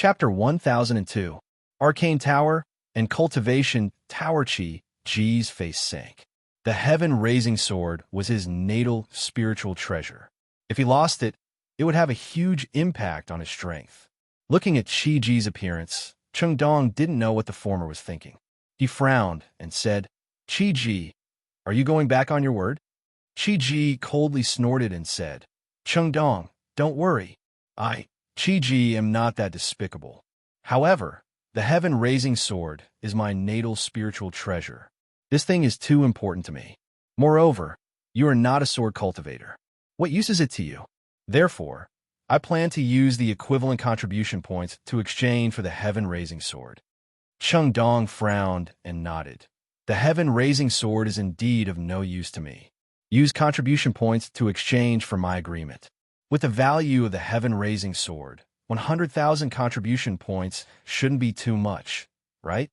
Chapter 1002 Arcane Tower and Cultivation Tower Ji's face sank. The heaven-raising sword was his natal spiritual treasure. If he lost it, it would have a huge impact on his strength. Looking at Ji's appearance, Chengdong didn't know what the former was thinking. He frowned and said, Ji, are you going back on your word? Ji coldly snorted and said, Chengdong, don't worry. Ji am not that despicable. However, the heaven-raising sword is my natal spiritual treasure. This thing is too important to me. Moreover, you are not a sword cultivator. What use is it to you? Therefore, I plan to use the equivalent contribution points to exchange for the heaven-raising sword. Chengdong frowned and nodded. The heaven-raising sword is indeed of no use to me. Use contribution points to exchange for my agreement. With the value of the heaven-raising sword, 100,000 contribution points shouldn't be too much, right?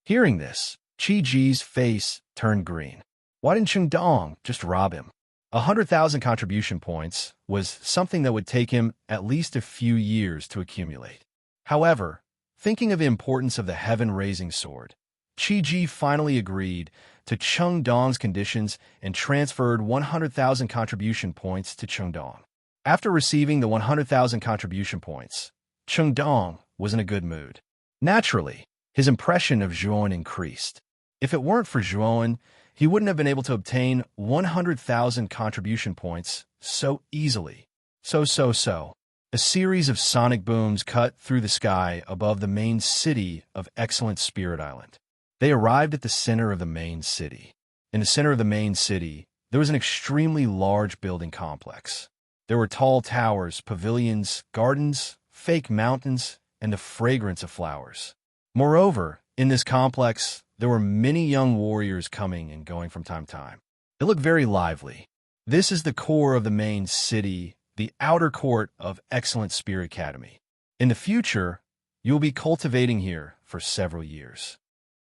Hearing this, Ji's face turned green. Why didn't Chengdong just rob him? 100,000 contribution points was something that would take him at least a few years to accumulate. However, thinking of the importance of the heaven-raising sword, Ji finally agreed to Chengdong's conditions and transferred 100,000 contribution points to Chengdong. After receiving the 100,000 contribution points, Chengdong was in a good mood. Naturally, his impression of Zhuan increased. If it weren't for Zhuan, he wouldn't have been able to obtain 100,000 contribution points so easily. A series of sonic booms cut through the sky above the main city of Excellent Spirit Island. They arrived at the center of the main city. In the center of the main city, there was an extremely large building complex. There were tall towers, pavilions, gardens, fake mountains, and the fragrance of flowers. Moreover, in this complex, there were many young warriors coming and going from time to time. It looked very lively. This is the core of the main city, the outer court of Excellent Spirit Academy. In the future, you will be cultivating here for several years.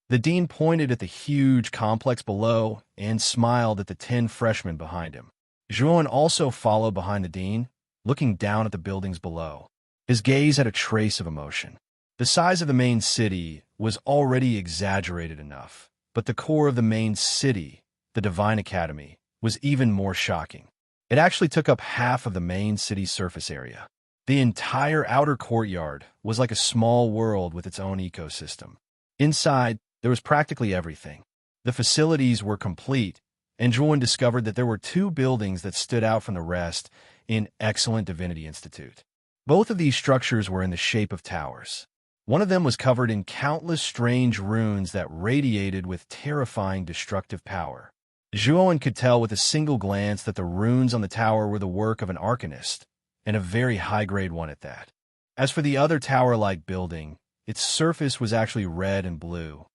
The dean pointed at the huge complex below and smiled at the 10 freshmen behind him. Zhuan also followed behind the dean, looking down at the buildings below. His gaze had a trace of emotion. The size of the main city was already exaggerated enough, but the core of the main city, the Divine Academy, was even more shocking. It actually took up half of the main city's surface area. The entire outer courtyard was like a small world with its own ecosystem. Inside, there was practically everything. The facilities were complete, and Zhuan discovered that there were 2 buildings that stood out from the rest in Excellent Divinity Institute. Both of these structures were in the shape of towers. One of them was covered in countless strange runes that radiated with terrifying destructive power. Zhuan could tell with a single glance that the runes on the tower were the work of an arcanist, and a very high-grade one at that. As for the other tower-like building, its surface was actually red and blue.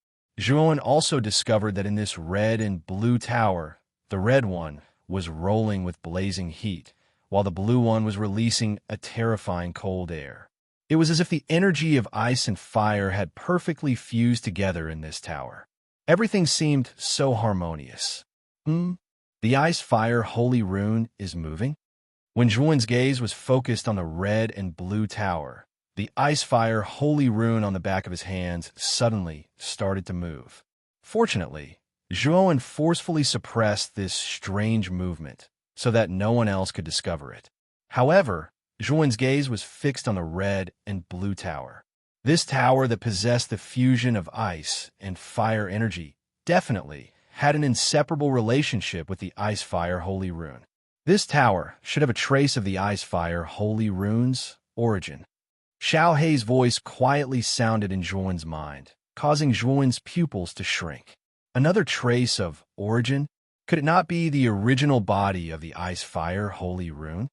Zhuan also discovered that in this red and blue tower, the red one was rolling with blazing heat, while the blue one was releasing a terrifying cold air. It was as if the energy of ice and fire had perfectly fused together in this tower. Everything seemed so harmonious. The ice-fire holy rune is moving? When Zhuan's gaze was focused on the red and blue tower, the ice-fire holy rune on the back of his hands suddenly started to move. Fortunately, Zhuan forcefully suppressed this strange movement so that no one else could discover it. However, Zhuan's gaze was fixed on the red and blue tower. This tower that possessed the fusion of ice and fire energy definitely had an inseparable relationship with the ice-fire holy rune. This tower should have a trace of the ice-fire holy rune's origin. Xiao Hei's voice quietly sounded in Zhuan's mind, causing Zhuan's pupils to shrink. Another trace of origin? Could it not be the original body of the ice-fire holy rune?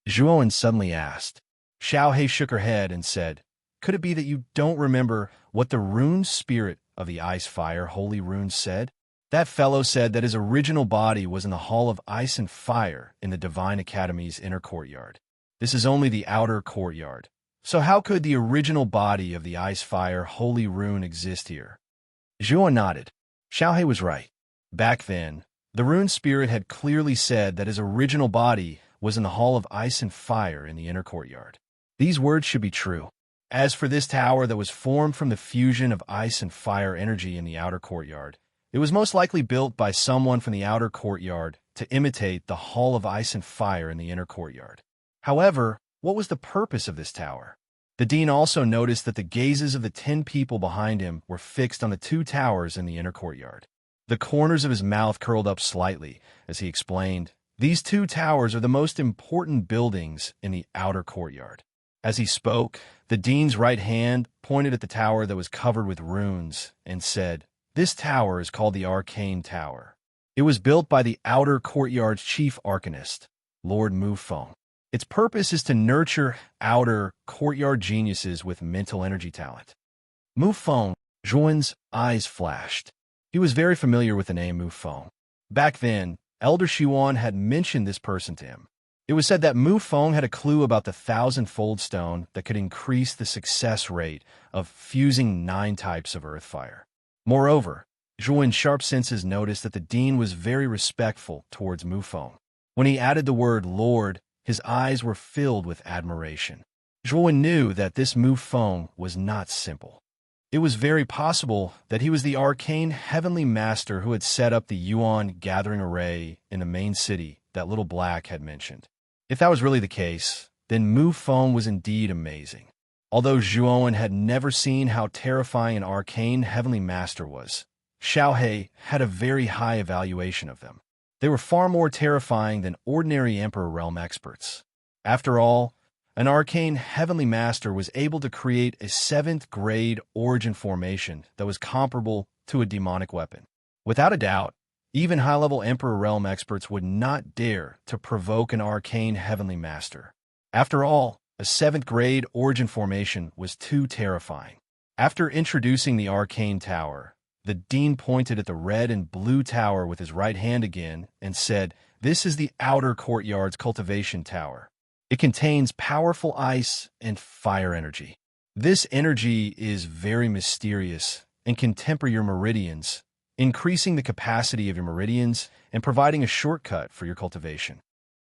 Zhuan suddenly asked. Xiao Hei shook her head and said, Could it be that you don't remember what the rune spirit of the ice-fire holy rune said? That fellow said that his original body was in the Hall of Ice and Fire in the Divine Academy's inner courtyard. This is only the outer courtyard. So how could the original body of the ice-fire holy rune exist here? Zhuan nodded. Xiao Hei was right. Back then, the rune spirit had clearly said that his original body was in the Hall of Ice and Fire in the inner courtyard. These words should be true. As for this tower that was formed from the fusion of ice and fire energy in the outer courtyard, it was most likely built by someone from the outer courtyard to imitate the hall of ice and fire in the inner courtyard. However, what was the purpose of this tower? The dean also noticed that the gazes of the 10 people behind him were fixed on the 2 towers in the inner courtyard. The corners of his mouth curled up slightly as he explained, "These 2 towers are the most important buildings in the outer courtyard." As he spoke, the dean's right hand pointed at the tower that was covered with runes and said, "This tower is called the Arcane Tower. It was built by the outer courtyard's chief arcanist, Lord Mufeng. Its purpose is to nurture outer courtyard geniuses with mental energy talent." Mufeng, Zhuan's eyes flashed. He was very familiar with the name Mufeng. Back then, Elder Xuan had mentioned this person to him. It was said that Mufeng had a clue about the 1,000-fold stone that could increase the success rate of fusing 9 types of earth fire. Moreover, Zhuan's sharp senses noticed that the dean was very respectful towards Mufeng. When he added the word Lord, his eyes were filled with admiration. Zhuan knew that this Mufeng was not simple. It was very possible that he was the arcane heavenly master who had set up the Yuan gathering array in the main city that Little Black had mentioned. If that was really the case, then Mufeng was indeed amazing. Although Zhuan had never seen how terrifying an arcane heavenly master was, Xiaohe had a very high evaluation of them. They were far more terrifying than ordinary Emperor Realm experts. After all, an arcane heavenly master was able to create a 7th-grade origin formation that was comparable to a demonic weapon. Without a doubt, even high-level Emperor Realm experts would not dare to provoke an arcane heavenly master. After all, a 7th-grade origin formation was too terrifying. After introducing the Arcane Tower, the dean pointed at the red and blue tower with his right hand again and said, "This is the outer courtyard's cultivation tower. It contains powerful ice and fire energy. This energy is very mysterious and can temper your meridians, increasing the capacity of your meridians and providing a shortcut for your cultivation."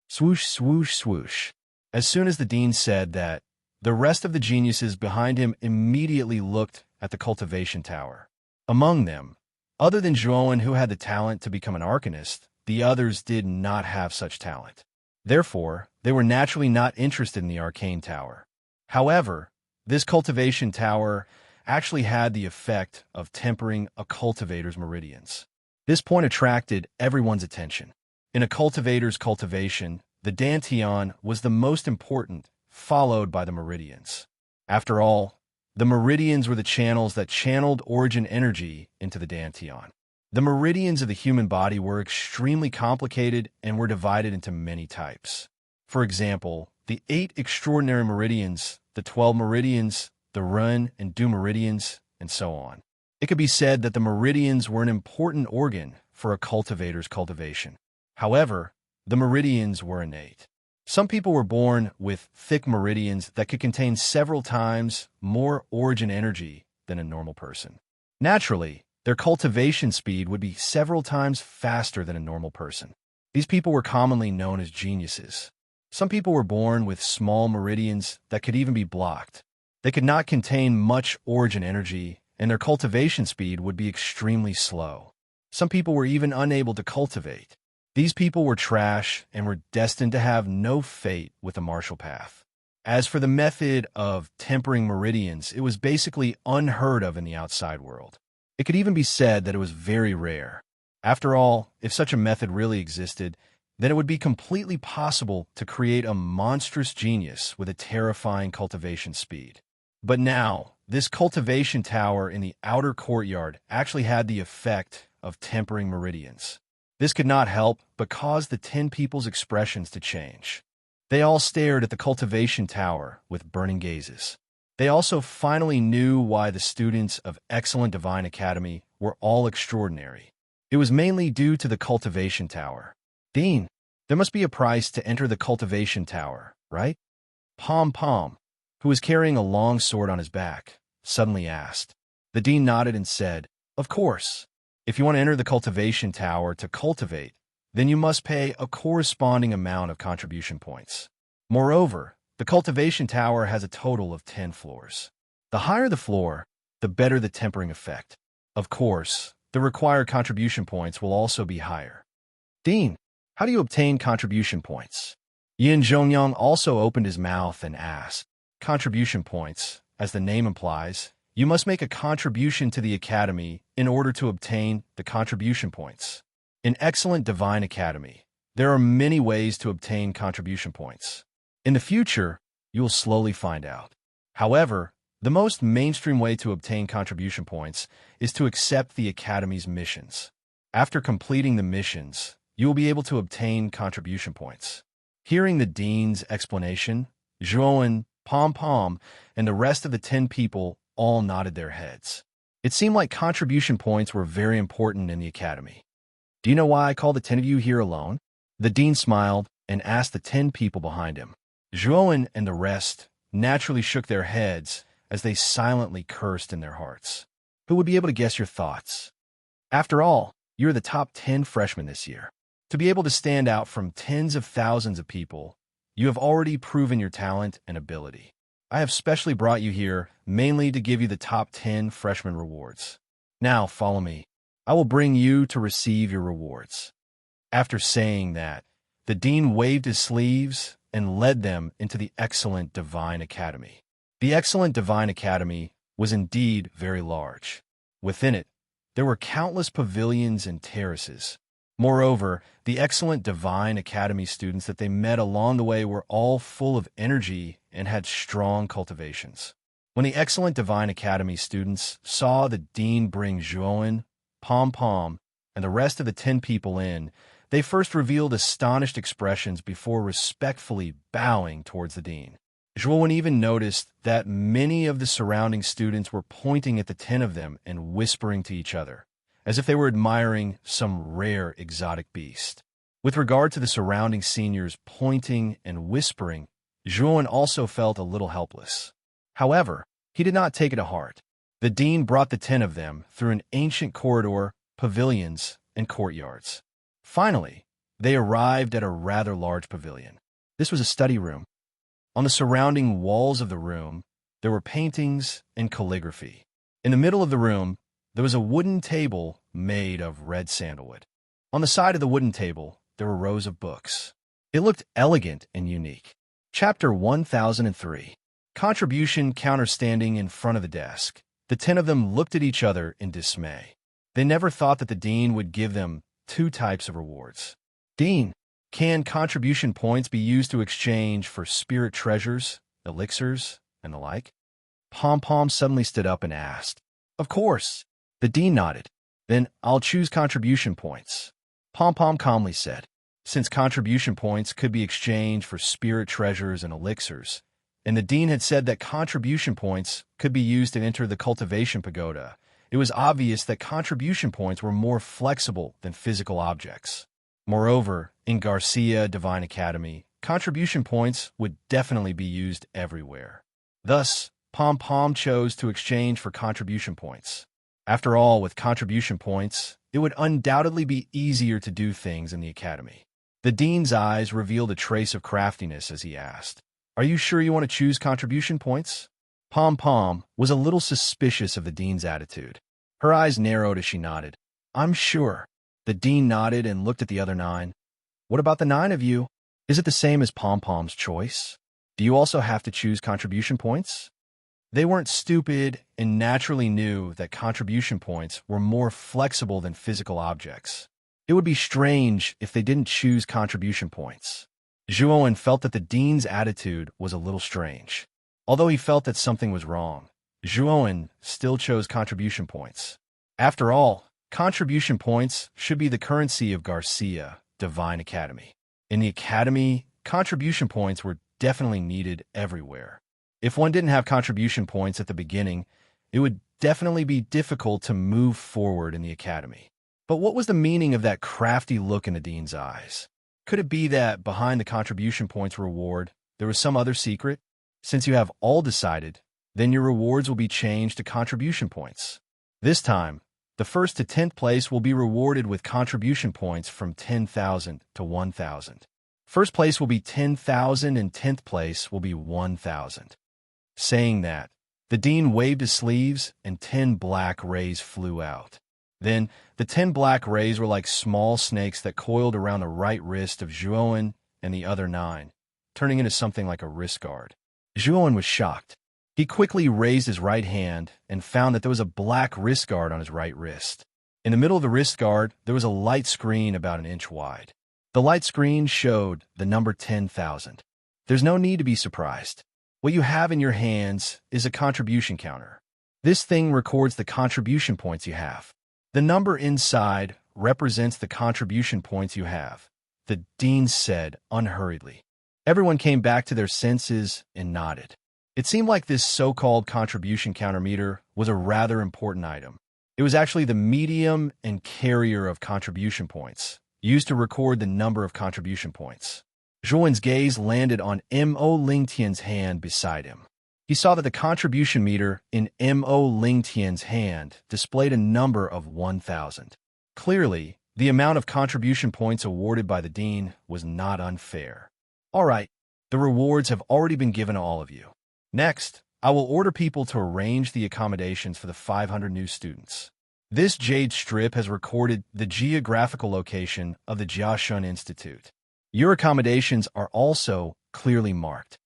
Swoosh, swoosh, swoosh. As soon as the dean said that, the rest of the geniuses behind him immediately looked at the cultivation tower. Among them, other than Zhuan, who had the talent to become an arcanist, the others did not have such talent. Therefore, they were naturally not interested in the arcane tower. However, this cultivation tower actually had the effect of tempering a cultivator's meridians. This point attracted everyone's attention. In a cultivator's cultivation, the dantian was the most important, followed by the meridians. After all, the meridians were the channels that channeled origin energy into the dantian. The meridians of the human body were extremely complicated and were divided into many types. For example, the 8 extraordinary meridians, the 12 meridians, the Run and Du meridians, and so on. It could be said that the meridians were an important organ for a cultivator's cultivation. However, the meridians were innate. Some people were born with thick meridians that could contain several times more origin energy than a normal person. Naturally, their cultivation speed would be several times faster than a normal person. These people were commonly known as geniuses. Some people were born with small meridians that could even be blocked. They could not contain much origin energy, and their cultivation speed would be extremely slow. Some people were even unable to cultivate. These people were trash and were destined to have no fate with the martial path. As for the method of tempering meridians, it was basically unheard of in the outside world. It could even be said that it was very rare. After all, if such a method really existed, then it would be completely possible to create a monstrous genius with a terrifying cultivation speed. But now, this cultivation tower in the outer courtyard actually had the effect of tempering meridians. This could not help but cause the 10 people's expressions to change. They all stared at the cultivation tower with burning gazes. They also finally knew why the students of Excellent Divine Academy were all extraordinary. It was mainly due to the cultivation tower. "Dean, there must be a price to enter the cultivation tower, right?" Pom Pom, who was carrying a long sword on his back, suddenly asked. The dean nodded and said, "Of course. If you want to enter the cultivation tower to cultivate, then you must pay a corresponding amount of contribution points. Moreover, The cultivation tower has a total of 10 floors. The higher the floor, the better the tempering effect. Of course, the required contribution points will also be higher. Dean, how do you obtain contribution points? Yin Zhongyang also opened his mouth and asked. Contribution points, as the name implies, you must make a contribution to the Academy in order to obtain the contribution points. In Excellent Divine Academy, there are many ways to obtain contribution points. In the future, you will slowly find out. However, the most mainstream way to obtain contribution points is to accept the Academy's missions. After completing the missions, you will be able to obtain contribution points. Hearing the Dean's explanation, Zhuowen, Pom-Pom, and the rest of the 10 people all nodded their heads. It seemed like contribution points were very important in the Academy. Do you know why I call the 10 of you here alone? The Dean smiled and asked the 10 people behind him. Zhuowen and the rest naturally shook their heads as they silently cursed in their hearts. Who would be able to guess your thoughts? After all, you're the top 10 freshmen this year. To be able to stand out from tens of thousands of people, you have already proven your talent and ability. I have specially brought you here mainly to give you the top 10 freshman rewards. Now, follow me. I will bring you to receive your rewards. After saying that, the Dean waved his sleeves and led them into the Excellent Divine Academy. The Excellent Divine Academy was indeed very large. Within it, there were countless pavilions and terraces. Moreover, the Excellent Divine Academy students that they met along the way were all full of energy and had strong cultivations. When the Excellent Divine Academy students saw the Dean bring Zhuowen, Pom-Pom, and the rest of the 10 people in, they first revealed astonished expressions before respectfully bowing towards the Dean. Zhuowen even noticed that many of the surrounding students were pointing at the 10 of them and whispering to each other, as if they were admiring some rare exotic beast. With regard to the surrounding seniors pointing and whispering, Zhuowen also felt a little helpless. However, he did not take it to heart. The Dean brought the 10 of them through an ancient corridor, pavilions, and courtyards. Finally, they arrived at a rather large pavilion. This was a study room. On the surrounding walls of the room, there were paintings and calligraphy. In the middle of the room, there was a wooden table made of red sandalwood. On the side of the wooden table, there were rows of books. It looked elegant and unique. Chapter 1003. Contribution counterstanding in front of the desk. The 10 of them looked at each other in dismay. They never thought that the Dean would give them 2 types of rewards. Dean, can contribution points be used to exchange for spirit treasures, elixirs, and the like? Pom-Pom suddenly stood up and asked. Of course. The Dean nodded. Then I'll choose contribution points. Pom-Pom calmly said. Since contribution points could be exchanged for spirit treasures and elixirs, and the Dean had said that contribution points could be used to enter the cultivation pagoda, it was obvious that contribution points were more flexible than physical objects. Moreover, in Garcia Divine Academy, contribution points would definitely be used everywhere. Thus, Pom-Pom chose to exchange for contribution points. After all, with contribution points, it would undoubtedly be easier to do things in the Academy. The Dean's eyes revealed a trace of craftiness as he asked, Are you sure you want to choose contribution points? Pom-Pom was a little suspicious of the Dean's attitude. Her eyes narrowed as she nodded. I'm sure. The Dean nodded and looked at the other 9. What about the 9 of you? Is it the same as Pom-Pom's choice? Do you also have to choose contribution points? They weren't stupid and naturally knew that contribution points were more flexible than physical objects. It would be strange if they didn't choose contribution points. Zhuowen felt that the Dean's attitude was a little strange. Although he felt that something was wrong, Zhuowen still chose contribution points. After all, contribution points should be the currency of Garcia Divine Academy. In the Academy, contribution points were definitely needed everywhere. If one didn't have contribution points at the beginning, it would definitely be difficult to move forward in the Academy. But what was the meaning of that crafty look in the Dean's eyes? Could it be that behind the contribution points reward, there was some other secret? Since you have all decided, then your rewards will be changed to contribution points. This time, the 1st to 10th place will be rewarded with contribution points from 10,000 to 1,000. First place will be 10,000 and 10th place will be 1,000. Saying that, the dean waved his sleeves and 10 black rays flew out. Then, the 10 black rays were like small snakes that coiled around the right wrist of Zhuowen and the other 9, turning into something like a wrist guard. Zhuowen was shocked. He quickly raised his right hand and found that there was a black wrist guard on his right wrist. In the middle of the wrist guard, there was a light screen about an inch wide. The light screen showed the number 10,000. There's no need to be surprised. What you have in your hands is a contribution counter. This thing records the contribution points you have. The number inside represents the contribution points you have, the dean said unhurriedly. Everyone came back to their senses and nodded. It seemed like this so-called contribution counter meter was a rather important item. It was actually the medium and carrier of contribution points, used to record the number of contribution points. Zhuowen's gaze landed on Mo Lingtian's hand beside him. He saw that the contribution meter in Mo Lingtian's hand displayed a number of 1,000. Clearly, the amount of contribution points awarded by the dean was not unfair. All right, the rewards have already been given to all of you. Next, I will order people to arrange the accommodations for the 500 new students. This jade strip has recorded the geographical location of the Jiaxun Institute. Your accommodations are also clearly marked.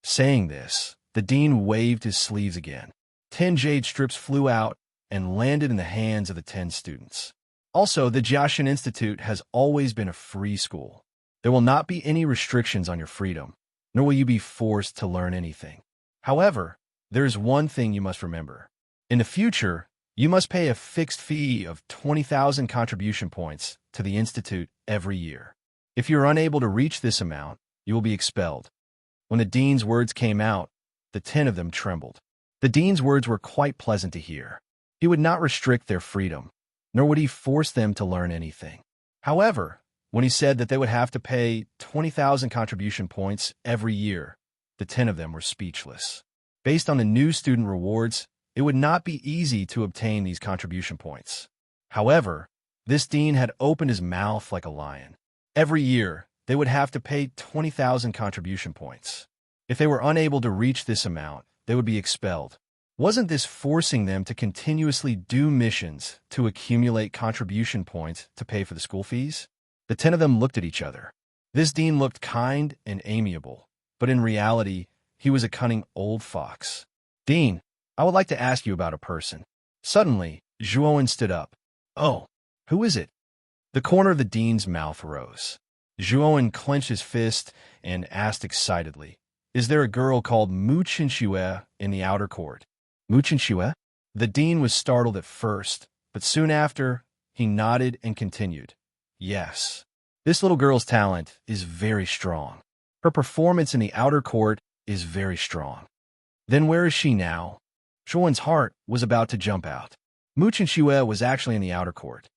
Saying this, the dean waved his sleeves again. 10 jade strips flew out and landed in the hands of the 10 students. Also, the Jiaxun Institute has always been a free school. There will not be any restrictions on your freedom, nor will you be forced to learn anything. However, there is one thing you must remember. In the future, you must pay a fixed fee of 20,000 contribution points to the Institute every year. If you are unable to reach this amount, you will be expelled. When the dean's words came out, the 10 of them trembled. The dean's words were quite pleasant to hear. He would not restrict their freedom, nor would he force them to learn anything. However, when he said that they would have to pay 20,000 contribution points every year, the 10 of them were speechless. Based on the new student rewards, it would not be easy to obtain these contribution points. However, this dean had opened his mouth like a lion. Every year, they would have to pay 20,000 contribution points. If they were unable to reach this amount, they would be expelled. Wasn't this forcing them to continuously do missions to accumulate contribution points to pay for the school fees? The 10 of them looked at each other. This dean looked kind and amiable, but in reality, he was a cunning old fox. Dean, I would like to ask you about a person. Suddenly, Zhuowen stood up. Oh, who is it? The corner of the dean's mouth rose. Zhuowen clenched his fist and asked excitedly, Is there a girl called Mu Qinxue in the outer court? Mu Qinxue? The dean was startled at first, but soon after, he nodded and continued. Yes, this little girl's talent is very strong. Her performance in the outer court is very strong. Then where is she now? Zhuowen's heart was about to jump out. Mu Qinxue was actually in the outer court.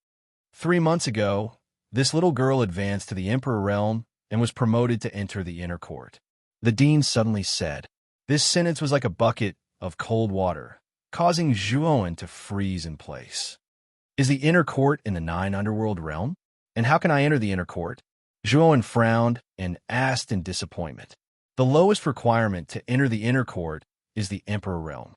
3 months ago, this little girl advanced to the Emperor realm and was promoted to enter the inner court. The dean suddenly said. This sentence was like a bucket of cold water, causing Zhuowen to freeze in place. Is the inner court in the 9 underworld realm? And how can I enter the inner court? Zhuowen frowned and asked in disappointment. The lowest requirement to enter the inner court is the Emperor realm.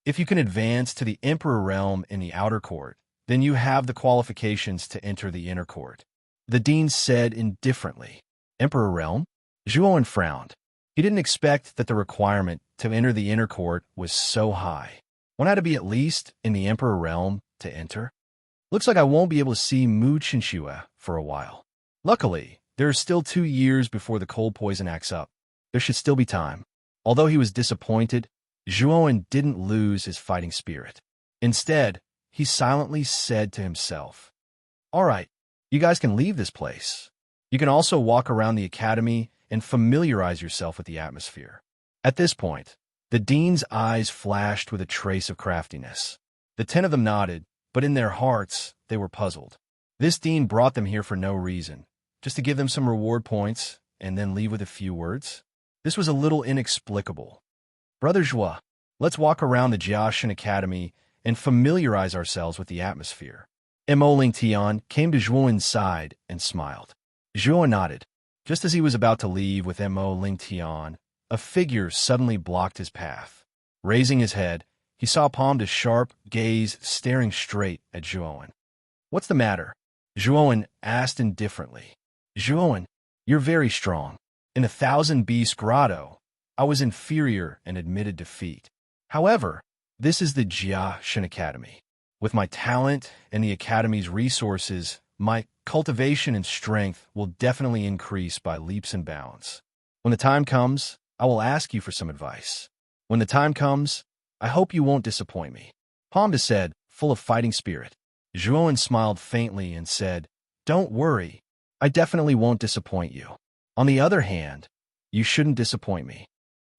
If you can advance to the Emperor realm in the outer court, then you have the qualifications to enter the inner court. The dean said indifferently. Emperor realm? Zhuowen frowned. He didn't expect that the requirement to enter the inner court was so high. One had to be at least in the Emperor realm to enter. Looks like I won't be able to see Mu Qinxue for a while. Luckily, there are still 2 years before the cold poison acts up. There should still be time. Although he was disappointed, Zhuowen didn't lose his fighting spirit. Instead, he silently said to himself, All right, you guys can leave this place. You can also walk around the academy and familiarize yourself with the atmosphere. At this point, the dean's eyes flashed with a trace of craftiness. The 10 of them nodded, but in their hearts, they were puzzled. This dean brought them here for no reason, just to give them some reward points and then leave with a few words. This was a little inexplicable. Brother Zhua, let's walk around the Jiaxun Academy and familiarize ourselves with the atmosphere. Mo Lingtian came to Zhuowen's side and smiled. Zhuo nodded. Just as he was about to leave with Mo Ling Tian, a figure suddenly blocked his path. Raising his head, he saw Palm's sharp gaze staring straight at Zhuowen. "What's the matter?" Zhuowen asked indifferently. "Zhuowen, you're very strong. In 1,000 Beast Grotto, I was inferior and admitted defeat. However, this is the Jia Shin Academy. With my talent and the Academy's resources, my cultivation and strength will definitely increase by leaps and bounds. When the time comes, I will ask you for some advice. When the time comes, I hope you won't disappoint me." Palm said, full of fighting spirit. Zhuowen smiled faintly and said, "Don't worry, I definitely won't disappoint you. On the other hand, you shouldn't disappoint me."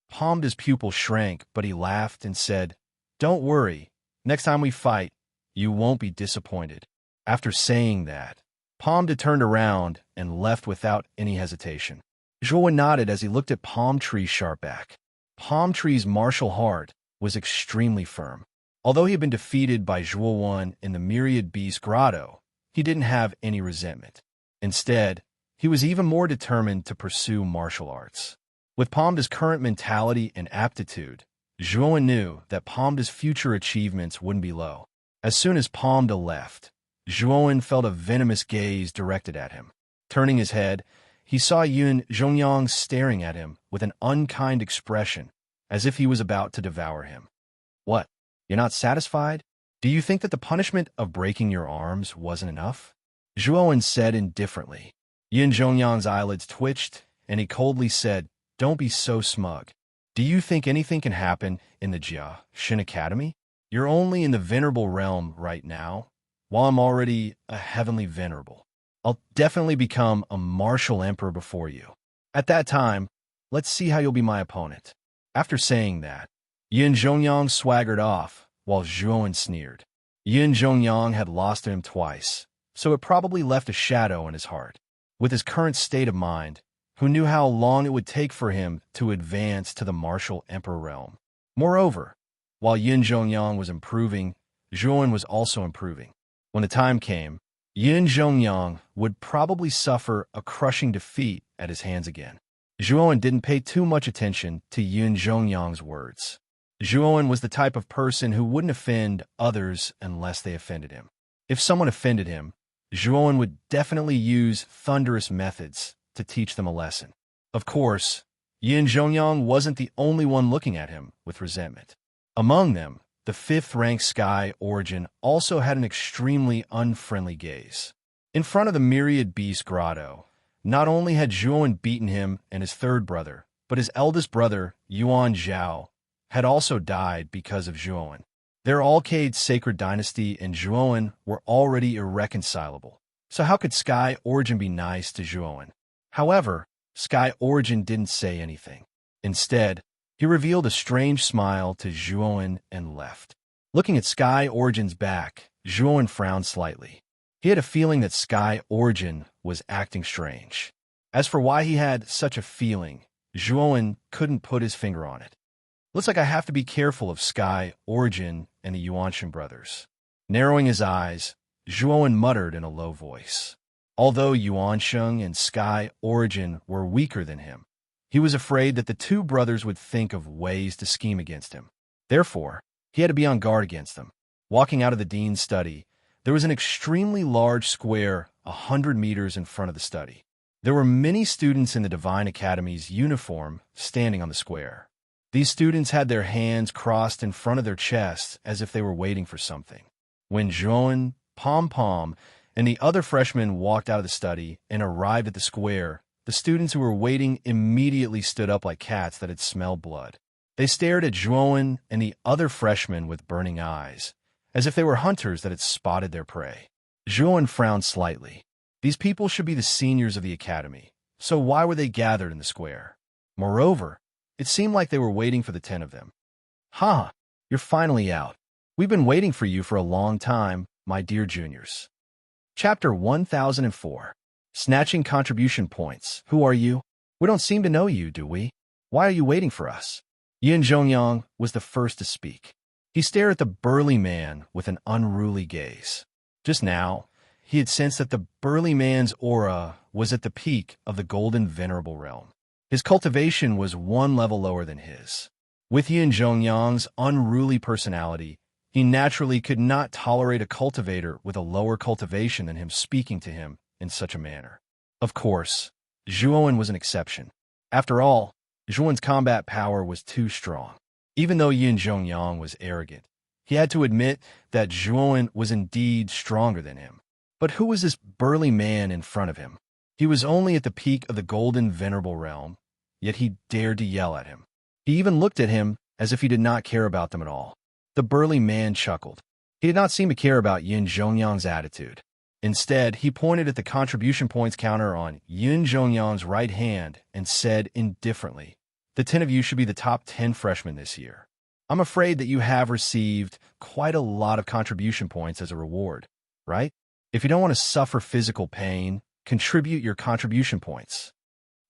Palm's pupil shrank, but he laughed and said, "Don't worry, next time we fight, you won't be disappointed." After saying that, Palm turned around and left without any hesitation. Zhuowen nodded as he looked at Palm Tree's sharp back. Palm Tree's martial heart was extremely firm. Although he had been defeated by Zhuowen in the Myriad Beast Grotto, he didn't have any resentment. Instead, he was even more determined to pursue martial arts. With Palm's current mentality and aptitude, Zhuowen knew that Palm's future achievements wouldn't be low. As soon as Palmda left, Zhuowen felt a venomous gaze directed at him. Turning his head, he saw Yun Zhongyang staring at him with an unkind expression, as if he was about to devour him. "What? You're not satisfied? Do you think that the punishment of breaking your arms wasn't enough?" Zhuowen said indifferently. Yun Zhongyang's eyelids twitched, and he coldly said, "Don't be so smug. Do you think anything can happen in the Jia Shin Academy? You're only in the venerable realm right now, while I'm already a heavenly venerable. I'll definitely become a martial emperor before you. At that time, let's see how you'll be my opponent." After saying that, Yun Zhongyang swaggered off, while Zhuowen sneered. Yun Zhongyang had lost to him twice, so it probably left a shadow in his heart. With his current state of mind, who knew how long it would take for him to advance to the martial emperor realm? Moreover, while Yun Zhongyang was improving, Zhuowen was also improving. When the time came, Yun Zhongyang would probably suffer a crushing defeat at his hands again. Zhuowen didn't pay too much attention to Yun Zhongyang's words. Zhuowen was the type of person who wouldn't offend others unless they offended him. If someone offended him, Zhuowen would definitely use thunderous methods to teach them a lesson. Of course, Yun Zhongyang wasn't the only one looking at him with resentment. Among them, the 5th-ranked Sky Origin also had an extremely unfriendly gaze. In front of the Myriad Beast Grotto, not only had Zhuowen beaten him and his third brother, but his eldest brother, Yuan Zhao, had also died because of Zhuowen. Their Alcade sacred dynasty and Zhuowen were already irreconcilable, so how could Sky Origin be nice to Zhuowen? However, Sky Origin didn't say anything. Instead, he revealed a strange smile to Zhuowen and left. Looking at Sky Origin's back, Zhuowen frowned slightly. He had a feeling that Sky Origin was acting strange. As for why he had such a feeling, Zhuowen couldn't put his finger on it. "Looks like I have to be careful of Sky Origin and the Yuanshan brothers." Narrowing his eyes, Zhuowen muttered in a low voice. Although Yuanshan and Sky Origin were weaker than him, he was afraid that the two brothers would think of ways to scheme against him. Therefore, he had to be on guard against them. Walking out of the dean's study, there was an extremely large square 100 meters in front of the study. There were many students in the Divine Academy's uniform standing on the square. These students had their hands crossed in front of their chests as if they were waiting for something. When Zhuowen, Pom, and the other freshmen walked out of the study and arrived at the square, the students who were waiting immediately stood up like cats that had smelled blood. They stared at Zhuowen and the other freshmen with burning eyes, as if they were hunters that had spotted their prey. Zhuowen frowned slightly. These people should be the seniors of the academy, so why were they gathered in the square? Moreover, it seemed like they were waiting for the 10 of them. "Ha! You're finally out. We've been waiting for you for a long time, my dear juniors." Chapter 1004. Snatching Contribution Points. "Who are you? We don't seem to know you, do we? Why are you waiting for us?" Yun Zhongyang was the first to speak. He stared at the burly man with an unruly gaze. Just now, he had sensed that the burly man's aura was at the peak of the golden venerable realm. His cultivation was one level lower than his. With Yin Zhongyang's unruly personality, he naturally could not tolerate a cultivator with a lower cultivation than him speaking to him in such a manner. Of course, Zhuowen was an exception. After all, Zhuowen's combat power was too strong. Even though Yin Zhongyang was arrogant, he had to admit that Zhuowen was indeed stronger than him. But who was this burly man in front of him? He was only at the peak of the golden venerable realm, yet he dared to yell at him. He even looked at him as if he did not care about them at all. The burly man chuckled. He did not seem to care about Yin Zhongyang's attitude. Instead, he pointed at the contribution points counter on Yin Zhongyang's right hand and said indifferently, "The 10 of you should be the top 10 freshmen this year. I'm afraid that you have received quite a lot of contribution points as a reward, right? If you don't want to suffer physical pain, contribute your contribution points."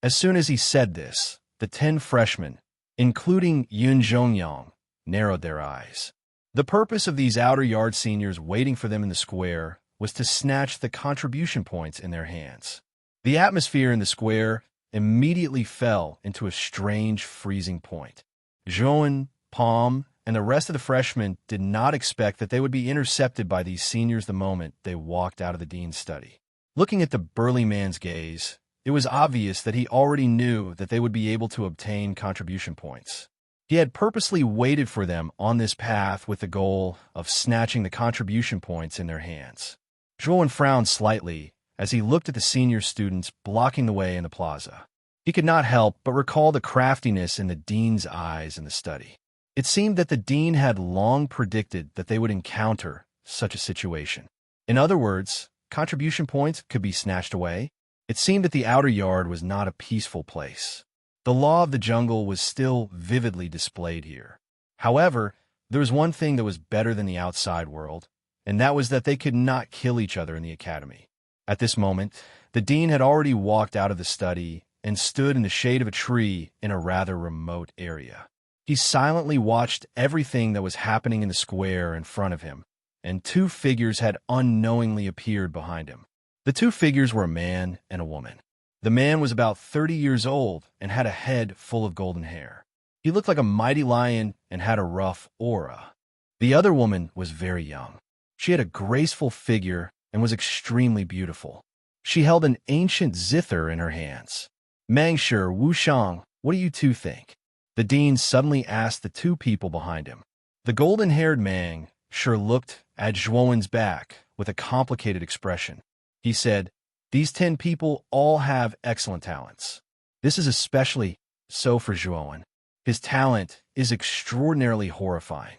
As soon as he said this, the 10 freshmen, including Yin Zhongyang, narrowed their eyes. The purpose of these outer yard seniors waiting for them in the square was to snatch the contribution points in their hands. The atmosphere in the square immediately fell into a strange freezing point. Zhuowen, Palm, and the rest of the freshmen did not expect that they would be intercepted by these seniors the moment they walked out of the dean's study. Looking at the burly man's gaze, it was obvious that he already knew that they would be able to obtain contribution points. He had purposely waited for them on this path with the goal of snatching the contribution points in their hands. Zhuowen frowned slightly as he looked at the senior students blocking the way in the plaza. He could not help but recall the craftiness in the dean's eyes in the study. It seemed that the dean had long predicted that they would encounter such a situation. In other words, contribution points could be snatched away. It seemed that the outer yard was not a peaceful place. The law of the jungle was still vividly displayed here. However, there was one thing that was better than the outside world, and that was that they could not kill each other in the academy. At this moment, the dean had already walked out of the study and stood in the shade of a tree in a rather remote area. He silently watched everything that was happening in the square in front of him, and 2 figures had unknowingly appeared behind him. The 2 figures were a man and a woman. The man was about 30 years old and had a head full of golden hair. He looked like a mighty lion and had a rough aura. The other woman was very young. She had a graceful figure and was extremely beautiful. She held an ancient zither in her hands. "Mangshi, Wu Shang, what do you 2 think?" The dean suddenly asked the 2 people behind him. The golden-haired Mang sure looked at Zhuowen's back with a complicated expression. He said, "These 10 people all have excellent talents. This is especially so for Zhuowen. His talent is extraordinarily horrifying.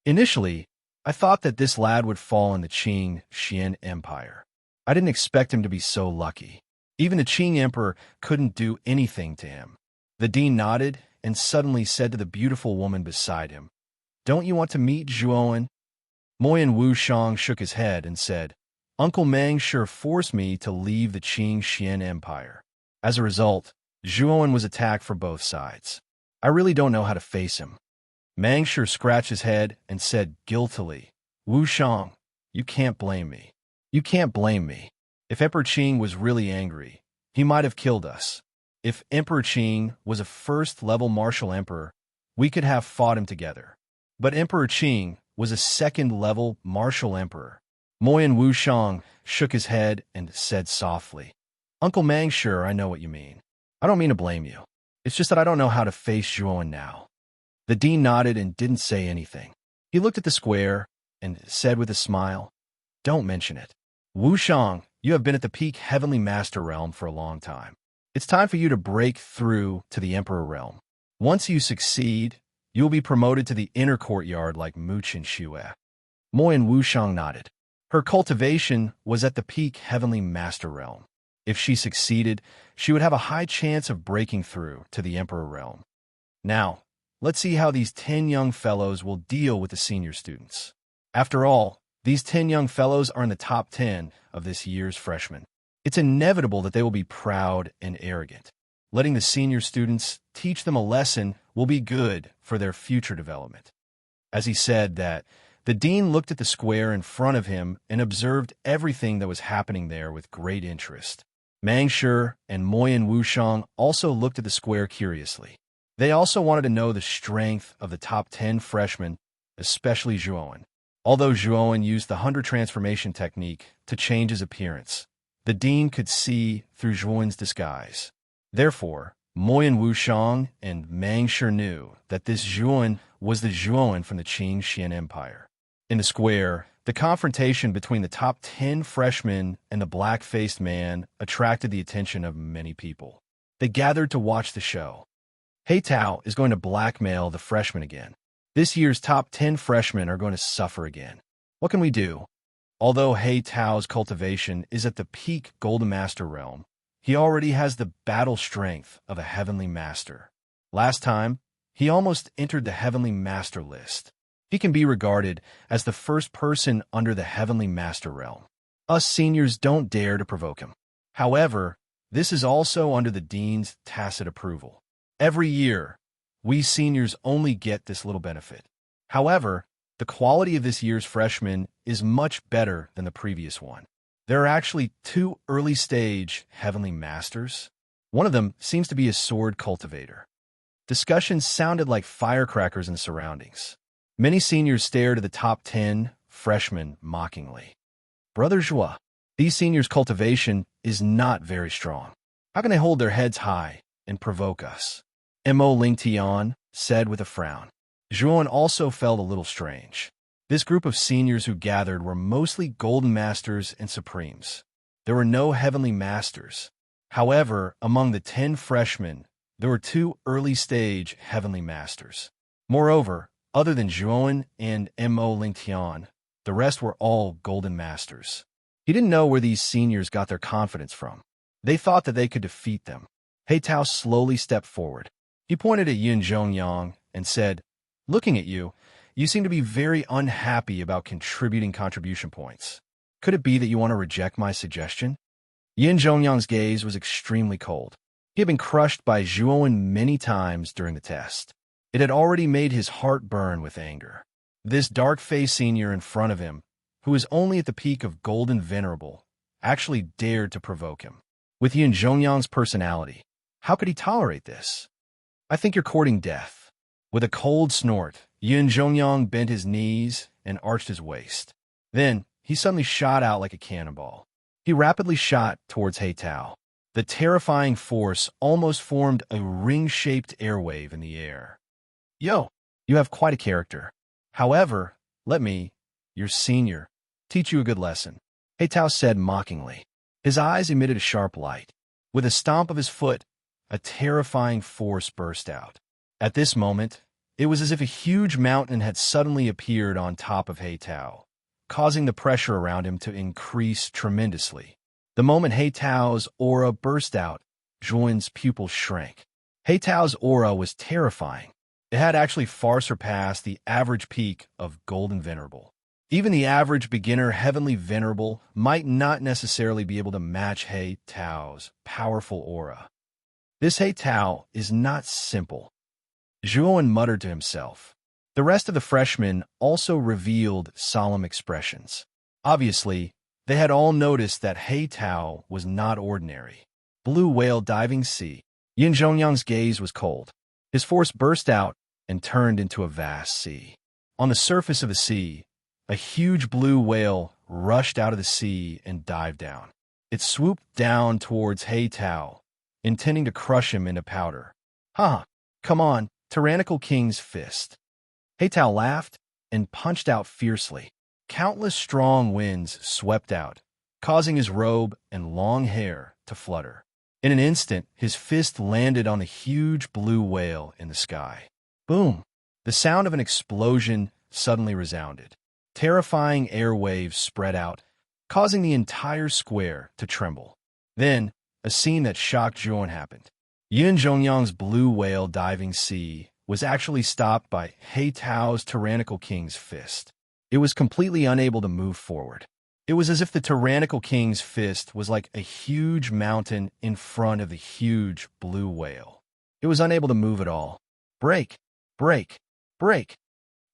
Initially, I thought that this lad would fall in the Qing Xian Empire. I didn't expect him to be so lucky. Even the Qing Emperor couldn't do anything to him." The dean nodded and suddenly said to the beautiful woman beside him, "Don't you want to meet Zhuowen?" Moyen Wu Shang shook his head and said, "Uncle Meng sure forced me to leave the Qing Xian Empire." As a result, Zhuowen was attacked from both sides. I really don't know how to face him. Mang sure scratched his head and said guiltily, "Wu Shang, you can't blame me. You can't blame me. If Emperor Qing was really angry, he might have killed us. If Emperor Qing was a first-level martial emperor, we could have fought him together. But Emperor Qing was a second-level martial emperor." Moyen Wu Shang shook his head and said softly, "Uncle Mang, sure, I know what you mean. I don't mean to blame you. It's just that I don't know how to face Zhuowen now." The dean nodded and didn't say anything. He looked at the square and said with a smile, "Don't mention it. Wu Shang, you have been at the peak Heavenly Master realm for a long time. It's time for you to break through to the Emperor realm. Once you succeed, you will be promoted to the inner courtyard like Mu Qin Xue." Moyen Wu Shang nodded. Her cultivation was at the peak Heavenly Master realm. If she succeeded, she would have a high chance of breaking through to the Emperor realm. Now, let's see how these 10 young fellows will deal with the senior students. After all, these 10 young fellows are in the top 10 of this year's freshmen. It's inevitable that they will be proud and arrogant. Letting the senior students teach them a lesson will be good for their future development. As he said that, The dean looked at the square in front of him and observed everything that was happening there with great interest. Meng Shi and Moyan Wushang also looked at the square curiously. They also wanted to know the strength of the top 10 freshmen, especially Zhuowen. Although Zhuowen used the 100 transformation technique to change his appearance, the dean could see through Zhuowen's disguise. Therefore, Moyan Wushang and Meng Shi knew that this Zhuowen was the Zhuowen from the Qing Xian Empire. In the square, the confrontation between the top 10 freshmen and the black-faced man attracted the attention of many people. They gathered to watch the show. He Tao is going to blackmail the freshmen again. This year's top 10 freshmen are going to suffer again. What can we do? Although He Tao's cultivation is at the peak Golden Master realm, he already has the battle strength of a Heavenly Master. Last time, he almost entered the Heavenly Master list. He can be regarded as the first person under the Heavenly Master realm. Us seniors don't dare to provoke him. However, this is also under the dean's tacit approval. Every year, we seniors only get this little benefit. However, the quality of this year's freshmen is much better than the previous one. There are actually 2 early-stage Heavenly Masters. One of them seems to be a sword cultivator. Discussions sounded like firecrackers in the surroundings. Many seniors stared at the top 10 freshmen mockingly. Brother Zhua, these seniors' cultivation is not very strong. How can they hold their heads high and provoke us? Mo Lingtian said with a frown. Zhuowen also felt a little strange. This group of seniors who gathered were mostly Golden Masters and Supremes. There were no Heavenly Masters. However, among the 10 freshmen, there were 2 early-stage Heavenly Masters. Moreover, other than Zhuowen and Mo Lingtian, the rest were all Golden Masters. He didn't know where these seniors got their confidence from. They thought that they could defeat them. He Tao slowly stepped forward. He pointed at Yin Zhongyang and said, "Looking at you, you seem to be very unhappy about contributing contribution points. Could it be that you want to reject my suggestion?" Yin Zhongyang's gaze was extremely cold. He had been crushed by Zhuowen many times during the test. It had already made his heart burn with anger. This dark-faced senior in front of him, who was only at the peak of Golden Venerable, actually dared to provoke him. With Yin Zhongyang's personality, how could he tolerate this? "I think you're courting death." With a cold snort, Yin Zhongyang bent his knees and arched his waist. Then, he suddenly shot out like a cannonball. He rapidly shot towards He Tao. The terrifying force almost formed a ring-shaped airwave in the air. "Yo, you have quite a character. However, let me, your senior, teach you a good lesson," He Tao said mockingly. His eyes emitted a sharp light. With a stomp of his foot, a terrifying force burst out. At this moment, it was as if a huge mountain had suddenly appeared on top of He Tao, causing the pressure around him to increase tremendously. The moment He Tao's aura burst out, Zhuowen's pupils shrank. He Tao's aura was terrifying. It had actually far surpassed the average peak of Golden Venerable. Even the average beginner Heavenly Venerable might not necessarily be able to match He Tao's powerful aura. This He Tao is not simple. Zhuowen muttered to himself. The rest of the freshmen also revealed solemn expressions. Obviously, they had all noticed that He Tao was not ordinary. Blue whale diving sea. Yin Zhongyang's gaze was cold. His force burst out and turned into a vast sea. On the surface of the sea, a huge blue whale rushed out of the sea and dived down. It swooped down towards He Tao, intending to crush him into powder. "Ha! Come on, tyrannical king's fist." He Tao laughed and punched out fiercely. Countless strong winds swept out, causing his robe and long hair to flutter. In an instant, his fist landed on the huge blue whale in the sky. Boom! The sound of an explosion suddenly resounded. Terrifying air waves spread out, causing the entire square to tremble. Then, a scene that shocked Zhuowen happened. Yin Zhongyang's blue whale diving sea was actually stopped by He Tao's tyrannical king's fist. It was completely unable to move forward. It was as if the tyrannical king's fist was like a huge mountain in front of the huge blue whale. It was unable to move at all. "Break! Break! Break!"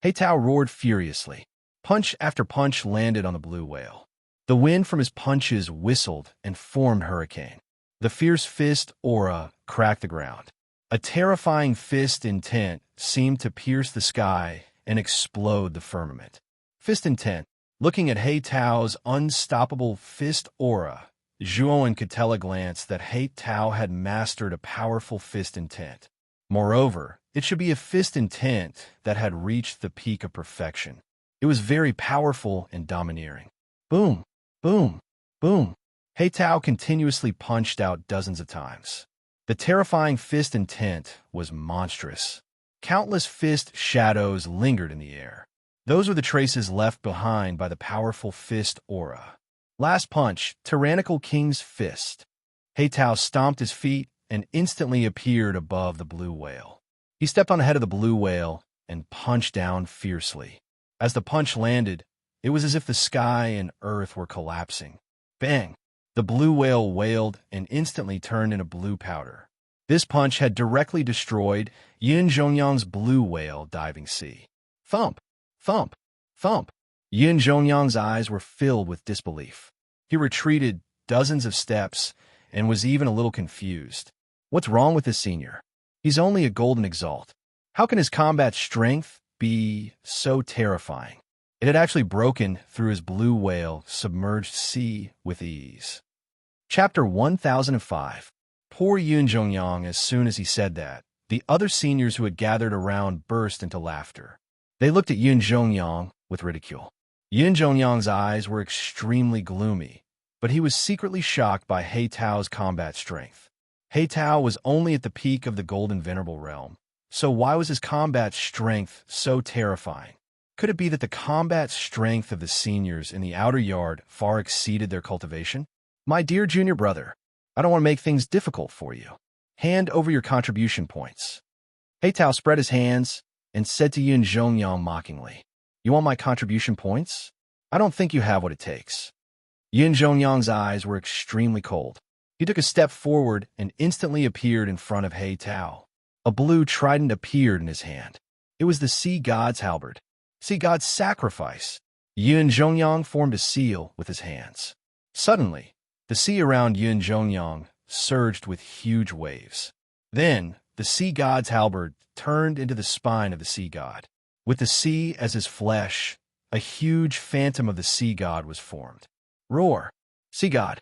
He Tao roared furiously. Punch after punch landed on the blue whale. The wind from his punches whistled and formed hurricane. The fierce fist aura cracked the ground. A terrifying fist intent seemed to pierce the sky and explode the firmament. Fist intent. Looking at He Tao's unstoppable fist aura, Zhuowen could tell a glance that He Tao had mastered a powerful fist intent. Moreover, it should be a fist intent that had reached the peak of perfection. It was very powerful and domineering. Boom, boom, boom. He Tao continuously punched out dozens of times. The terrifying fist intent was monstrous. Countless fist shadows lingered in the air. Those were the traces left behind by the powerful fist aura. Last punch, Tyrannical King's fist. He Tao stomped his feet and instantly appeared above the blue whale. He stepped on the head of the blue whale and punched down fiercely. As the punch landed, it was as if the sky and earth were collapsing. Bang! The blue whale wailed and instantly turned into blue powder. This punch had directly destroyed Yin Zhongyang's blue whale diving sea. Thump! Thump! Thump! Yin Zhongyang's eyes were filled with disbelief. He retreated dozens of steps and was even a little confused. What's wrong with this senior? He's only a golden exalt. How can his combat strength be so terrifying? It had actually broken through his blue whale submerged sea with ease. Chapter 1005. Poor Yin Zhongyang. As soon as he said that, the other seniors who had gathered around burst into laughter. They looked at Yin Zhongyang with ridicule. Yin Zhongyang's eyes were extremely gloomy, but he was secretly shocked by He Tao's combat strength. He Tao was only at the peak of the Golden Venerable Realm, so why was his combat strength so terrifying? Could it be that the combat strength of the seniors in the outer yard far exceeded their cultivation? My dear junior brother, I don't want to make things difficult for you. Hand over your contribution points. He Tao spread his hands and said to Yin Zhongyang mockingly, "You want my contribution points? I don't think you have what it takes." Yin Zhongyang's eyes were extremely cold. He took a step forward and instantly appeared in front of He Tao. A blue trident appeared in his hand. It was the Sea God's halberd. Sea God's sacrifice. Yin Zhongyang formed a seal with his hands. Suddenly, the sea around Yin Zhongyang surged with huge waves. Then, the Sea God's halberd turned into the spine of the Sea God. With the sea as his flesh, a huge phantom of the Sea God was formed. Roar! Sea God!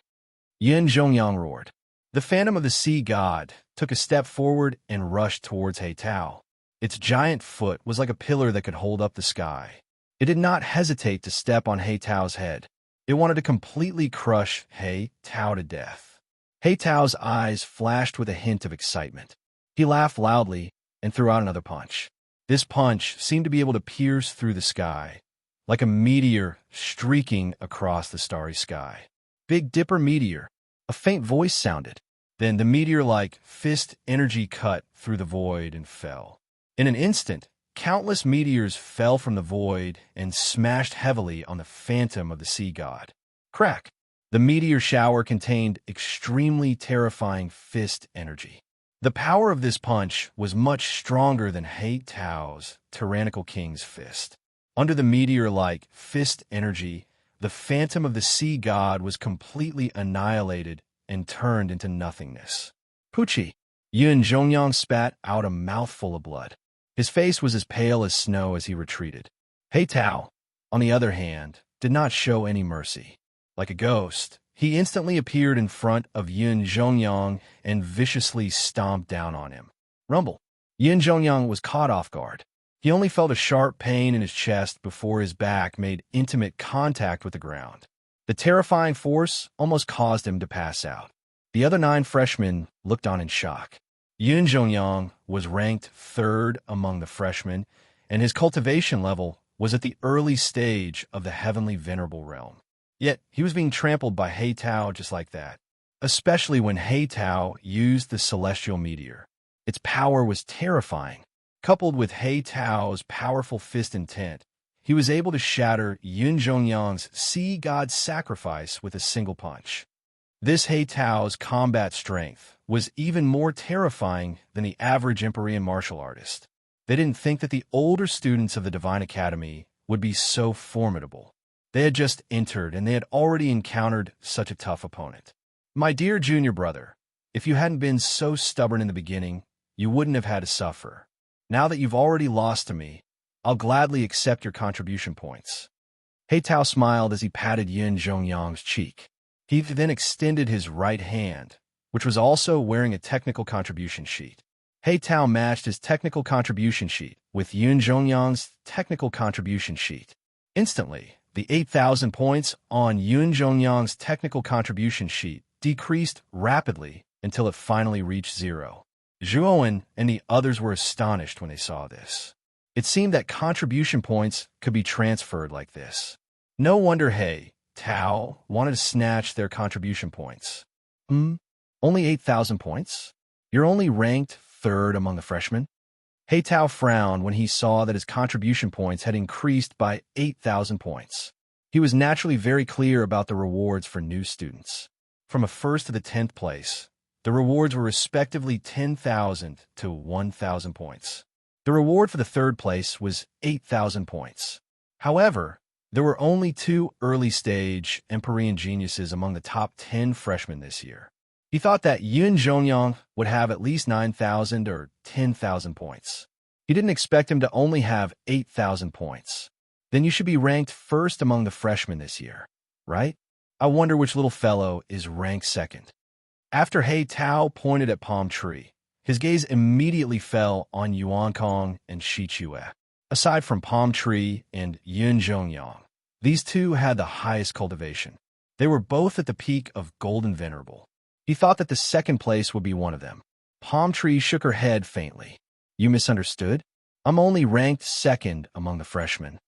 Yin Zhongyang roared. The phantom of the Sea God took a step forward and rushed towards He Tao. Its giant foot was like a pillar that could hold up the sky. It did not hesitate to step on He Tao's head. It wanted to completely crush He Tao to death. He Tao's eyes flashed with a hint of excitement. He laughed loudly and threw out another punch. This punch seemed to be able to pierce through the sky, like a meteor streaking across the starry sky. Big Dipper meteor. A faint voice sounded. Then the meteor-like fist energy cut through the void and fell. In an instant, countless meteors fell from the void and smashed heavily on the phantom of the Sea God. Crack! The meteor shower contained extremely terrifying fist energy. The power of this punch was much stronger than He Tao's Tyrannical King's fist. Under the meteor-like fist energy, the phantom of the Sea God was completely annihilated and turned into nothingness. Poochie! Yin Zhongyang spat out a mouthful of blood. His face was as pale as snow as he retreated. He Tao, on the other hand, did not show any mercy. Like a ghost, he instantly appeared in front of Yin Zhongyang and viciously stomped down on him. Rumble! Yin Zhongyang was caught off guard. He only felt a sharp pain in his chest before his back made intimate contact with the ground. The terrifying force almost caused him to pass out. The other 9 freshmen looked on in shock. Yin Zhongyang was ranked 3rd among the freshmen, and his cultivation level was at the early stage of the Heavenly Venerable Realm. Yet, he was being trampled by He Tao just like that, especially when He Tao used the Celestial Meteor. Its power was terrifying. Coupled with He Tao's powerful fist intent, he was able to shatter Yin Zhongyang's Sea God's sacrifice with a single punch. This He Tao's combat strength was even more terrifying than the average Empyrean martial artist. They didn't think that the older students of the Divine Academy would be so formidable. They had just entered, and they had already encountered such a tough opponent. My dear junior brother, if you hadn't been so stubborn in the beginning, you wouldn't have had to suffer. Now that you've already lost to me, I'll gladly accept your contribution points. Heitao smiled as he patted Yin Zhongyang's cheek. He then extended his right hand, which was also wearing a technical contribution sheet. Heitao matched his technical contribution sheet with Yin Zhongyang's technical contribution sheet. Instantly, the 8,000 points on Yin Zhongyang's technical contribution sheet decreased rapidly until it finally reached 0. Zhuowen and the others were astonished when they saw this. It seemed that contribution points could be transferred like this. No wonder Heitao wanted to snatch their contribution points. Only 8,000 points? You're only ranked 3rd among the freshmen? Heitao frowned when he saw that his contribution points had increased by 8,000 points. He was naturally very clear about the rewards for new students. From a 1st to the 10th place, the rewards were respectively 10,000 to 1,000 points. The reward for the 3rd place was 8,000 points. However, there were only 2 early-stage Empyrean geniuses among the top 10 freshmen this year. He thought that Yin Zhongyang would have at least 9,000 or 10,000 points. He didn't expect him to only have 8,000 points. Then you should be ranked 1st among the freshmen this year, right? I wonder which little fellow is ranked 2nd. After Heitao pointed at Palm Tree, his gaze immediately fell on Yuan Kong and Shi Chue. Aside from Palm Tree and Yin Zhongyang, these two had the highest cultivation. They were both at the peak of Golden Venerable. He thought that the 2nd place would be one of them. Palm Tree shook her head faintly. You misunderstood? I'm only ranked 2nd among the freshmen.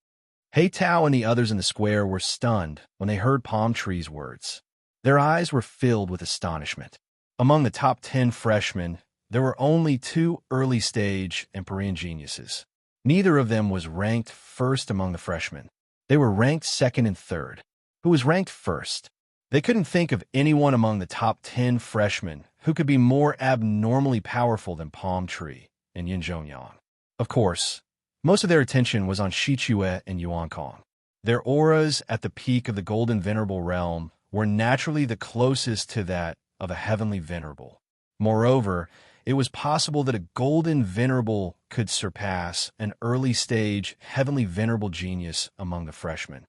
Heitao and the others in the square were stunned when they heard Palm Tree's words. Their eyes were filled with astonishment. Among the top 10 freshmen, there were only 2 early-stage Empyrean geniuses. Neither of them was ranked 1st among the freshmen. They were ranked 2nd and 3rd. Who was ranked 1st? They couldn't think of anyone among the top 10 freshmen who could be more abnormally powerful than Palm Tree and Yin Zhongyang. Of course, most of their attention was on Shi Chue and Yuan Kong. Their auras at the peak of the Golden Venerable realm were naturally the closest to that of a Heavenly Venerable. Moreover, it was possible that a Golden Venerable could surpass an early-stage Heavenly Venerable genius among the freshmen.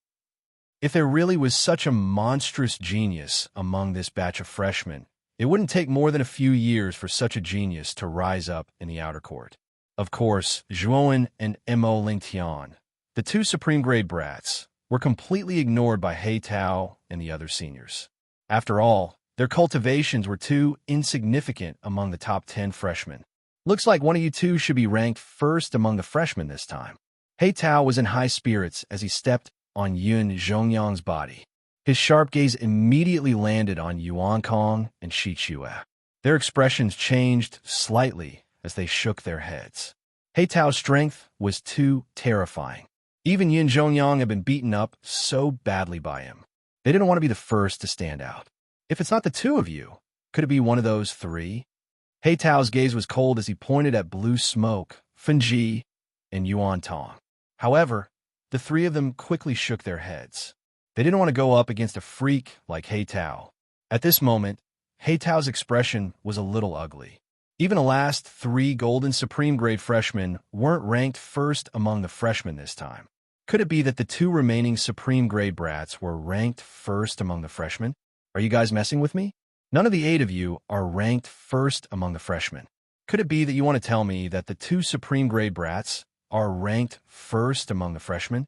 If there really was such a monstrous genius among this batch of freshmen, it wouldn't take more than a few years for such a genius to rise up in the outer court. Of course, Zhuowen and Mo Lingtian, the 2 supreme-grade brats, were completely ignored by Heitao and the other seniors. After all, their cultivations were too insignificant among the top 10 freshmen. Looks like one of you two should be ranked 1st among the freshmen this time. Heitao was in high spirits as he stepped on Yin Zhongyang's body. His sharp gaze immediately landed on Yuan Kong and Shi Chue. Their expressions changed slightly as they shook their heads. Heitao's strength was too terrifying. Even Yin Zhongyang had been beaten up so badly by him. They didn't want to be the first to stand out. If it's not the 2 of you, could it be one of those 3? Heitao's gaze was cold as he pointed at Blue Smoke, Fenji, and Yuan Tong. However, the 3 of them quickly shook their heads. They didn't want to go up against a freak like Heitao. At this moment, Heitao's expression was a little ugly. Even the last 3 Golden Supreme Grade freshmen weren't ranked 1st among the freshmen this time. Could it be that the 2 remaining Supreme Grade brats were ranked 1st among the freshmen? Are you guys messing with me? None of the 8 of you are ranked 1st among the freshmen. Could it be that you want to tell me that the 2 Supreme Grade brats are ranked 1st among the freshmen?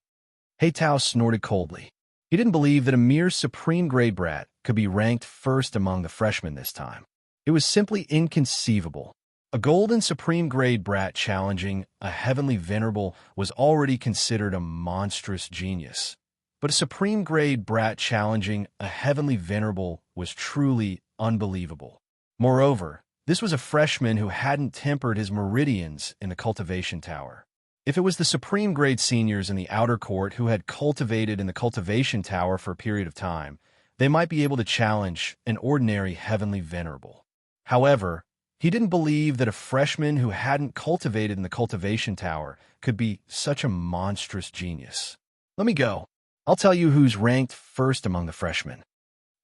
Heitao snorted coldly. He didn't believe that a mere Supreme Grade brat could be ranked 1st among the freshmen this time. It was simply inconceivable. A Golden Supreme Grade brat challenging a Heavenly Venerable was already considered a monstrous genius. But a Supreme Grade brat challenging a Heavenly Venerable was truly unbelievable. Moreover, this was a freshman who hadn't tempered his meridians in the cultivation tower. If it was the Supreme Grade seniors in the outer court who had cultivated in the cultivation tower for a period of time, they might be able to challenge an ordinary Heavenly Venerable. However, he didn't believe that a freshman who hadn't cultivated in the cultivation tower could be such a monstrous genius. Let me go. I'll tell you who's ranked first among the freshmen.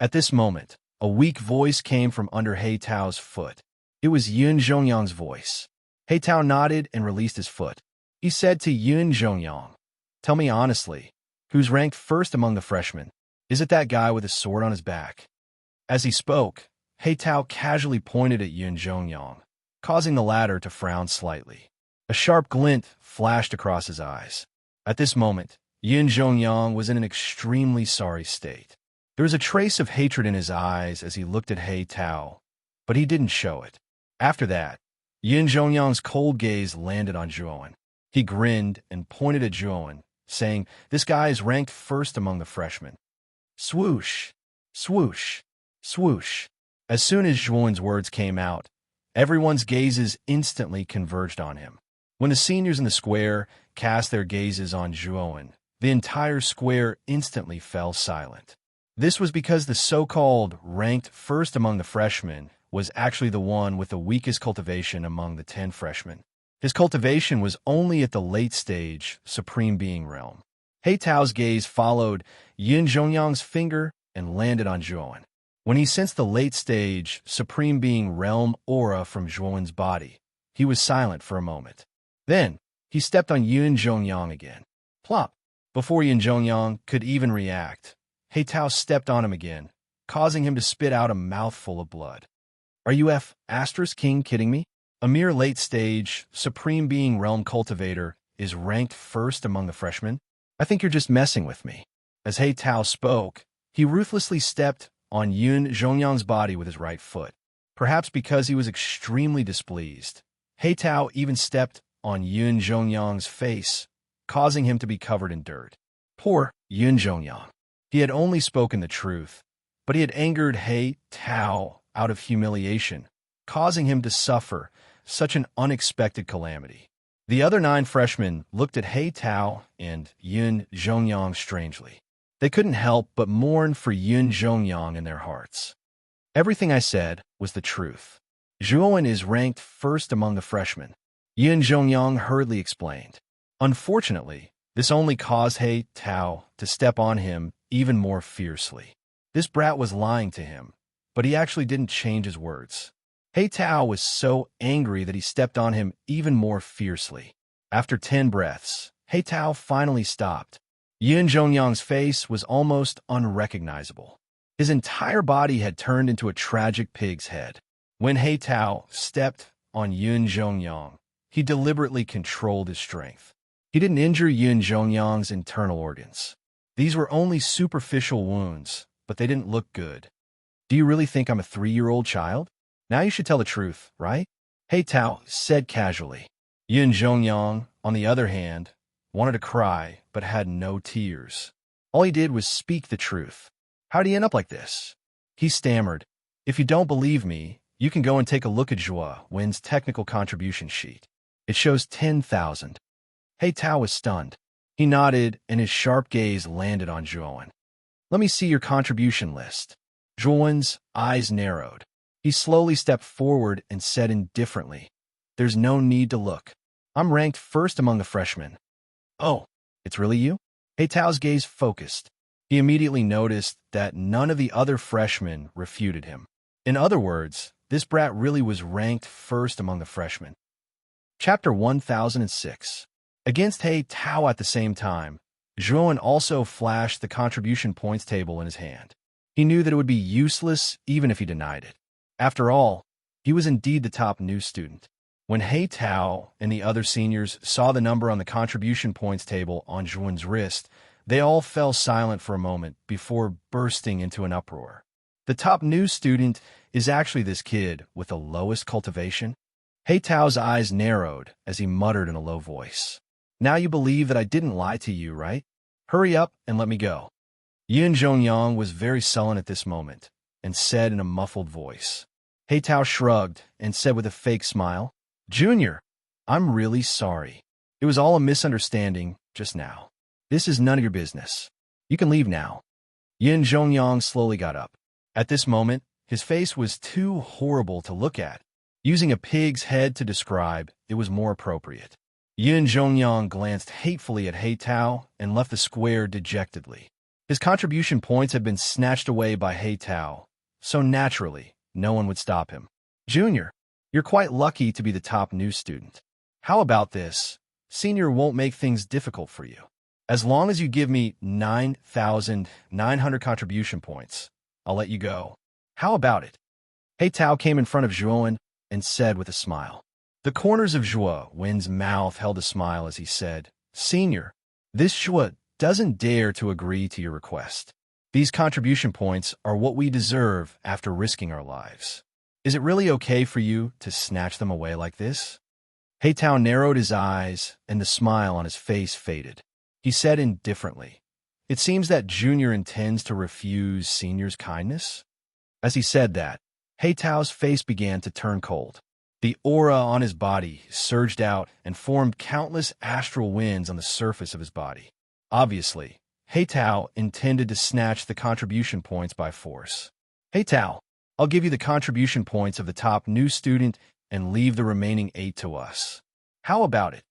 At this moment, a weak voice came from under He Tao's foot. It was Yun Zhongyang's voice. He Tao nodded and released his foot. He said to Yun Zhongyang, "Tell me honestly, who's ranked first among the freshmen? Is it that guy with a sword on his back?" As he spoke, He Tao casually pointed at Yun Zhongyang, causing the latter to frown slightly. A sharp glint flashed across his eyes. At this moment, Yun Zhongyang was in an extremely sorry state. There was a trace of hatred in his eyes as he looked at He Tao, but he didn't show it. After that, Yun Zhongyang's cold gaze landed on Zhuowen. He grinned and pointed at Zhuowen, saying, "This guy is ranked first among the freshmen." Swoosh, swoosh, swoosh. As soon as Zhuowen's words came out, everyone's gazes instantly converged on him. When the seniors in the square cast their gazes on Zhuowen, the entire square instantly fell silent. This was because the so-called ranked first among the freshmen was actually the one with the weakest cultivation among the 10 freshmen. His cultivation was only at the late stage, Supreme Being realm. He Tao's gaze followed Yun Zhongyang's finger and landed on Zhuowen. When he sensed the late stage, Supreme Being realm aura from Zhuowen's body, he was silent for a moment. Then, he stepped on Yun Zhongyang again. Plop! Before Yun Zhongyang could even react, He Tao stepped on him again, causing him to spit out a mouthful of blood. Are you King kidding me? A mere late-stage, Supreme Being realm cultivator is ranked first among the freshmen? I think you're just messing with me. As He Tao spoke, he ruthlessly stepped on Yun Zhongyang's body with his right foot. Perhaps because he was extremely displeased, He Tao even stepped on Yun Zhongyang's face, causing him to be covered in dirt. Poor Yun Zhongyang. He had only spoken the truth, but he had angered He Tao out of humiliation, causing him to suffer such an unexpected calamity. The other 9 freshmen looked at He Tao and Yun Zhongyang strangely. They couldn't help but mourn for Yun Zhongyang in their hearts. Everything I said was the truth. Zhuowen is ranked first among the freshmen, Yun Zhongyang hurriedly explained. Unfortunately, this only caused He Tao to step on him even more fiercely. This brat was lying to him, but he actually didn't change his words. He Tao was so angry that he stepped on him even more fiercely. After 10 breaths, He Tao finally stopped. Yun Zhongyang's face was almost unrecognizable. His entire body had turned into a tragic pig's head. When He Tao stepped on Yun Zhongyang, he deliberately controlled his strength. He didn't injure Yun Zhongyang's internal organs. These were only superficial wounds, but they didn't look good. Do you really think I'm a 3-year-old child? Now you should tell the truth, right? He Tao said casually. Yun Zhongyang, on the other hand, wanted to cry, but had no tears. All he did was speak the truth. How'd he end up like this? He stammered. If you don't believe me, you can go and take a look at Zhuowen's technical contribution sheet. It shows 10,000. He Tao was stunned. He nodded, and his sharp gaze landed on Zhuowen. Let me see your contribution list. Zhuowen's eyes narrowed. He slowly stepped forward and said indifferently, "There's no need to look. I'm ranked first among the freshmen." "Oh, it's really you?" He Tao's gaze focused. He immediately noticed that none of the other freshmen refuted him. In other words, this brat really was ranked first among the freshmen. Chapter 1006. Against He Tao at the same time, Zhuowen also flashed the contribution points table in his hand. He knew that it would be useless even if he denied it. After all, he was indeed the top new student. When He Tao and the other seniors saw the number on the contribution points table on Zhuowen's wrist, they all fell silent for a moment before bursting into an uproar. The top new student is actually this kid with the lowest cultivation? He Tao's eyes narrowed as he muttered in a low voice. Now you believe that I didn't lie to you, right? Hurry up and let me go. Yun Zhongyang was very sullen at this moment and said in a muffled voice. He Tao shrugged and said with a fake smile, "Junior, I'm really sorry. It was all a misunderstanding just now. This is none of your business. You can leave now." Yun Zhongyang slowly got up. At this moment, his face was too horrible to look at. Using a pig's head to describe, it was more appropriate. Yin Zhongyang glanced hatefully at He Tao and left the square dejectedly. His contribution points had been snatched away by He Tao, so naturally, no one would stop him. Junior, you're quite lucky to be the top new student. How about this? Senior won't make things difficult for you. As long as you give me 9,900 contribution points, I'll let you go. How about it? He Tao came in front of Zhuowen and said with a smile. The corners of Zhuo Wen's mouth held a smile as he said, Senior, this Zhuo doesn't dare to agree to your request. These contribution points are what we deserve after risking our lives. Is it really okay for you to snatch them away like this? He Tao narrowed his eyes, and the smile on his face faded. He said indifferently, It seems that Junior intends to refuse Senior's kindness. As he said that, He Tao's face began to turn cold. The aura on his body surged out and formed countless astral winds on the surface of his body. Obviously, He Tao intended to snatch the contribution points by force. He Tao, I'll give you the contribution points of the top new student and leave the remaining 8 to us. How about it?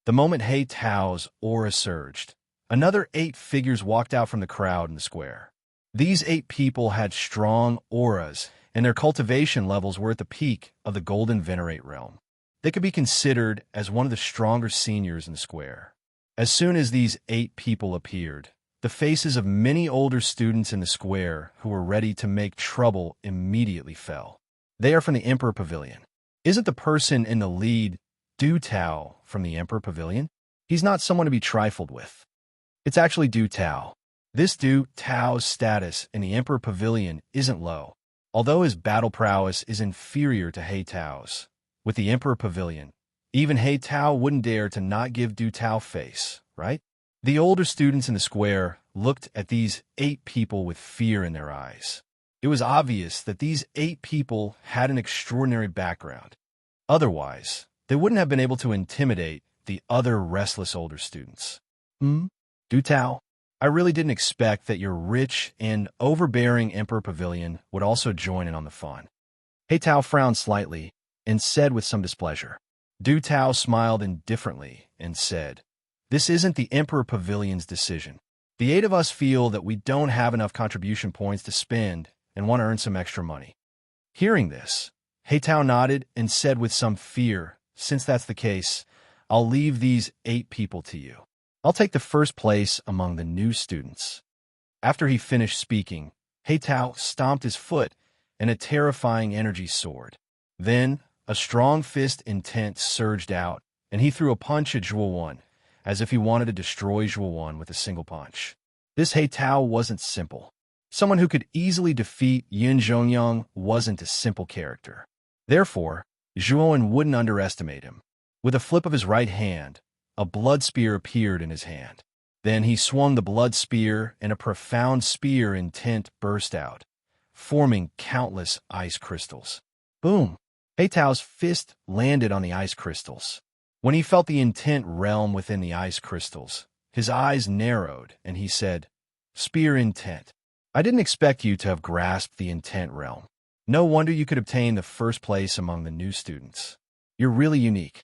The moment He Tao's aura surged, another 8 figures walked out from the crowd in the square. These 8 people had strong auras, and their cultivation levels were at the peak of the Golden Venerate realm. They could be considered as one of the stronger seniors in the square. As soon as these 8 people appeared, the faces of many older students in the square who were ready to make trouble immediately fell. They are from the Emperor Pavilion. Isn't the person in the lead Du Tao from the Emperor Pavilion? He's not someone to be trifled with. It's actually Du Tao. This Du Tao's status in the Emperor Pavilion isn't low, although his battle prowess is inferior to He Tao's. With the Emperor Pavilion, even He Tao wouldn't dare to not give Du Tao face, right? The older students in the square looked at these 8 people with fear in their eyes. It was obvious that these 8 people had an extraordinary background. Otherwise, they wouldn't have been able to intimidate the other restless older students. Du Tao, I really didn't expect that your rich and overbearing Emperor Pavilion would also join in on the fun. He Tao frowned slightly and said with some displeasure. Du Tao smiled indifferently and said, This isn't the Emperor Pavilion's decision. The 8 of us feel that we don't have enough contribution points to spend and want to earn some extra money. Hearing this, He Tao nodded and said with some fear, Since that's the case, I'll leave these 8 people to you. I'll take the first place among the new students. After he finished speaking, He Tao stomped his foot and a terrifying energy soared. Then, a strong fist intent surged out, and he threw a punch at Zhuo, as if he wanted to destroy Zhuo with a single punch. This He Tao wasn't simple. Someone who could easily defeat Yin Zhongyang wasn't a simple character. Therefore, Zhuo wouldn't underestimate him. With a flip of his right hand, a blood spear appeared in his hand. Then he swung the blood spear, and a profound spear intent burst out, forming countless ice crystals. Boom! He Tao's fist landed on the ice crystals. When he felt the intent realm within the ice crystals, his eyes narrowed, and he said, Spear intent. I didn't expect you to have grasped the intent realm. No wonder you could obtain the first place among the new students. You're really unique.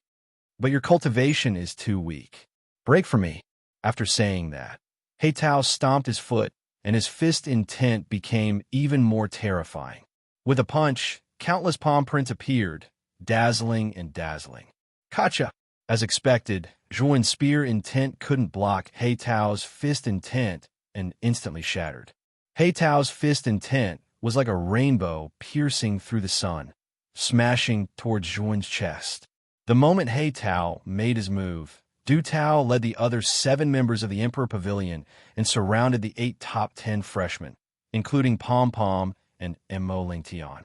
But your cultivation is too weak. Break for me. After saying that, He Tao stomped his foot, and his fist intent became even more terrifying. With a punch, countless palm prints appeared, dazzling and dazzling. Gotcha! As expected, Zhuo's spear intent couldn't block He Tao's fist intent and instantly shattered. He Tao's fist intent was like a rainbow piercing through the sun, smashing towards Zhuo's chest. The moment He Tao made his move, Du Tao led the other 7 members of the Emperor Pavilion and surrounded the 8 top 10 freshmen, including Pom Pom and Mo Lingtian.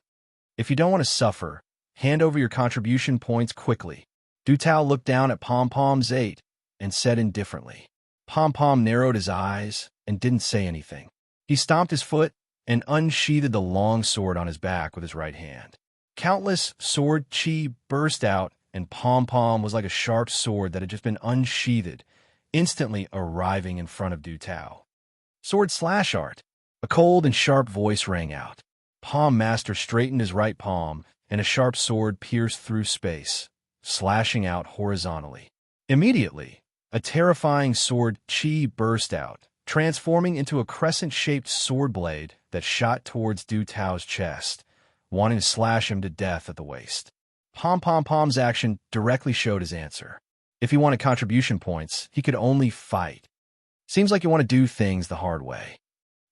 If you don't want to suffer, hand over your contribution points quickly. Du Tao looked down at Pom Pom's 8 and said indifferently. Pom Pom narrowed his eyes and didn't say anything. He stomped his foot and unsheathed the long sword on his back with his right hand. Countless sword chi burst out, and Pom Pom was like a sharp sword that had just been unsheathed, instantly arriving in front of Du Tao. Sword slash art. A cold and sharp voice rang out. Palm Master straightened his right palm, and a sharp sword pierced through space, slashing out horizontally. Immediately, a terrifying sword chi burst out, transforming into a crescent-shaped sword blade that shot towards Du Tao's chest, wanting to slash him to death at the waist. Pom-Pom-Pom's action directly showed his answer. If he wanted contribution points, he could only fight. Seems like you want to do things the hard way.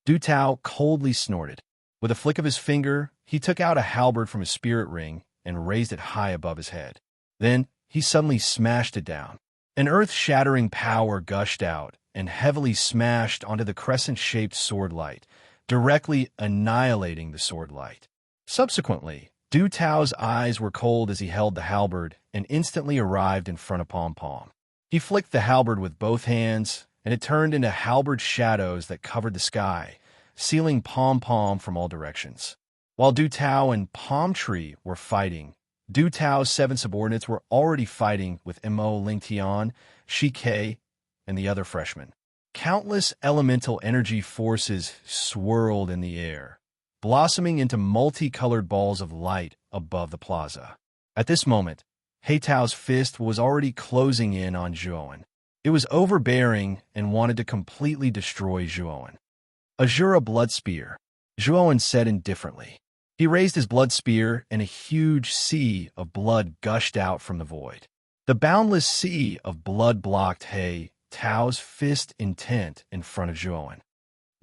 Du Tao coldly snorted. With a flick of his finger, he took out a halberd from his spirit ring and raised it high above his head. Then, he suddenly smashed it down. An earth-shattering power gushed out and heavily smashed onto the crescent-shaped sword light, directly annihilating the sword light. Subsequently, Du Tao's eyes were cold as he held the halberd and instantly arrived in front of Pom-Pom. He flicked the halberd with both hands, and it turned into halberd shadows that covered the sky, sealing Pom-Pom from all directions. While Du Tao and Palm Tree were fighting, Du Tao's 7 subordinates were already fighting with Mo Lingtian, Shi Ke, and the other freshmen. Countless elemental energy forces swirled in the air, blossoming into multicolored balls of light above the plaza. At this moment, Heitao's fist was already closing in on Zhuowen. It was overbearing and wanted to completely destroy Zhuowen. Azura blood spear, Zhuowen said indifferently. He raised his blood spear, and a huge sea of blood gushed out from the void. The boundless sea of blood blocked Tao's fist intent in front of Zhuowen.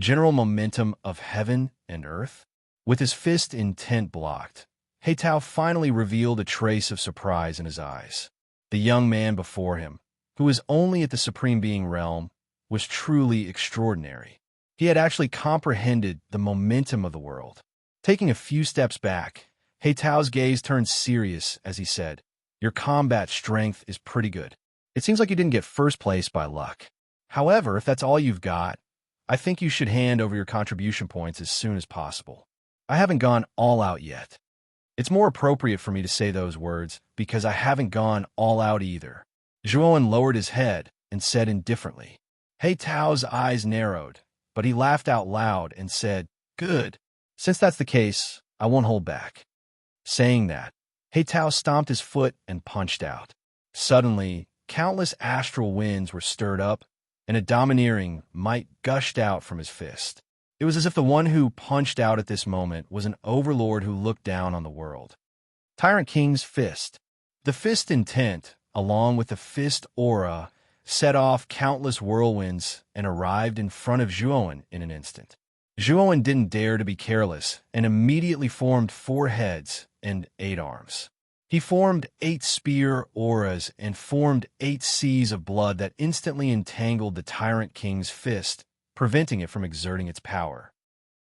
General momentum of heaven and earth? With his fist intent blocked, Tao finally revealed a trace of surprise in his eyes. The young man before him, who was only at the Supreme Being realm, was truly extraordinary. He had actually comprehended the momentum of the world. Taking a few steps back, Tao's gaze turned serious as he said, "Your combat strength is pretty good. It seems like you didn't get first place by luck. However, if that's all you've got, I think you should hand over your contribution points as soon as possible. I haven't gone all out yet. It's more appropriate for me to say those words because I haven't gone all out either." Zhuowen lowered his head and said indifferently. Tao's eyes narrowed, but he laughed out loud and said, "Good. Since that's the case, I won't hold back." Saying that, Tao stomped his foot and punched out. Suddenly, countless astral winds were stirred up, and a domineering might gushed out from his fist. It was as if the one who punched out at this moment was an overlord who looked down on the world. Tyrant King's fist. The fist intent, along with the fist aura, set off countless whirlwinds and arrived in front of Zhuowen in an instant. Zhuowen didn't dare to be careless and immediately formed 4 heads and 8 arms. He formed 8 spear auras and formed 8 seas of blood that instantly entangled the Tyrant King's fist, preventing it from exerting its power.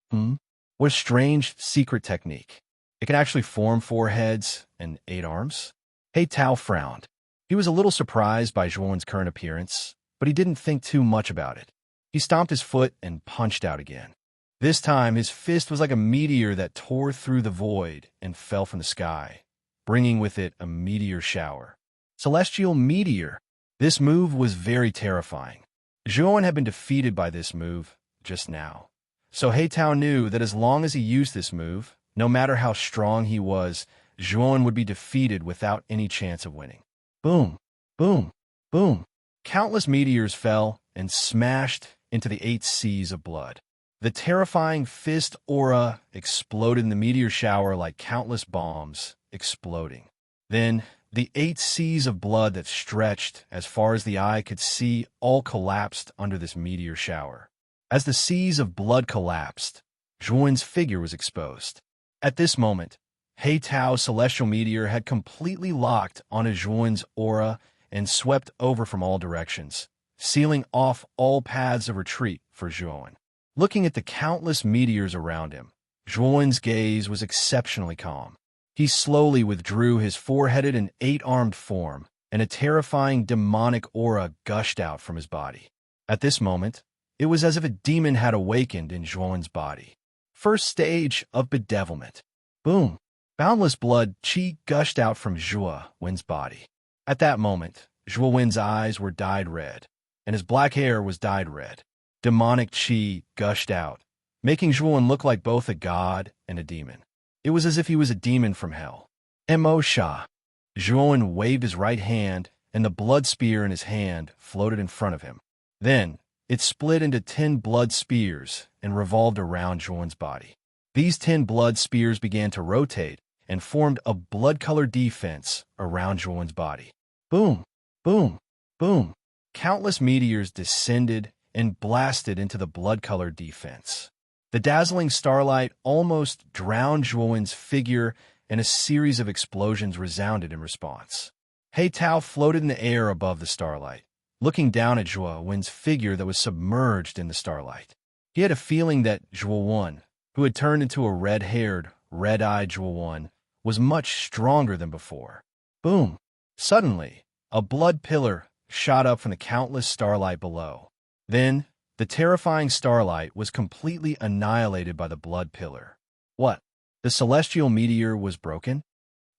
What a strange secret technique. It can actually form 4 heads and 8 arms? Tao frowned. He was a little surprised by Zhuowen's current appearance, but he didn't think too much about it. He stomped his foot and punched out again. This time, his fist was like a meteor that tore through the void and fell from the sky, bringing with it a meteor shower. Celestial meteor. This move was very terrifying. Zhuowen had been defeated by this move just now. So Tao knew that as long as he used this move, no matter how strong he was, Zhuowen would be defeated without any chance of winning. Boom, boom, boom. Countless meteors fell and smashed into the 8 seas of blood. The terrifying fist aura exploded in the meteor shower like countless bombs exploding. Then, the 8 seas of blood that stretched as far as the eye could see all collapsed under this meteor shower. As the seas of blood collapsed, Zhuowen's figure was exposed. At this moment, Tao's celestial meteor had completely locked onto Zhuowen's aura and swept over from all directions, sealing off all paths of retreat for Zhuowen. Looking at the countless meteors around him, Zhuowen's gaze was exceptionally calm. He slowly withdrew his 4-headed and 8-armed form, and a terrifying demonic aura gushed out from his body. At this moment, it was as if a demon had awakened in Zhuowen's body. First stage of bedevilment. Boom! Boundless blood chi gushed out from Zhuowen's body. At that moment, Zhuowen's eyes were dyed red, and his black hair was dyed red. Demonic chi gushed out, making Zhuowen look like both a god and a demon. It was as if he was a demon from hell. Mo Sha. Zhuowen waved his right hand, and the blood spear in his hand floated in front of him. Then, it split into 10 blood spears and revolved around Zhuan's body. These 10 blood spears began to rotate and formed a blood-colored defense around Zhuan's body. Boom, boom, boom. Countless meteors descended and blasted into the blood-colored defense. The dazzling starlight almost drowned Zhuan's figure, and a series of explosions resounded in response. He Tao floated in the air above the starlight, looking down at Zhuan's figure that was submerged in the starlight. He had a feeling that Zhuan, who had turned into a red-haired, red-eyed Zhuan, was much stronger than before. Boom! Suddenly, a blood pillar shot up from the countless starlight below. Then, the terrifying starlight was completely annihilated by the blood pillar. What? The celestial meteor was broken?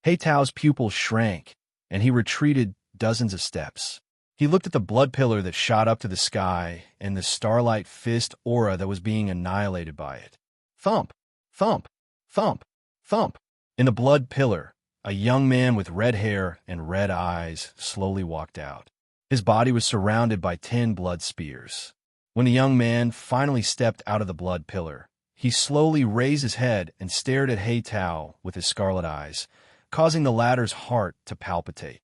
He Tao's pupils shrank, and he retreated dozens of steps. He looked at the blood pillar that shot up to the sky and the starlight fist aura that was being annihilated by it. Thump! Thump! Thump! Thump! In the blood pillar, a young man with red hair and red eyes slowly walked out. His body was surrounded by 10 blood spears. When the young man finally stepped out of the blood pillar, he slowly raised his head and stared at He Tao with his scarlet eyes, causing the latter's heart to palpitate.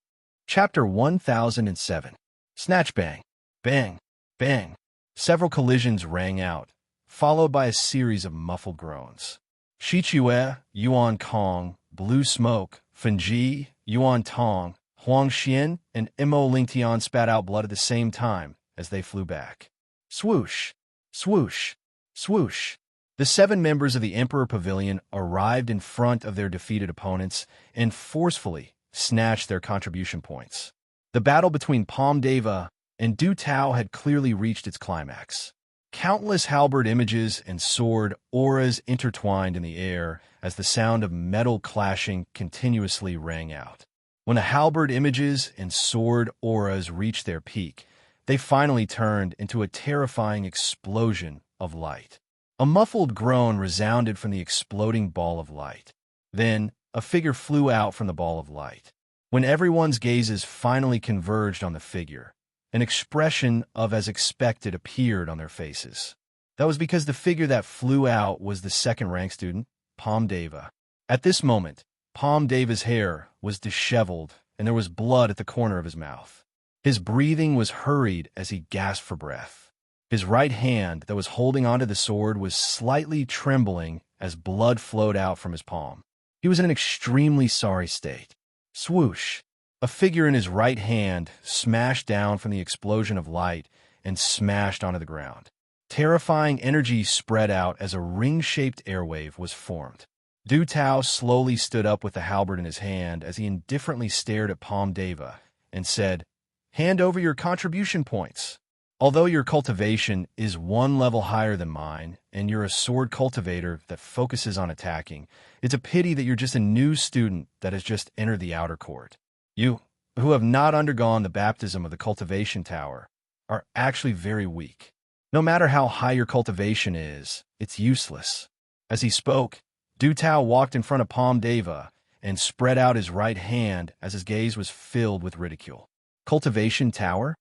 Chapter 1007. Snatch bang, bang, bang. Several collisions rang out, followed by a series of muffled groans. Shi Chue, Yuan Kong, Blue Smoke, Fenji, Yuan Tong, Huang Xian, and Mo Lingtian spat out blood at the same time as they flew back. Swoosh, swoosh, swoosh. The 7 members of the Emperor Pavilion arrived in front of their defeated opponents and forcefully snatched their contribution points. The battle between Palm Deva and Du Tao had clearly reached its climax. Countless halberd images and sword auras intertwined in the air as the sound of metal clashing continuously rang out. When the halberd images and sword auras reached their peak, they finally turned into a terrifying explosion of light. A muffled groan resounded from the exploding ball of light. Then, a figure flew out from the ball of light. When everyone's gazes finally converged on the figure, an expression of as expected appeared on their faces. That was because the figure that flew out was the second-rank student, Palm Deva. At this moment, Palm Deva's hair was disheveled, and there was blood at the corner of his mouth. His breathing was hurried as he gasped for breath. His right hand that was holding onto the sword was slightly trembling as blood flowed out from his palm. He was in an extremely sorry state. Swoosh! A figure in his right hand smashed down from the explosion of light and smashed onto the ground. Terrifying energy spread out as a ring-shaped airwave was formed. Du Tao slowly stood up with the halberd in his hand as he indifferently stared at Palm Deva and said, "Hand over your contribution points. Although your cultivation is 1 level higher than mine, and you're a sword cultivator that focuses on attacking, it's a pity that you're just a new student that has just entered the outer court. You, who have not undergone the baptism of the cultivation tower, are actually very weak. No matter how high your cultivation is, it's useless." As he spoke, Du Tao walked in front of Palm Deva and spread out his right hand as his gaze was filled with ridicule. Cultivation tower?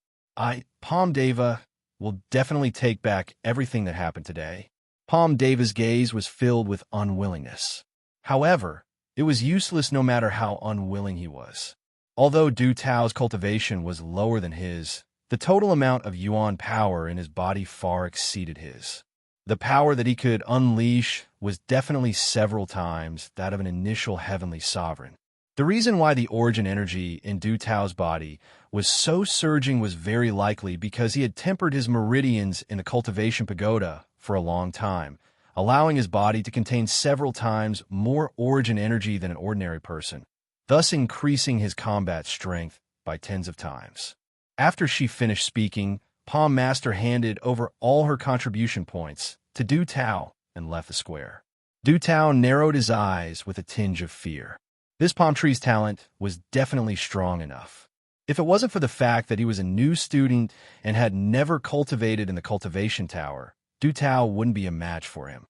Palm Deva will definitely take back everything that happened today. Palm Deva's gaze was filled with unwillingness. However, it was useless no matter how unwilling he was. Although Du Tao's cultivation was lower than his, the total amount of yuan power in his body far exceeded his. The power that he could unleash was definitely several times that of an initial heavenly sovereign. The reason why the origin energy in Du Tao's body was so surging was very likely because he had tempered his meridians in the cultivation pagoda for a long time, allowing his body to contain several times more origin energy than an ordinary person, thus increasing his combat strength by tens of times. After she finished speaking, Palm Master handed over all her contribution points to Du Tao and left the square. Du Tao narrowed his eyes with a tinge of fear. This palm tree's talent was definitely strong enough. If it wasn't for the fact that he was a new student and had never cultivated in the cultivation tower, Du Tao wouldn't be a match for him.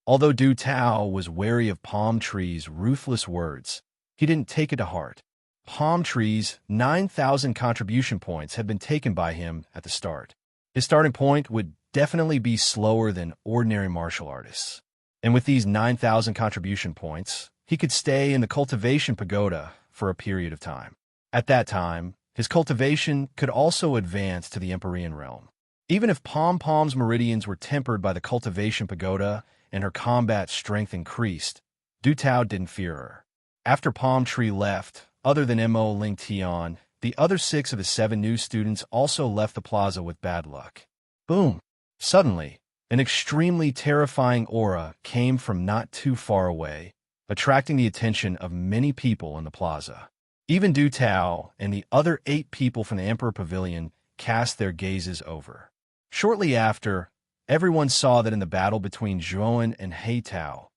Although Du Tao was wary of Palm Tree's ruthless words, he didn't take it to heart. palm trees, 9,000 contribution points had been taken by him at the start. His starting point would definitely be slower than ordinary martial artists. And with these 9,000 contribution points, he could stay in the cultivation pagoda for a period of time. At that time, his cultivation could also advance to the Empyrean realm. Even if Pom-Pom's meridians were tempered by the cultivation pagoda and her combat strength increased, Du Tao didn't fear her. After Palm Tree left, other than Mo Ling Tian, the other 6 of the 7 new students also left the plaza with bad luck. Boom! Suddenly, an extremely terrifying aura came from not too far away, attracting the attention of many people in the plaza. Even Du Tao and the other 8 people from the Emperor Pavilion cast their gazes over. Shortly after, everyone saw that in the battle between Zhuowen and He Tao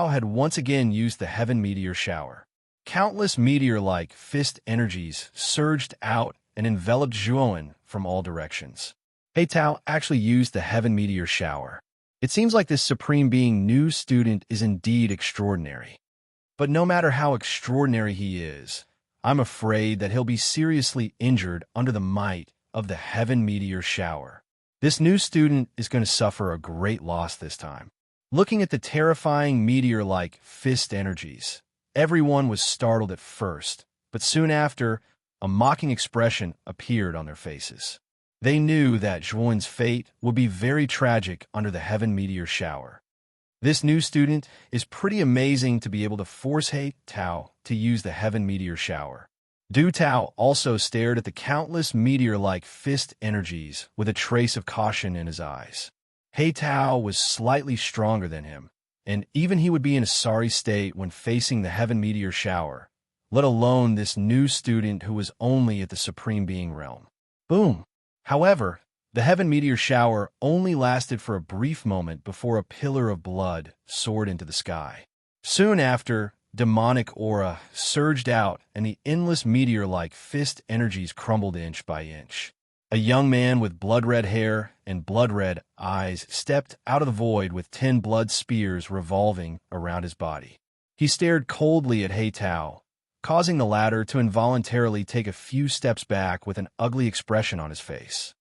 had once again used the Heaven Meteor Shower. Countless meteor-like fist energies surged out and enveloped Zhuowen from all directions. He Tao actually used the Heaven Meteor Shower. It seems like this Supreme Being new student is indeed extraordinary. But no matter how extraordinary he is, I'm afraid that he'll be seriously injured under the might of the Heaven Meteor Shower. This new student is going to suffer a great loss this time. Looking at the terrifying meteor-like fist energies, everyone was startled at first, but soon after, a mocking expression appeared on their faces. They knew that Zhuowen's fate would be very tragic under the Heaven Meteor Shower. This new student is pretty amazing to be able to force He Tao to use the Heaven Meteor Shower. Du Tao also stared at the countless meteor-like fist energies with a trace of caution in his eyes. He Tao was slightly stronger than him, and even he would be in a sorry state when facing the Heaven Meteor Shower, let alone this new student who was only at the Supreme Being realm. Boom! However, the Heaven Meteor Shower only lasted for a brief moment before a pillar of blood soared into the sky. Soon after, demonic aura surged out and the endless meteor-like fist energies crumbled inch by inch. A young man with blood-red hair and blood-red eyes stepped out of the void with 10 blood spears revolving around his body. He stared coldly at He Tao, causing the latter to involuntarily take a few steps back with an ugly expression on his face.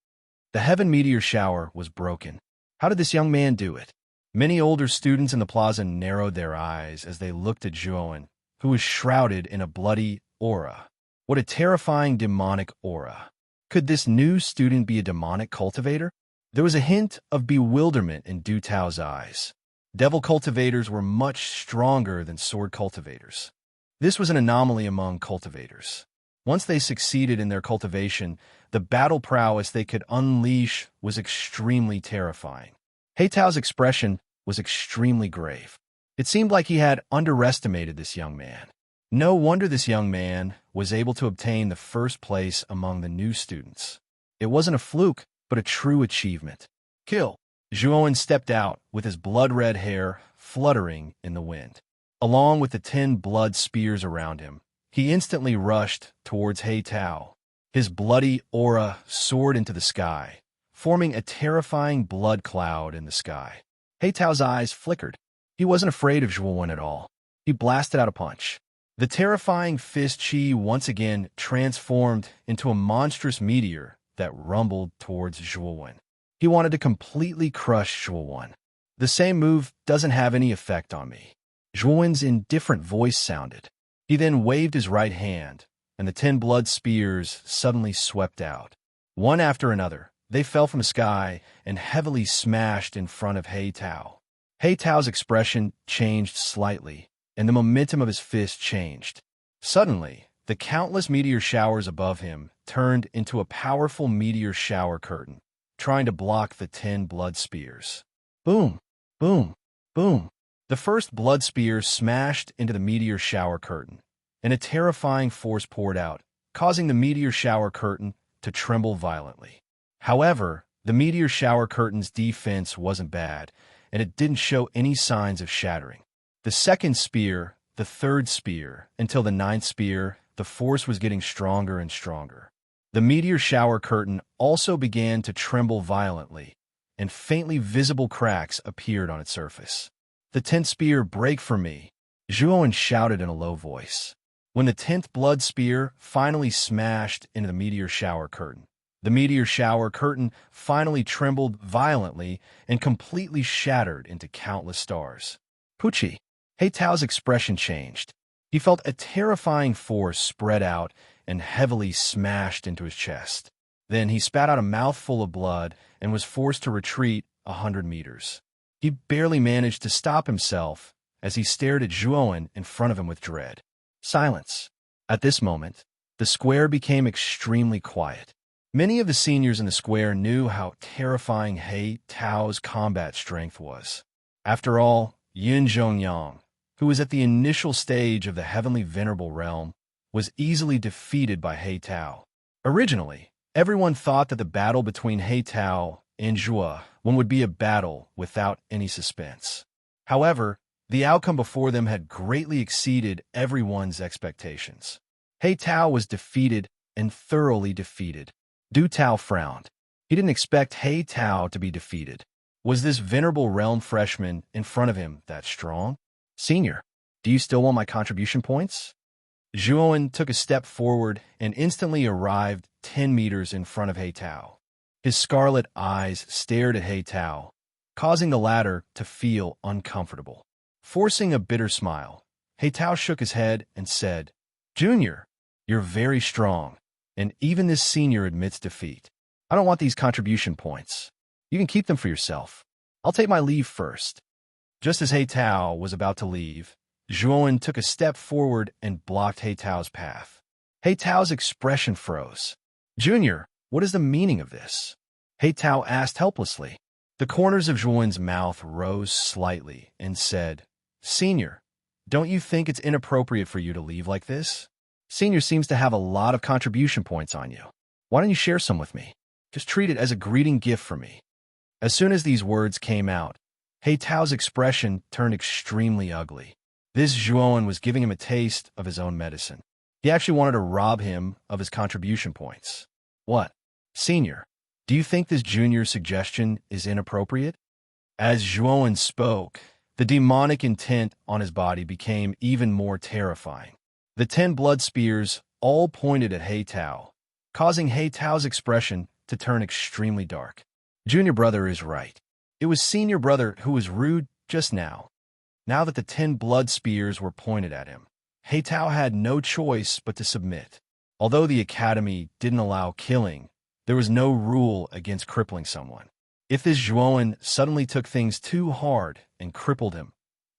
The Heaven Meteor Shower was broken. How did this young man do it? Many older students in the plaza narrowed their eyes as they looked at Zhuowen, who was shrouded in a bloody aura. What a terrifying demonic aura. Could this new student be a demonic cultivator? There was a hint of bewilderment in Du Tao's eyes. Devil cultivators were much stronger than sword cultivators. This was an anomaly among cultivators. Once they succeeded in their cultivation, the battle prowess they could unleash was extremely terrifying. He Tao's expression was extremely grave. It seemed like he had underestimated this young man. No wonder this young man was able to obtain the first place among the new students. It wasn't a fluke, but a true achievement. Kill! Zhuowen stepped out with his blood-red hair fluttering in the wind. Along with the 10 blood spears around him, he instantly rushed towards He Tao. His bloody aura soared into the sky, forming a terrifying blood cloud in the sky. He Tao's eyes flickered. He wasn't afraid of Zhuowen at all. He blasted out a punch. The terrifying fist chi once again transformed into a monstrous meteor that rumbled towards Zhuowen. He wanted to completely crush Zhuowen. The same move doesn't have any effect on me. Zhuowen's indifferent voice sounded. He then waved his right hand, and the 10 blood spears suddenly swept out. One after another, they fell from the sky and heavily smashed in front of He Tao. He Tao's expression changed slightly, and the momentum of his fist changed. Suddenly, the countless meteor showers above him turned into a powerful meteor shower curtain, trying to block the 10 blood spears. Boom! Boom! Boom! The first blood spear smashed into the meteor shower curtain, and a terrifying force poured out, causing the meteor shower curtain to tremble violently. However, the meteor shower curtain's defense wasn't bad, and it didn't show any signs of shattering. The second spear, the third spear, until the 9th spear, the force was getting stronger and stronger. The meteor shower curtain also began to tremble violently, and faintly visible cracks appeared on its surface. The 10th spear, break for me, Zhuowen shouted in a low voice. when the 10th blood spear finally smashed into the meteor shower curtain. The meteor shower curtain finally trembled violently and completely shattered into countless stars. Pucci. Heitao's expression changed. He felt a terrifying force spread out and heavily smashed into his chest. Then he spat out a mouthful of blood and was forced to retreat 100 meters. He barely managed to stop himself as he stared at Zhuowen in front of him with dread. Silence. At this moment, the square became extremely quiet. Many of the seniors in the square knew how terrifying Heitao's combat strength was. After all, Yin Zhongyang, who was at the initial stage of the heavenly venerable realm, was easily defeated by Heitao. Originally, everyone thought that the battle between Heitao and Zhuowen would be a battle without any suspense. However, the outcome before them had greatly exceeded everyone's expectations. Heitao was defeated and thoroughly defeated. Du Tao frowned. He didn't expect Heitao to be defeated. Was this venerable realm freshman in front of him that strong? Senior, do you still want my contribution points? Zhuowen took a step forward and instantly arrived 10 meters in front of Heitao. His scarlet eyes stared at Heitao, causing the latter to feel uncomfortable. Forcing a bitter smile, Heitao shook his head and said, Junior, you're very strong, and even this senior admits defeat. I don't want these contribution points. You can keep them for yourself. I'll take my leave first. Just as Heitao was about to leave, Zhuowen took a step forward and blocked Heitao's path. Heitao's expression froze. Junior, what is the meaning of this? Heitao asked helplessly. The corners of Zhuowen's mouth rose slightly and said, Senior, don't you think it's inappropriate for you to leave like this? Senior seems to have a lot of contribution points on you. Why don't you share some with me? Just treat it as a greeting gift for me. As soon as these words came out, Heitao's expression turned extremely ugly. This Zhuowen was giving him a taste of his own medicine. He actually wanted to rob him of his contribution points. What? Senior, do you think this junior's suggestion is inappropriate? As Zhuowen spoke, the demonic intent on his body became even more terrifying. The 10 blood spears all pointed at Heitao, causing Heitao's expression to turn extremely dark. Junior brother is right. It was senior brother who was rude just now. Now that the 10 blood spears were pointed at him, Heitao had no choice but to submit. Although the academy didn't allow killing, there was no rule against crippling someone. If this Zhuowen suddenly took things too hard and crippled him,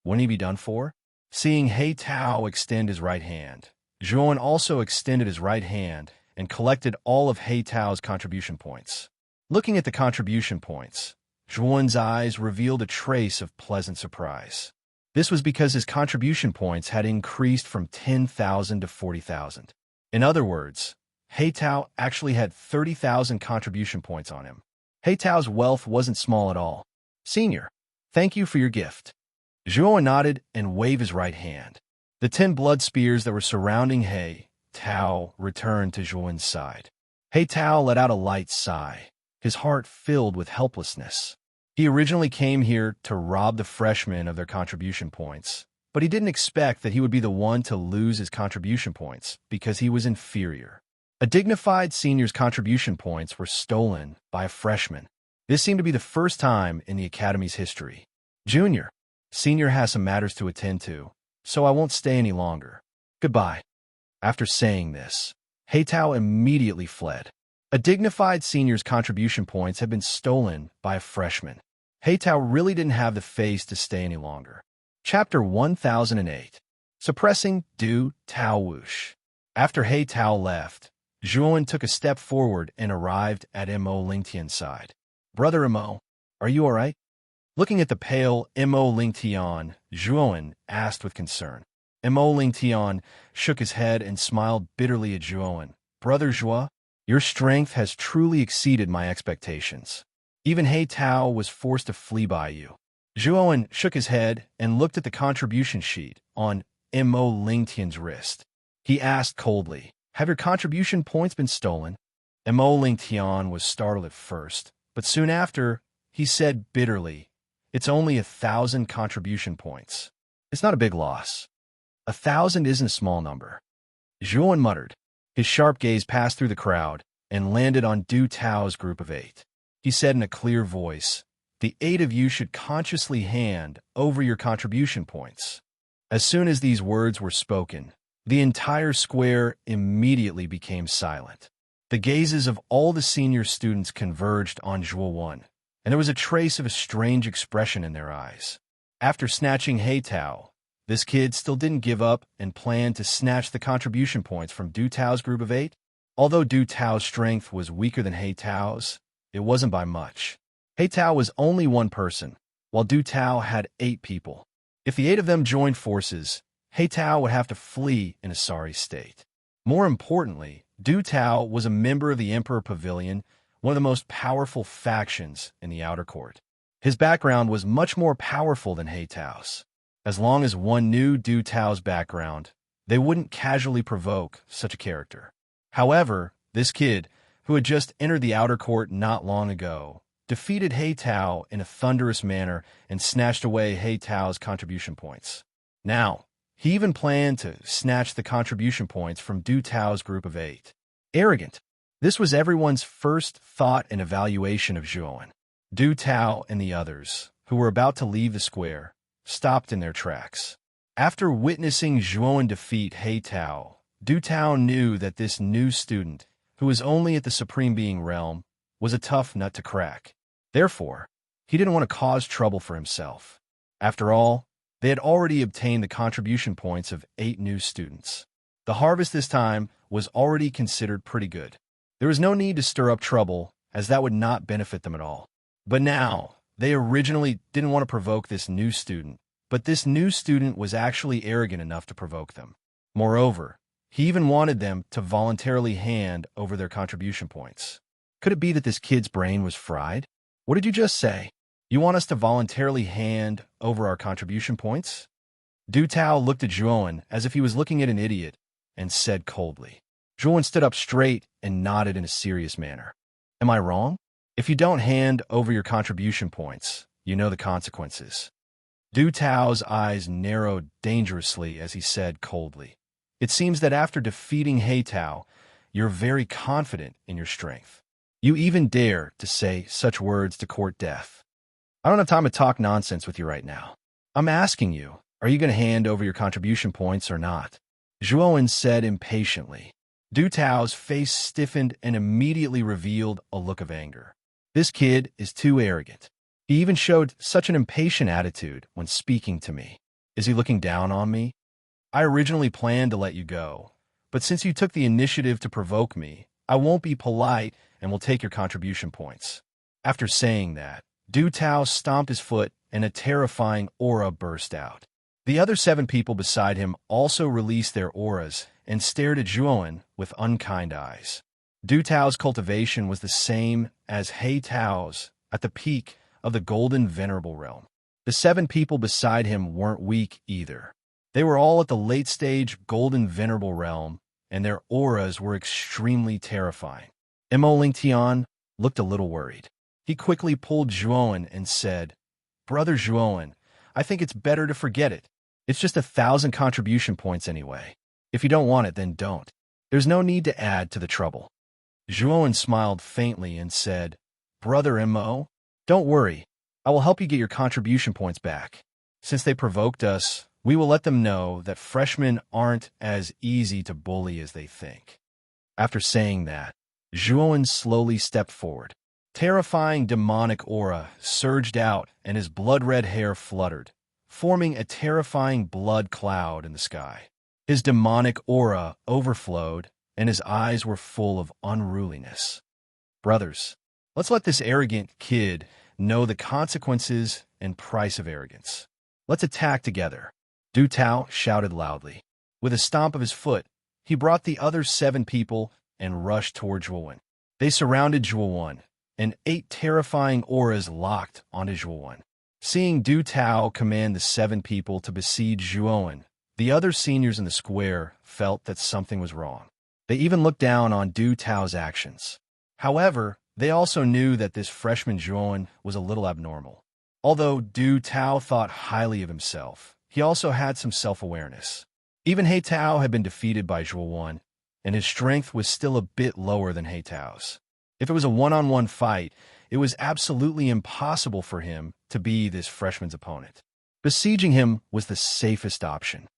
wouldn't he be done for? Seeing Heitao extend his right hand, Zhuowen also extended his right hand and collected all of Heitao's contribution points. Looking at the contribution points, Zhuowen's eyes revealed a trace of pleasant surprise. This was because his contribution points had increased from 10,000 to 40,000. In other words, Heitao actually had 30,000 contribution points on him. Heitao's wealth wasn't small at all. Senior, thank you for your gift. Zhuowen nodded and waved his right hand. The 10 blood spears that were surrounding Heitao returned to Zhuowen's side. Heitao let out a light sigh, his heart filled with helplessness. He originally came here to rob the freshmen of their contribution points, but he didn't expect that he would be the one to lose his contribution points because he was inferior. A dignified senior's contribution points were stolen by a freshman. This seemed to be the first time in the academy's history. Junior, senior has some matters to attend to, so I won't stay any longer. Goodbye. After saying this, Heitao immediately fled. A dignified senior's contribution points had been stolen by a freshman. Heitao really didn't have the face to stay any longer. Chapter 1008. Suppressing Du Tao Wush. After Heitao left, Zhuowen took a step forward and arrived at Mo Lingtian's side. Brother Mo, are you all right? Looking at the pale Mo Lingtian, Zhuowen asked with concern. Mo Lingtian shook his head and smiled bitterly at Zhuowen. Brother Zhuo, your strength has truly exceeded my expectations. Even Heitao was forced to flee by you. Zhuowen shook his head and looked at the contribution sheet on Mo Lingtian's wrist. He asked coldly, have your contribution points been stolen? Mo Lingtian was startled at first, but soon after, he said bitterly, it's only 1,000 contribution points. It's not a big loss. 1,000 isn't a small number. Zhuan muttered. His sharp gaze passed through the crowd and landed on Du Tao's group of 8. He said in a clear voice, "The 8 of you should consciously hand over your contribution points." As soon as these words were spoken, the entire square immediately became silent. The gazes of all the senior students converged on Zhuo, and there was a trace of a strange expression in their eyes. After snatching He Tao, this kid still didn't give up and planned to snatch the contribution points from Du Tao's group of 8. Although Du Tao's strength was weaker than He Tao's, it wasn't by much. He Tao was only one person, while Du Tao had 8 people. If the 8 of them joined forces, He Tao would have to flee in a sorry state. More importantly, Du Tao was a member of the Emperor Pavilion, one of the most powerful factions in the outer court. His background was much more powerful than He Tao's. As long as one knew Du Tao's background, they wouldn't casually provoke such a character. However, this kid, who had just entered the outer court not long ago, defeated He Tao in a thunderous manner and snatched away He Tao's contribution points. Now, he even planned to snatch the contribution points from Du Tao's group of 8. Arrogant. This was everyone's first thought and evaluation of Zhuo. Du Tao and the others, who were about to leave the square, stopped in their tracks. After witnessing Zhuo defeat He Tao, Du Tao knew that this new student, who was only at the Supreme Being realm, was a tough nut to crack. Therefore, he didn't want to cause trouble for himself. After all, they had already obtained the contribution points of 8 new students. The harvest this time was already considered pretty good. There was no need to stir up trouble, as that would not benefit them at all. But now, they originally didn't want to provoke this new student, but this new student was actually arrogant enough to provoke them. Moreover, he even wanted them to voluntarily hand over their contribution points. Could it be that this kid's brain was fried? What did you just say? You want us to voluntarily hand over our contribution points? Du Tao looked at Zhuo as if he was looking at an idiot and said coldly. Zhuo stood up straight and nodded in a serious manner. Am I wrong? If you don't hand over your contribution points, you know the consequences. Du Tao's eyes narrowed dangerously as he said coldly. It seems that after defeating He Tao, you're very confident in your strength. You even dare to say such words to court death. I don't have time to talk nonsense with you right now. I'm asking you, are you going to hand over your contribution points or not? Zhuo said impatiently. Du Tao's face stiffened and immediately revealed a look of anger. This kid is too arrogant. He even showed such an impatient attitude when speaking to me. Is he looking down on me? I originally planned to let you go, but since you took the initiative to provoke me, I won't be polite and will take your contribution points. After saying that, Du Tao stomped his foot and a terrifying aura burst out. The other 7 people beside him also released their auras and stared at Zhuo with unkind eyes. Du Tao's cultivation was the same as He Tao's at the peak of the Golden Venerable Realm. The 7 people beside him weren't weak either. They were all at the late-stage Golden Venerable Realm, and their auras were extremely terrifying. Mo Lingtian looked a little worried. He quickly pulled Zhuo and said, Brother Zhuo, I think it's better to forget it. It's just 1,000 contribution points anyway. If you don't want it, then don't. There's no need to add to the trouble. Zhuo smiled faintly and said, Brother Mo, don't worry. I will help you get your contribution points back. Since they provoked us, we will let them know that freshmen aren't as easy to bully as they think. After saying that, Zhuo slowly stepped forward. Terrifying demonic aura surged out and his blood-red hair fluttered, forming a terrifying blood cloud in the sky. His demonic aura overflowed, and his eyes were full of unruliness. Brothers, let's let this arrogant kid know the consequences and price of arrogance. Let's attack together. Du Tao shouted loudly. With a stomp of his foot, he brought the other 7 people and rushed toward Zhuo. They surrounded Zhuo, and 8 terrifying auras locked onto Zhuo. Seeing Du Tao command the 7 people to besiege Zhuo, the other seniors in the square felt that something was wrong. They even looked down on Du Tao's actions. However, they also knew that this freshman Zhuo was a little abnormal. Although Du Tao thought highly of himself, he also had some self-awareness. Even He Tao had been defeated by Zhuo, and his strength was still a bit lower than He Tao's. If it was a one-on-one fight, it was absolutely impossible for him to be this freshman's opponent. Besieging him was the safest option.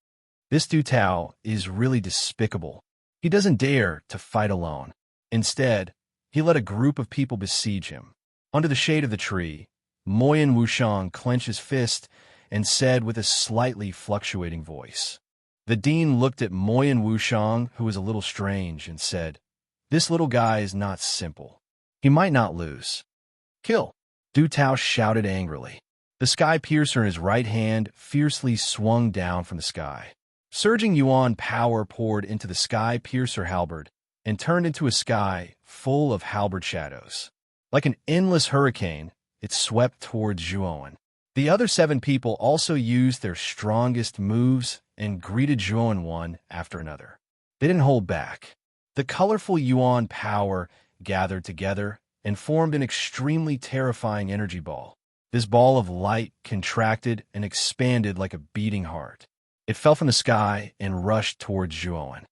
This Du Tao is really despicable. He doesn't dare to fight alone. Instead, he let a group of people besiege him. Under the shade of the tree, Moyan Wushang clenched his fist and said with a slightly fluctuating voice. The dean looked at Moyan Wushang, who was a little strange, and said, "This little guy is not simple. He might not lose." "Kill!" Du Tao shouted angrily. The sky piercer in his right hand fiercely swung down from the sky. Surging yuan power poured into the sky piercer halberd and turned into a sky full of halberd shadows. Like an endless hurricane, it swept towards Zhuowen. The other 7 people also used their strongest moves and greeted Zhuowen one after another. They didn't hold back. The colorful yuan power gathered together and formed an extremely terrifying energy ball. This ball of light contracted and expanded like a beating heart. It fell from the sky and rushed towards Zhuowen.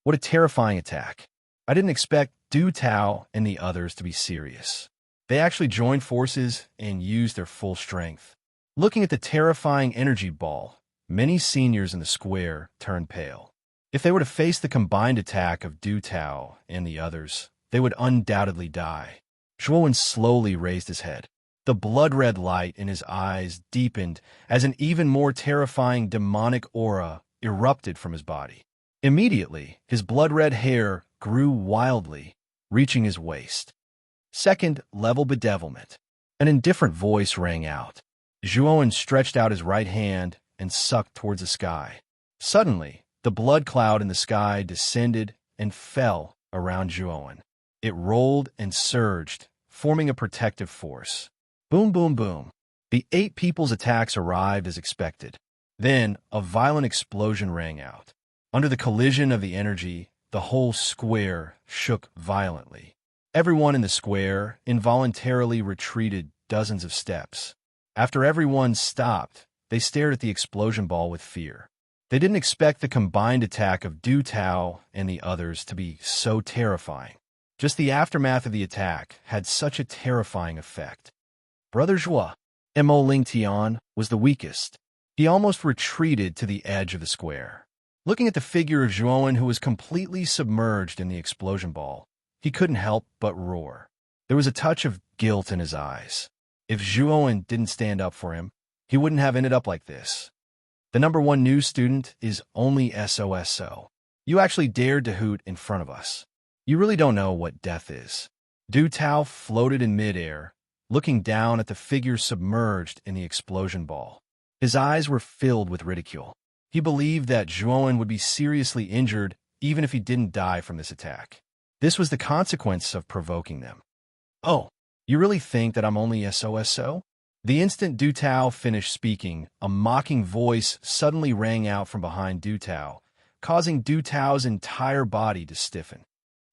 What a terrifying attack. I didn't expect Du Tao and the others to be serious. They actually joined forces and used their full strength. Looking at the terrifying energy ball, many seniors in the square turned pale. If they were to face the combined attack of Du Tao and the others, they would undoubtedly die. Zhuowen slowly raised his head. The blood-red light in his eyes deepened as an even more terrifying demonic aura erupted from his body. Immediately, his blood-red hair grew wildly, reaching his waist. Second level bedevilment. An indifferent voice rang out. Zhuowen stretched out his right hand and sucked towards the sky. Suddenly, the blood cloud in the sky descended and fell around Zhuowen. It rolled and surged, forming a protective force. Boom, boom, boom. The 8 people's attacks arrived as expected. Then, a violent explosion rang out. Under the collision of the energy, the whole square shook violently. Everyone in the square involuntarily retreated dozens of steps. After everyone stopped, they stared at the explosion ball with fear. They didn't expect the combined attack of Du Tao and the others to be so terrifying. Just the aftermath of the attack had such a terrifying effect. Brother Zhuo, Mo Ling Tian, was the weakest. He almost retreated to the edge of the square. Looking at the figure of Zhuowen, who was completely submerged in the explosion ball, he couldn't help but roar. There was a touch of guilt in his eyes. If Zhuowen didn't stand up for him, he wouldn't have ended up like this. The number 1 new student is only SOSO. You actually dared to hoot in front of us. You really don't know what death is. Du Tao floated in midair, looking down at the figure submerged in the explosion ball. His eyes were filled with ridicule. He believed that Zhuowen would be seriously injured even if he didn't die from this attack. This was the consequence of provoking them. "Oh, you really think that I'm only SOSO?" The instant Du Tao finished speaking, a mocking voice suddenly rang out from behind Du Tao, causing Du Tao's entire body to stiffen.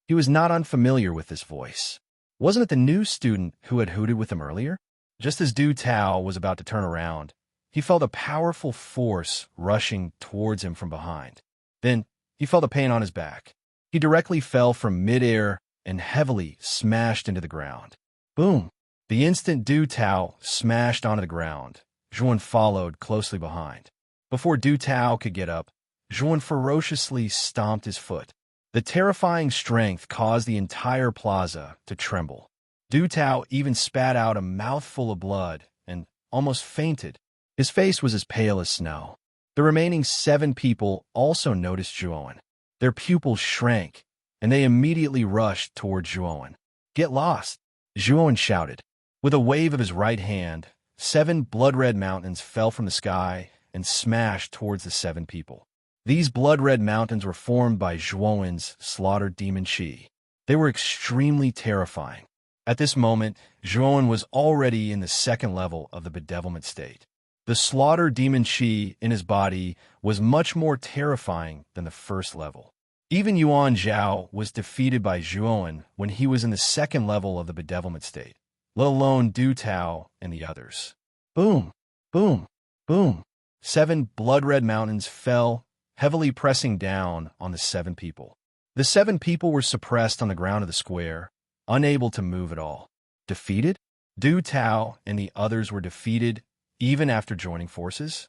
He was not unfamiliar with this voice. Wasn't it the new student who had hooted with him earlier? Just as Du Tao was about to turn around, he felt a powerful force rushing towards him from behind. Then, he felt a pain on his back. He directly fell from midair and heavily smashed into the ground. Boom! The instant Du Tao smashed onto the ground, Zhuowen followed closely behind. Before Du Tao could get up, Zhuowen ferociously stomped his foot. The terrifying strength caused the entire plaza to tremble. Du Tao even spat out a mouthful of blood and almost fainted. His face was as pale as snow. The remaining 7 people also noticed Zhuowen. Their pupils shrank, and they immediately rushed toward Zhuowen. "Get lost!" Zhuowen shouted. With a wave of his right hand, 7 blood-red mountains fell from the sky and smashed towards the 7 people. These blood-red mountains were formed by Zhuowen's slaughtered demon qi. They were extremely terrifying. At this moment, Zhuowen was already in the 2nd level of the bedevilment state. The slaughtered demon qi in his body was much more terrifying than the 1st level. Even Yuan Zhao was defeated by Zhuowen when he was in the 2nd level of the bedevilment state, let alone Du Tao and the others. Boom, boom, boom. 7 blood-red mountains fell, heavily pressing down on the 7 people. The 7 people were suppressed on the ground of the square, unable to move at all. Defeated? Du Tao and the others were defeated even after joining forces?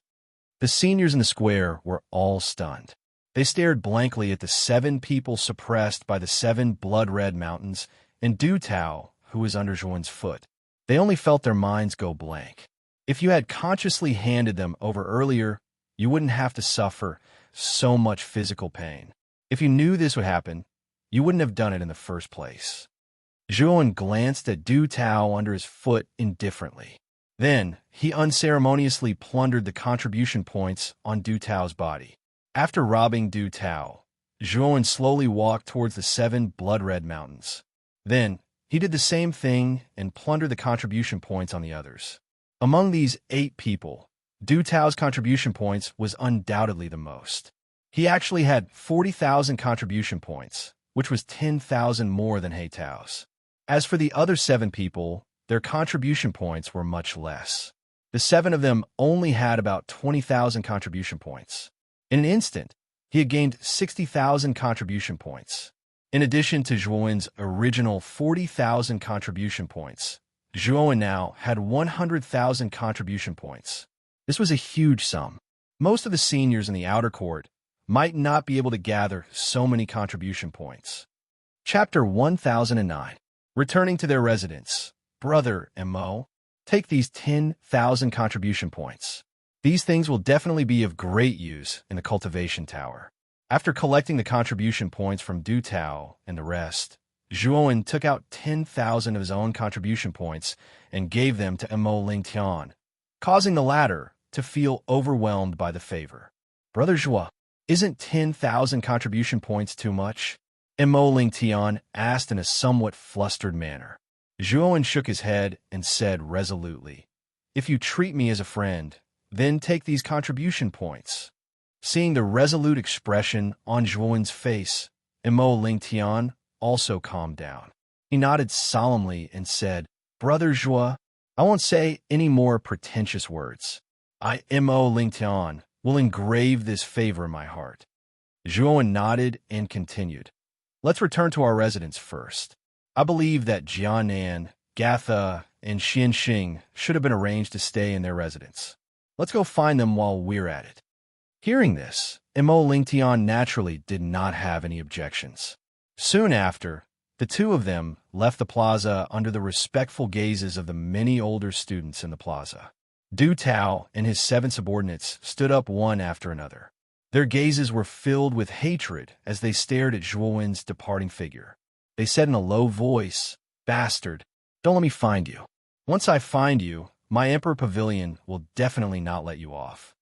The seniors in the square were all stunned. They stared blankly at the 7 people suppressed by the 7 blood-red mountains and Du Tao, who was under Zhuan's foot. They only felt their minds go blank. If you had consciously handed them over earlier, you wouldn't have to suffer so much physical pain. If you knew this would happen, you wouldn't have done it in the first place. Zhuan glanced at Du Tao under his foot indifferently. Then, he unceremoniously plundered the contribution points on Du Tao's body. After robbing Du Tao, Zhuan slowly walked towards the 7 blood-red mountains. Then, he did the same thing and plundered the contribution points on the others. Among these 8 people, Du Tao's contribution points was undoubtedly the most. He actually had 40,000 contribution points, which was 10,000 more than He Tao's. As for the other 7 people, their contribution points were much less. The 7 of them only had about 20,000 contribution points. In an instant, he had gained 60,000 contribution points. In addition to Zhuan's original 40,000 contribution points, Zhuan now had 100,000 contribution points. This was a huge sum. Most of the seniors in the outer court might not be able to gather so many contribution points. Chapter 1009. Returning to their residence. Brother Mo, take these 10,000 contribution points. These things will definitely be of great use in the cultivation tower. After collecting the contribution points from Du Tao and the rest, Zhuan took out 10,000 of his own contribution points and gave them to Mo Lingtian, causing the latter to feel overwhelmed by the favor. Brother Zhua, isn't 10,000 contribution points too much? Mo Lingtian asked in a somewhat flustered manner. Zhuan shook his head and said resolutely, "If you treat me as a friend, then take these contribution points." Seeing the resolute expression on Zhuan's face, Mo Lingtian also calmed down. He nodded solemnly and said, "Brother Zhua, I won't say any more pretentious words. I, Mo Lingtian, will engrave this favor in my heart." Zhuan nodded and continued. "Let's return to our residence first. I believe that Jianan, Gatha, and Xianxing should have been arranged to stay in their residence. Let's go find them while we're at it." Hearing this, Mo Lingtian naturally did not have any objections. Soon after, the 2 of them left the plaza under the respectful gazes of the many older students in the plaza. Du Tao and his 7 subordinates stood up one after another. Their gazes were filled with hatred as they stared at Zhuan's departing figure. They said in a low voice, "Bastard, don't let me find you. Once I find you, my Emperor Pavilion will definitely not let you off."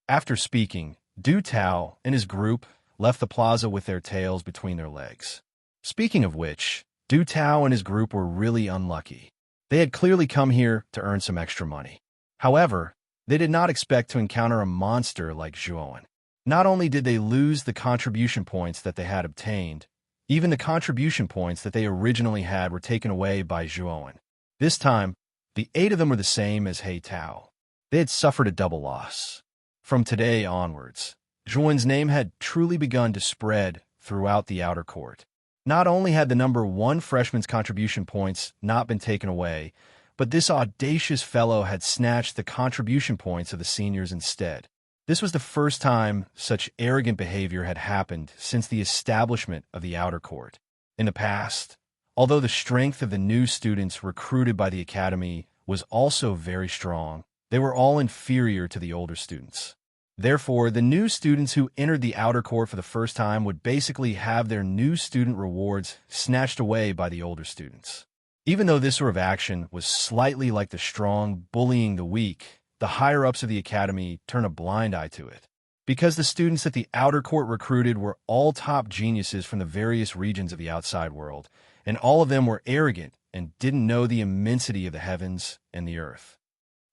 After speaking, Du Tao and his group left the plaza with their tails between their legs. Speaking of which, Du Tao and his group were really unlucky. They had clearly come here to earn some extra money. However, they did not expect to encounter a monster like Zhuan. Not only did they lose the contribution points that they had obtained, even the contribution points that they originally had were taken away by Zhuan. This time, the 8 of them were the same as He Tao. They had suffered a double loss. From today onwards, Zhuan's name had truly begun to spread throughout the outer court. Not only had the number 1 freshman's contribution points not been taken away, but this audacious fellow had snatched the contribution points of the seniors instead. This was the first time such arrogant behavior had happened since the establishment of the outer court. In the past, although the strength of the new students recruited by the academy was also very strong, they were all inferior to the older students. Therefore, the new students who entered the outer court for the first time would basically have their new student rewards snatched away by the older students. Even though this sort of action was slightly like the strong bullying the weak, the higher-ups of the academy turned a blind eye to it. Because the students that the outer court recruited were all top geniuses from the various regions of the outside world, and all of them were arrogant and didn't know the immensity of the heavens and the earth.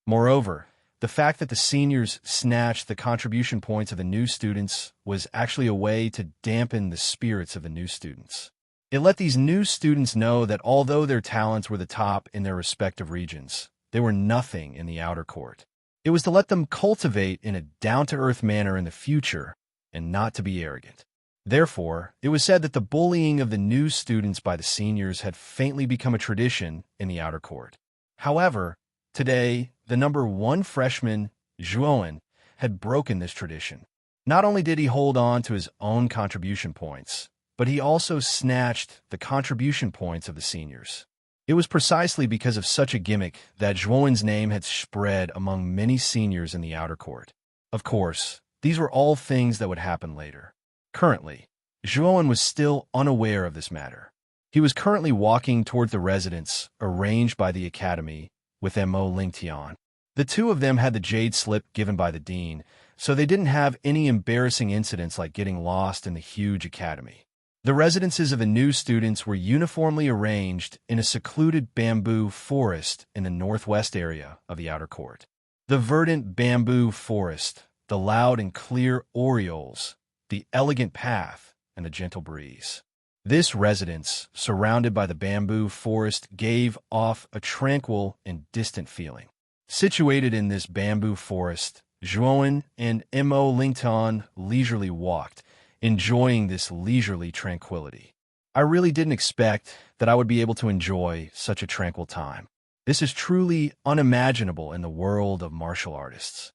Moreover, the fact that the seniors snatched the contribution points of the new students was actually a way to dampen the spirits of the new students. It let these new students know that although their talents were the top in their respective regions, they were nothing in the outer court. It was to let them cultivate in a down-to-earth manner in the future and not to be arrogant. Therefore, it was said that the bullying of the new students by the seniors had faintly become a tradition in the outer court. However, today, the number one freshman, Juan, had broken this tradition. Not only did he hold on to his own contribution points, but he also snatched the contribution points of the seniors. It was precisely because of such a gimmick that Juan's name had spread among many seniors in the outer court. Of course, these were all things that would happen later. Currently, Juan was still unaware of this matter. He was currently walking toward the residence arranged by the academy with Mo Lingtian. The two of them had the jade slip given by the dean, so they didn't have any embarrassing incidents like getting lost in the huge academy. The residences of the new students were uniformly arranged in a secluded bamboo forest in the northwest area of the outer court. The verdant bamboo forest, the loud and clear orioles, the elegant path, and the gentle breeze. This residence, surrounded by the bamboo forest, gave off a tranquil and distant feeling. Situated in this bamboo forest, Juan and Mo Lington leisurely walked, enjoying this leisurely tranquility. I really didn't expect that I would be able to enjoy such a tranquil time. This is truly unimaginable in the world of martial artists.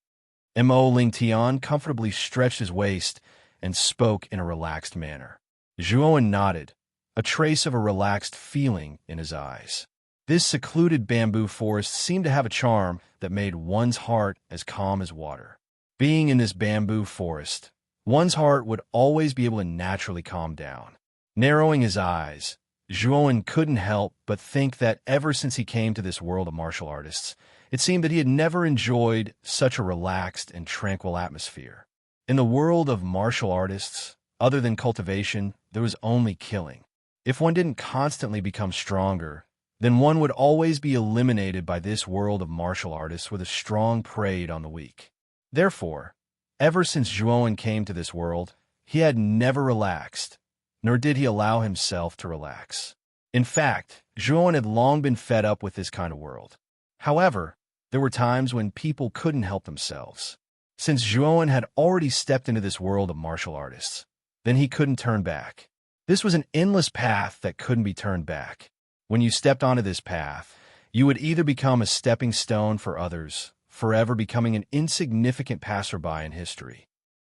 Mo Lingtian comfortably stretched his waist and spoke in a relaxed manner. Juan nodded, a trace of a relaxed feeling in his eyes. This secluded bamboo forest seemed to have a charm that made one's heart as calm as water. Being in this bamboo forest, one's heart would always be able to naturally calm down. Narrowing his eyes, Juan couldn't help but think that ever since he came to this world of martial artists, it seemed that he had never enjoyed such a relaxed and tranquil atmosphere. In the world of martial artists, other than cultivation, there was only killing. If one didn't constantly become stronger, then one would always be eliminated by this world of martial artists with a strong preyed on the weak. Therefore, ever since Juan came to this world, he had never relaxed, nor did he allow himself to relax. In fact, Juan had long been fed up with this kind of world. However, there were times when people couldn't help themselves. Since Juan had already stepped into this world of martial artists, then he couldn't turn back. This was an endless path that couldn't be turned back. When you stepped onto this path, you would either become a stepping stone for others, forever becoming an insignificant passerby in history,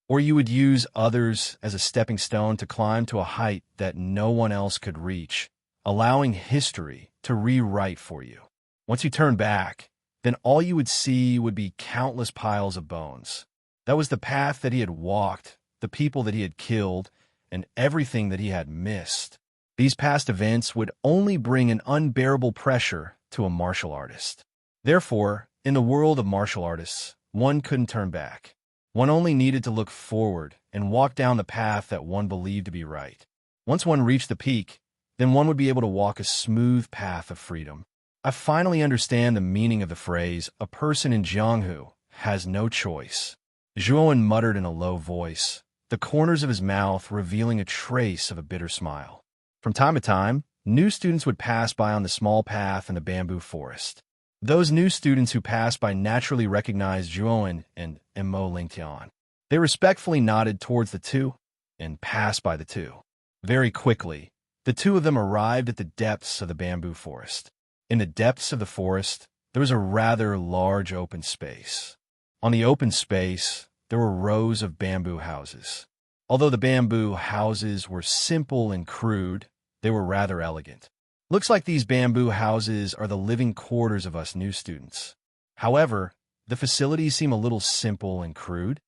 or you would use others as a stepping stone to climb to a height that no one else could reach, allowing history to rewrite for you. Once you turned back, then all you would see would be countless piles of bones. That was the path that he had walked, the people that he had killed, and everything that he had missed. These past events would only bring an unbearable pressure to a martial artist. Therefore, in the world of martial artists, one couldn't turn back. One only needed to look forward and walk down the path that one believed to be right. Once one reached the peak, then one would be able to walk a smooth path of freedom. I finally understand the meaning of the phrase, "a person in Jianghu has no choice." Juan muttered in a low voice, the corners of his mouth revealing a trace of a bitter smile. From time to time, new students would pass by on the small path in the bamboo forest. Those new students who passed by naturally recognized Juan and Mo Lingtian. They respectfully nodded towards the two and passed by the two. Very quickly, the two of them arrived at the depths of the bamboo forest. In the depths of the forest, there was a rather large open space. On the open space, there were rows of bamboo houses. Although the bamboo houses were simple and crude, they were rather elegant. Looks like these bamboo houses are the living quarters of us new students. However, the facilities seem a little simple and crude.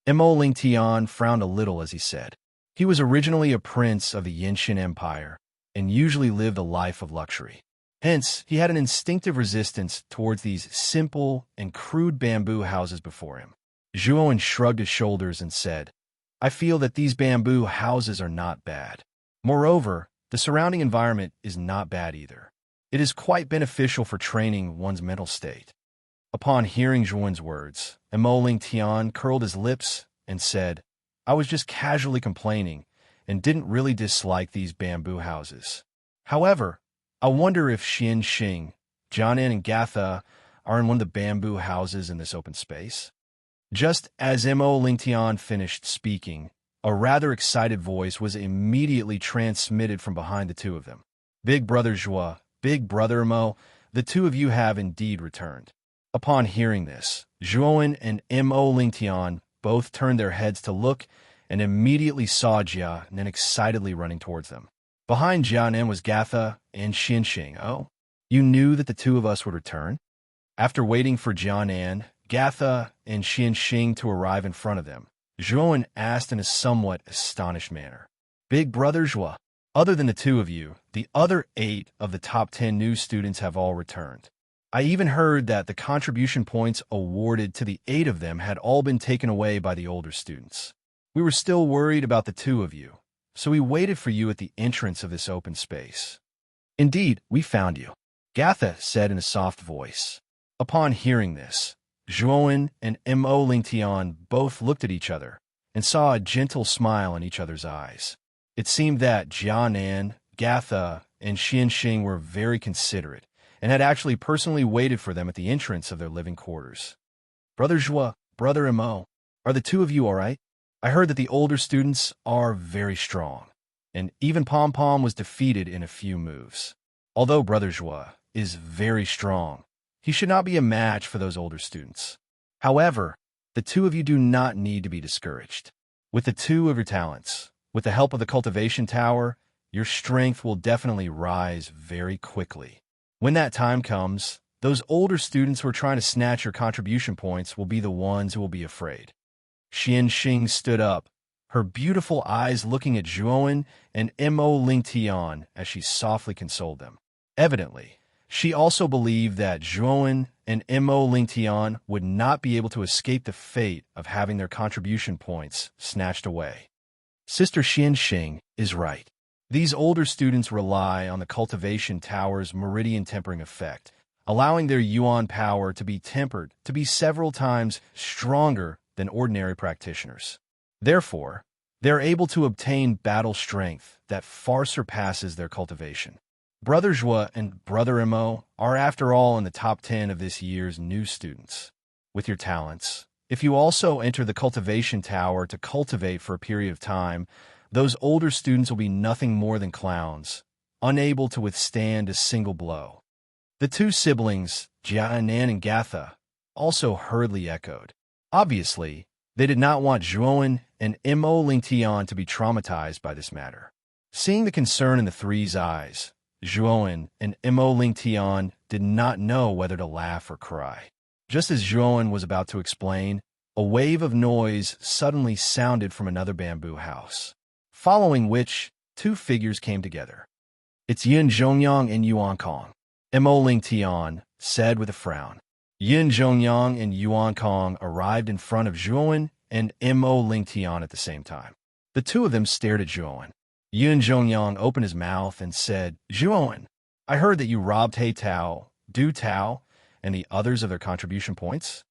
Mo Lingtian frowned a little as he said. He was originally a prince of the Yinshan Empire and usually lived a life of luxury. Hence, he had an instinctive resistance towards these simple and crude bamboo houses before him. Juan shrugged his shoulders and said, "I feel that these bamboo houses are not bad. Moreover, the surrounding environment is not bad either. It is quite beneficial for training one's mental state." Upon hearing Juan's words, Mo Lingtian curled his lips and said, "I was just casually complaining and didn't really dislike these bamboo houses. However, I wonder if Xian Xing, Jianan, and Gatha are in one of the bamboo houses in this open space." Just as Mo Lingtian finished speaking, A rather excited voice was immediately transmitted from behind the two of them. Big Brother Joie, Big Brother Mo, the two of you have indeed returned. Upon hearing this, Zhuowen and Mo Lingtian both turned their heads to look and immediately saw Jia Nan excitedly running towards them. Behind Jia Nan was Gatha and Xinxing. Oh, you knew that the two of us would return? After waiting for Jia Nan, Gatha, and Xinxing to arrive in front of them, Zhuowen asked in a somewhat astonished manner, Big Brother Joie, other than the two of you, the other 8 of the top 10 new students have all returned. I even heard that the contribution points awarded to the 8 of them had all been taken away by the older students. We were still worried about the 2 of you, so we waited for you at the entrance of this open space. Indeed, we found you, Gatha said in a soft voice. Upon hearing this, Zhuowen and Mo Lingtian both looked at each other and saw a gentle smile in each other's eyes. It seemed that Jia Nan, Gatha, and Xinxing were very considerate and had actually personally waited for them at the entrance of their living quarters. Brother Joie, Brother Mo, are the 2 of you all right? I heard that the older students are very strong, and even Pom Pom was defeated in a few moves. Although Brother Joie is very strong, he should not be a match for those older students. However, the 2 of you do not need to be discouraged. With the 2 of your talents, with the help of the cultivation tower, your strength will definitely rise very quickly. When that time comes, those older students who are trying to snatch your contribution points will be the ones who will be afraid. Xinxing stood up, her beautiful eyes looking at Zhuowen and Mo Lingtian as she softly consoled them. Evidently, she also believed that Zhuowen and Mo Lingtian would not be able to escape the fate of having their contribution points snatched away. Sister Xinxing is right. These older students rely on the cultivation tower's meridian tempering effect, allowing their yuan power to be tempered to be several times stronger than ordinary practitioners. Therefore, they're able to obtain battle strength that far surpasses their cultivation. Brother Joie and Brother Mo are, after all, in the top 10 of this year's new students. With your talents, if you also enter the cultivation tower to cultivate for a period of time, those older students will be nothing more than clowns, unable to withstand a single blow. The 2 siblings, Jia Nan and Gatha, also hurriedly echoed. Obviously, they did not want Zhuowen and Mo Lingtian to be traumatized by this matter. Seeing the concern in the 3's eyes, Zhuowen and Mo Lingtian did not know whether to laugh or cry. Just as Zhuowen was about to explain, a wave of noise suddenly sounded from another bamboo house, following which 2 figures came together. It's Yin Zhongyang and Yuan Kong, Mo Lingtian said with a frown. Yin Zhongyang and Yuan Kong arrived in front of Zhuowen and Mo Lingtian at the same time. The 2 of them stared at Zhuowen. Yin Zhongyang opened his mouth and said, Zhuowen, I heard that you robbed He Tao, Du Tao, and the others of their contribution points.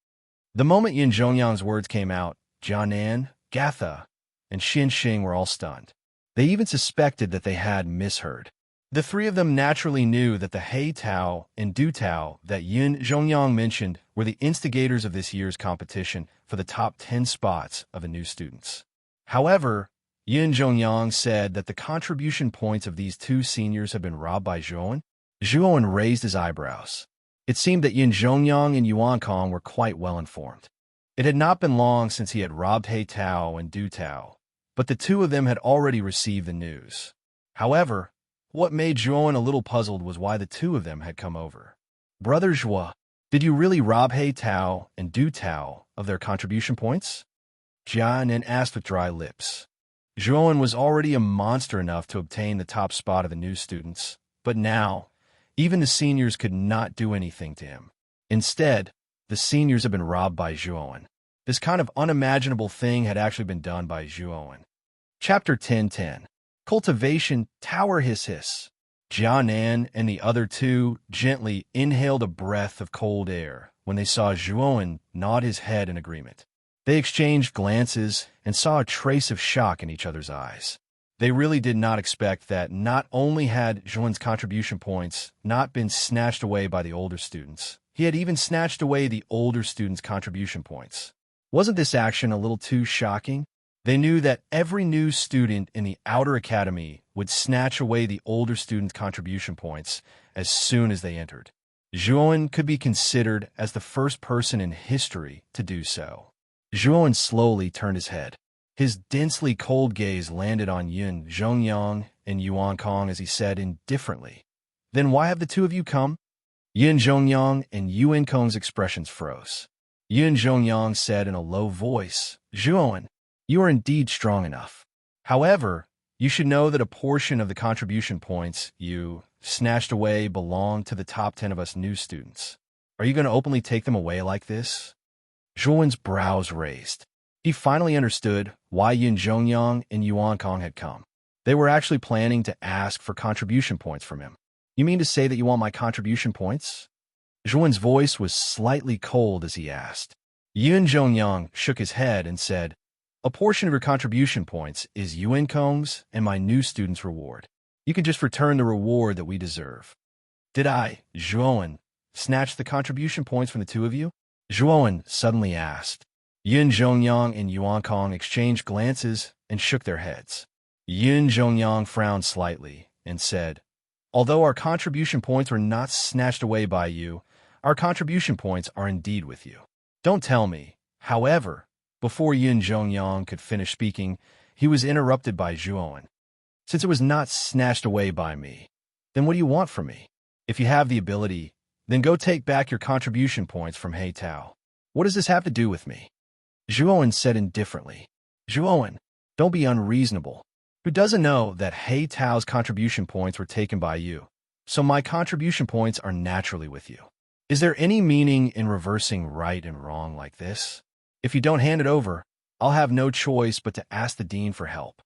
The moment Yin Zhongyang's words came out, Jia Nan, Gatha, and Xinxing were all stunned. They even suspected that they had misheard. The 3 of them naturally knew that the He Tao and Du Tao that Yin Zhongyang mentioned were the instigators of this year's competition for the top 10 spots of the new students. However, Yin Zhongyang said that the contribution points of these 2 seniors had been robbed by Zhuowen. Zhuowen raised his eyebrows. It seemed that Yin Zhongyang and Yuan Kong were quite well informed. It had not been long since he had robbed He Tao and Du Tao, but the 2 of them had already received the news. However, what made Zhuowen a little puzzled was why the 2 of them had come over. Brother Joie, did you really rob He Tao and Du Tao of their contribution points? Jia Nan asked with dry lips. Zhuowen was already a monster enough to obtain the top spot of the new students, but now, even the seniors could not do anything to him. Instead, the seniors had been robbed by Zhuowen. This kind of unimaginable thing had actually been done by Zhuowen. Chapter 10:10. Cultivation Tower Hiss Hiss. Jia Nan and the other 2 gently inhaled a breath of cold air when they saw Zhuowen nod his head in agreement. They exchanged glances and saw a trace of shock in each other's eyes. They really did not expect that not only had Zhuowen's contribution points not been snatched away by the older students, he had even snatched away the older students' contribution points. Wasn't this action a little too shocking? They knew that every new student in the outer academy would snatch away the older students' contribution points as soon as they entered. Zhuowen could be considered as the first person in history to do so. Zhuowen slowly turned his head. His densely cold gaze landed on Yun Zhongyang and Yuan Kong as he said indifferently, "Then why have the two of you come?" Yun Zhongyang and Yuan Kong's expressions froze. Yun Zhongyang said in a low voice, "Zhuowen, you are indeed strong enough. However, you should know that a portion of the contribution points you snatched away belong to the top 10 of us new students. Are you going to openly take them away like this?" Zhuowen's brows raised. He finally understood why Yun Zhongyang and Yuan Kong had come. They were actually planning to ask for contribution points from him. "You mean to say that you want my contribution points?" Zhuowen's voice was slightly cold as he asked. Yun Zhongyang shook his head and said, "A portion of your contribution points is Yuan Kong's and my new student's reward. You can just return the reward that we deserve." "Did I, Zhuowen, snatch the contribution points from the two of you?" Zhuowen suddenly asked. Yun Zhongyang and Yuan Kong exchanged glances and shook their heads. Yun Zhongyang frowned slightly and said, "Although our contribution points were not snatched away by you, our contribution points are indeed with you." "Don't tell me." However, before Yun Zhongyang could finish speaking, he was interrupted by Zhuowen. "Since it was not snatched away by me, then what do you want from me? If you have the ability, then go take back your contribution points from He Tao. What does this have to do with me?" Zhuowen said indifferently. "Zhuowen, don't be unreasonable. Who doesn't know that He Tao's contribution points were taken by you? So my contribution points are naturally with you. Is there any meaning in reversing right and wrong like this? If you don't hand it over, I'll have no choice but to ask the dean for help."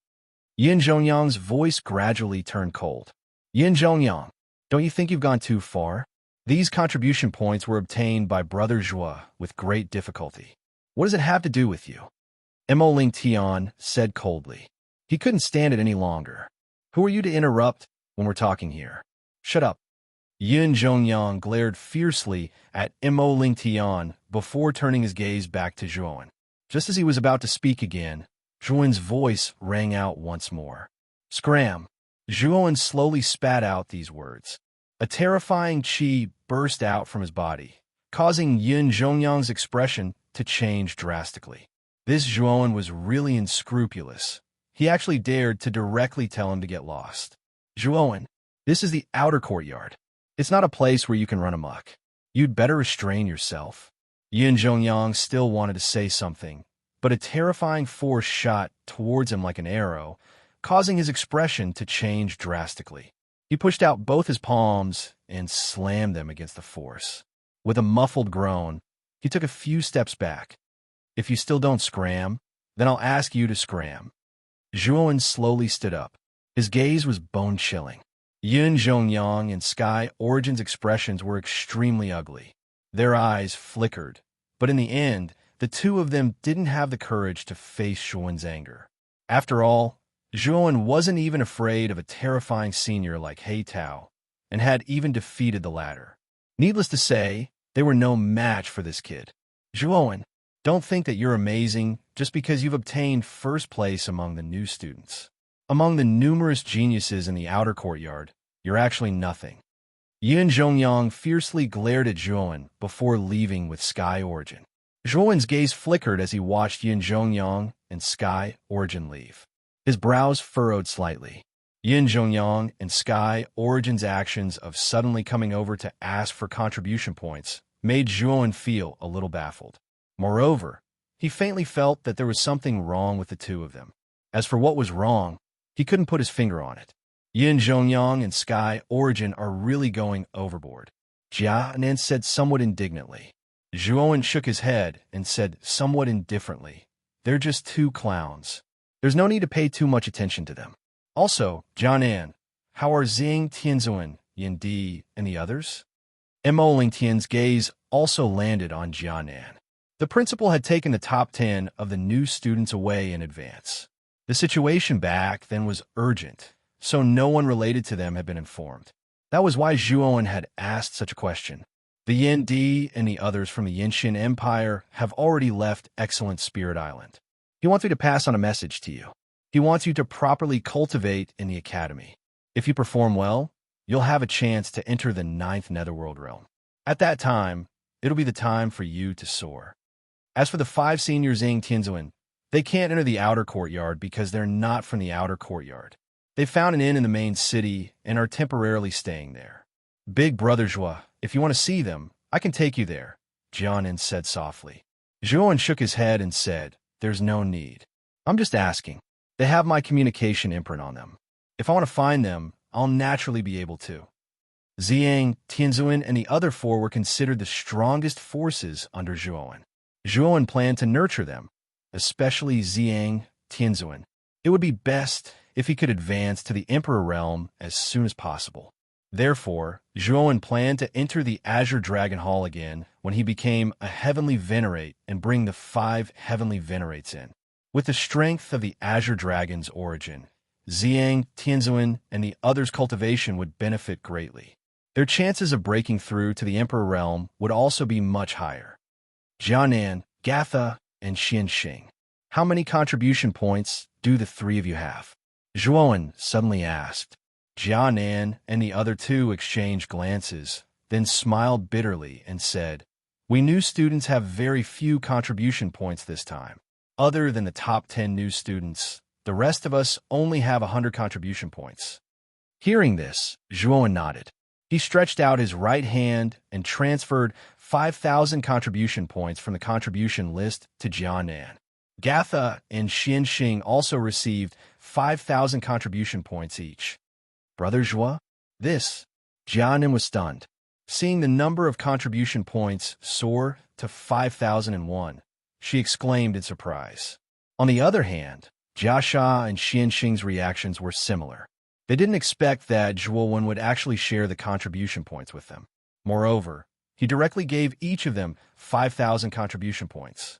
Yin Zhongyang's voice gradually turned cold. "Yin Zhongyang, don't you think you've gone too far? These contribution points were obtained by Brother Zhua with great difficulty. What does it have to do with you?" Mo Ling Tian said coldly. He couldn't stand it any longer. "Who are you to interrupt when we're talking here? Shut up." Yun Zhongyang glared fiercely at Mo Ling Tian before turning his gaze back to Zhuowen. Just as he was about to speak again, Zhuowen's voice rang out once more. "Scram!" Zhuowen slowly spat out these words. A terrifying qi burst out from his body, causing Yun Zhongyang's expression to change drastically. This Zhuowen was really unscrupulous. He actually dared to directly tell him to get lost. "Zhuowen, this is the outer courtyard. It's not a place where you can run amok. You'd better restrain yourself." Yun Zhongyang still wanted to say something, but a terrifying force shot towards him like an arrow, causing his expression to change drastically. He pushed out both his palms and slammed them against the force. With a muffled groan, he took a few steps back. "If you still don't scram, then I'll ask you to scram." Zhuowen slowly stood up. His gaze was bone-chilling. Yun Zhongyang and Sky Origin's expressions were extremely ugly. Their eyes flickered, but in the end, the two of them didn't have the courage to face Zhuowen's anger. After all, Zhuowen wasn't even afraid of a terrifying senior like He Tao, and had even defeated the latter. Needless to say, they were no match for this kid. "Zhuowen, don't think that you're amazing just because you've obtained first place among the new students. Among the numerous geniuses in the outer courtyard, you're actually nothing." Yun Zhongyang fiercely glared at Zhuowen before leaving with Sky Origin. Zhuowen's gaze flickered as he watched Yun Zhongyang and Sky Origin leave. His brows furrowed slightly. Yun Zhongyang and Sky Origin's actions of suddenly coming over to ask for contribution points made Zhuowen feel a little baffled. Moreover, he faintly felt that there was something wrong with the two of them. As for what was wrong, he couldn't put his finger on it. Yun Zhongyang and Sky Origin are really going overboard, Jia Nan said somewhat indignantly. Zhuowen shook his head and said somewhat indifferently, "They're just two clowns. There's no need to pay too much attention to them. Also, Jianan, how are Xing Tianzuan, Yin Di, and the others?" Mo Ling Tian's gaze also landed on Jianan. The principal had taken the top 10 of the new students away in advance. The situation back then was urgent, so no one related to them had been informed. That was why Zhuowen had asked such a question. The Yin Di and the others from the Yinshin Empire have already left Excellent Spirit Island. He wants me to pass on a message to you. He wants you to properly cultivate in the academy. If you perform well, you'll have a chance to enter the 9th netherworld realm. At that time, it'll be the time for you to soar. As for the 5 seniors in Tianzuan, they can't enter the outer courtyard because they're not from the outer courtyard. They found an inn in the main city and are temporarily staying there. Big brother Zhua, if you want to see them, I can take you there, Jianin said softly. Zhuan shook his head and said, there's no need. I'm just asking. They have my communication imprint on them. If I want to find them, I'll naturally be able to. Ziyang, Tianzuan, and the other 4 were considered the strongest forces under Zhuan. Zhuan planned to nurture them, especially Ziyang, Tianzuan. It would be best if he could advance to the Emperor realm as soon as possible. Therefore, Zhuan planned to enter the Azure Dragon Hall again when he became a Heavenly Venerate and bring the 5 Heavenly Venerates in. With the strength of the Azure Dragon's origin, Ziyang, Tianzuan, and the others' cultivation would benefit greatly. Their chances of breaking through to the Emperor realm would also be much higher. Jianan, Gatha, and Xianxing. How many contribution points do the 3 of you have? Zhuan suddenly asked. Jianan and the other 2 exchanged glances, then smiled bitterly and said, we new students have very few contribution points this time. Other than the top 10 new students, the rest of us only have 100 contribution points. Hearing this, Zhuan nodded. He stretched out his right hand and transferred 5,000 contribution points from the contribution list to Jianan. Gatha and Xianxing also received 5,000 contribution points each. Brother Zhua? This. Jianan was stunned. Seeing the number of contribution points soar to 5,001, she exclaimed in surprise. On the other hand, Jiasha and Xianxing's reactions were similar. They didn't expect that Zhuowen would actually share the contribution points with them. Moreover, he directly gave each of them 5,000 contribution points.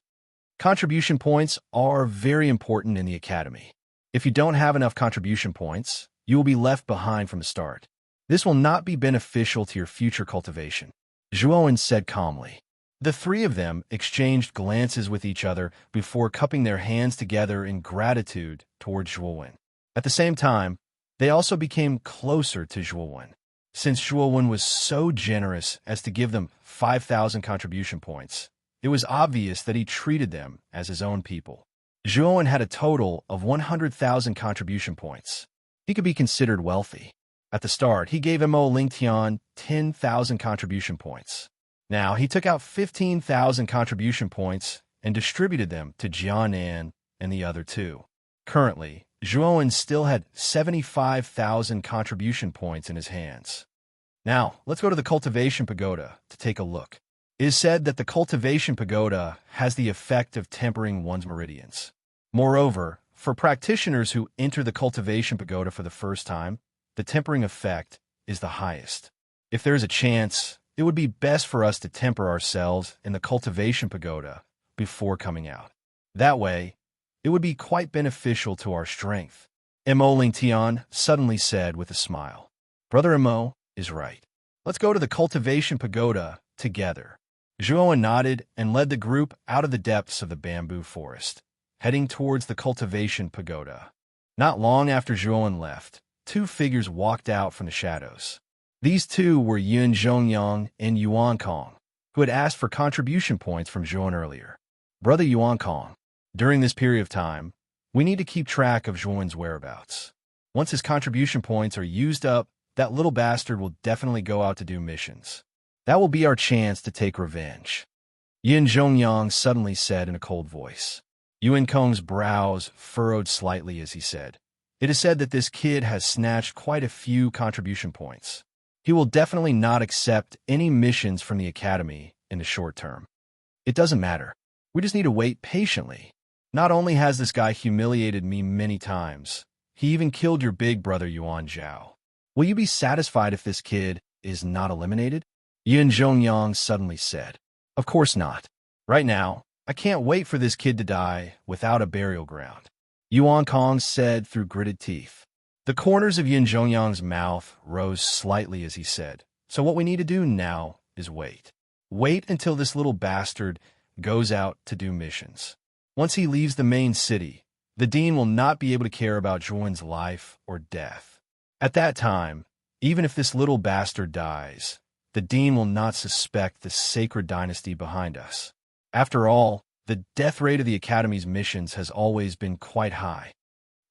Contribution points are very important in the academy. If you don't have enough contribution points, you will be left behind from the start. This will not be beneficial to your future cultivation, Zhuowen said calmly. The 3 of them exchanged glances with each other before cupping their hands together in gratitude toward Zhuowen. At the same time, they also became closer to Zhuowen. Since Zhuowen was so generous as to give them 5,000 contribution points, it was obvious that he treated them as his own people. Zhuowen had a total of 100,000 contribution points. He could be considered wealthy. At the start, he gave Mo Lingtian 10,000 contribution points. Now, he took out 15,000 contribution points and distributed them to Jianan and the other 2. Currently, Zhuowen still had 75,000 contribution points in his hands. Now, let's go to the Cultivation Pagoda to take a look. It is said that the Cultivation Pagoda has the effect of tempering one's meridians. Moreover, for practitioners who enter the Cultivation Pagoda for the first time, the tempering effect is the highest. If there is a chance, it would be best for us to temper ourselves in the Cultivation Pagoda before coming out. That way, it would be quite beneficial to our strength, Mo Lingtian suddenly said with a smile. Brother Mo is right. Let's go to the Cultivation Pagoda together. Zhuowen nodded and led the group out of the depths of the bamboo forest, heading towards the Cultivation Pagoda. Not long after Zhuowen left, 2 figures walked out from the shadows. These 2 were Yun Zhongyang and Yuan Kong, who had asked for contribution points from Zhuowen earlier. Brother Yuan Kong, during this period of time, we need to keep track of Zhuowen's whereabouts. Once his contribution points are used up, that little bastard will definitely go out to do missions. That will be our chance to take revenge, Yin Zhongyang suddenly said in a cold voice. Yuan Kong's brows furrowed slightly as he said, it is said that this kid has snatched quite a few contribution points. He will definitely not accept any missions from the academy in the short term. It doesn't matter. We just need to wait patiently. Not only has this guy humiliated me many times, he even killed your big brother Yuan Zhao. Will you be satisfied if this kid is not eliminated? Yin Zhongyang suddenly said. Of course not. Right now, I can't wait for this kid to die without a burial ground, Yuan Kong said through gritted teeth. The corners of Yin Zhongyang's mouth rose slightly as he said, so what we need to do now is wait. Wait until this little bastard goes out to do missions. Once he leaves the main city, the dean will not be able to care about Zhuan's life or death. At that time, even if this little bastard dies, the dean will not suspect the sacred dynasty behind us. After all, the death rate of the Academy's missions has always been quite high.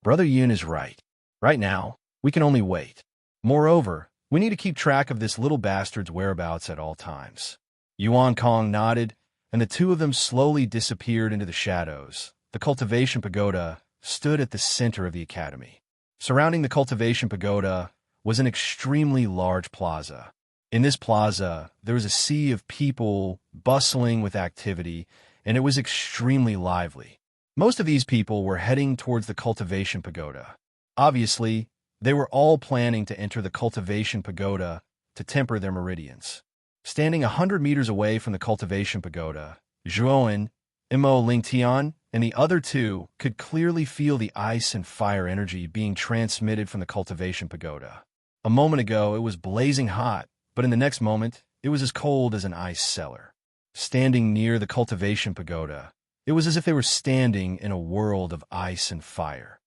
Brother Yun is right. Right now, we can only wait. Moreover, we need to keep track of this little bastard's whereabouts at all times. Yuan Kong nodded, and the two of them slowly disappeared into the shadows. The cultivation pagoda stood at the center of the academy. Surrounding the cultivation pagoda was an extremely large plaza. In this plaza, there was a sea of people bustling with activity, and it was extremely lively. Most of these people were heading towards the cultivation pagoda. Obviously, they were all planning to enter the cultivation pagoda to temper their meridians. Standing 100 meters away from the cultivation pagoda, Zhuowen, Mo Lingtian, and the other two could clearly feel the ice and fire energy being transmitted from the cultivation pagoda. A moment ago, it was blazing hot, but in the next moment, it was as cold as an ice cellar. Standing near the cultivation pagoda, it was as if they were standing in a world of ice and fire.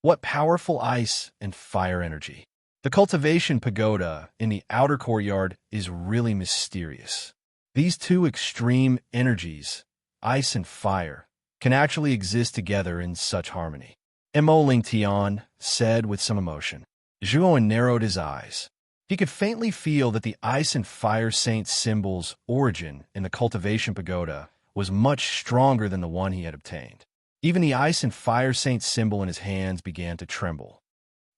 What powerful ice and fire energy! The cultivation pagoda in the outer courtyard is really mysterious. These two extreme energies, ice and fire, can actually exist together in such harmony. Mo Lingtian said with some emotion. Zhuowen narrowed his eyes. He could faintly feel that the ice and fire saint symbol's origin in the cultivation pagoda was much stronger than the one he had obtained. Even the ice and fire saint symbol in his hands began to tremble.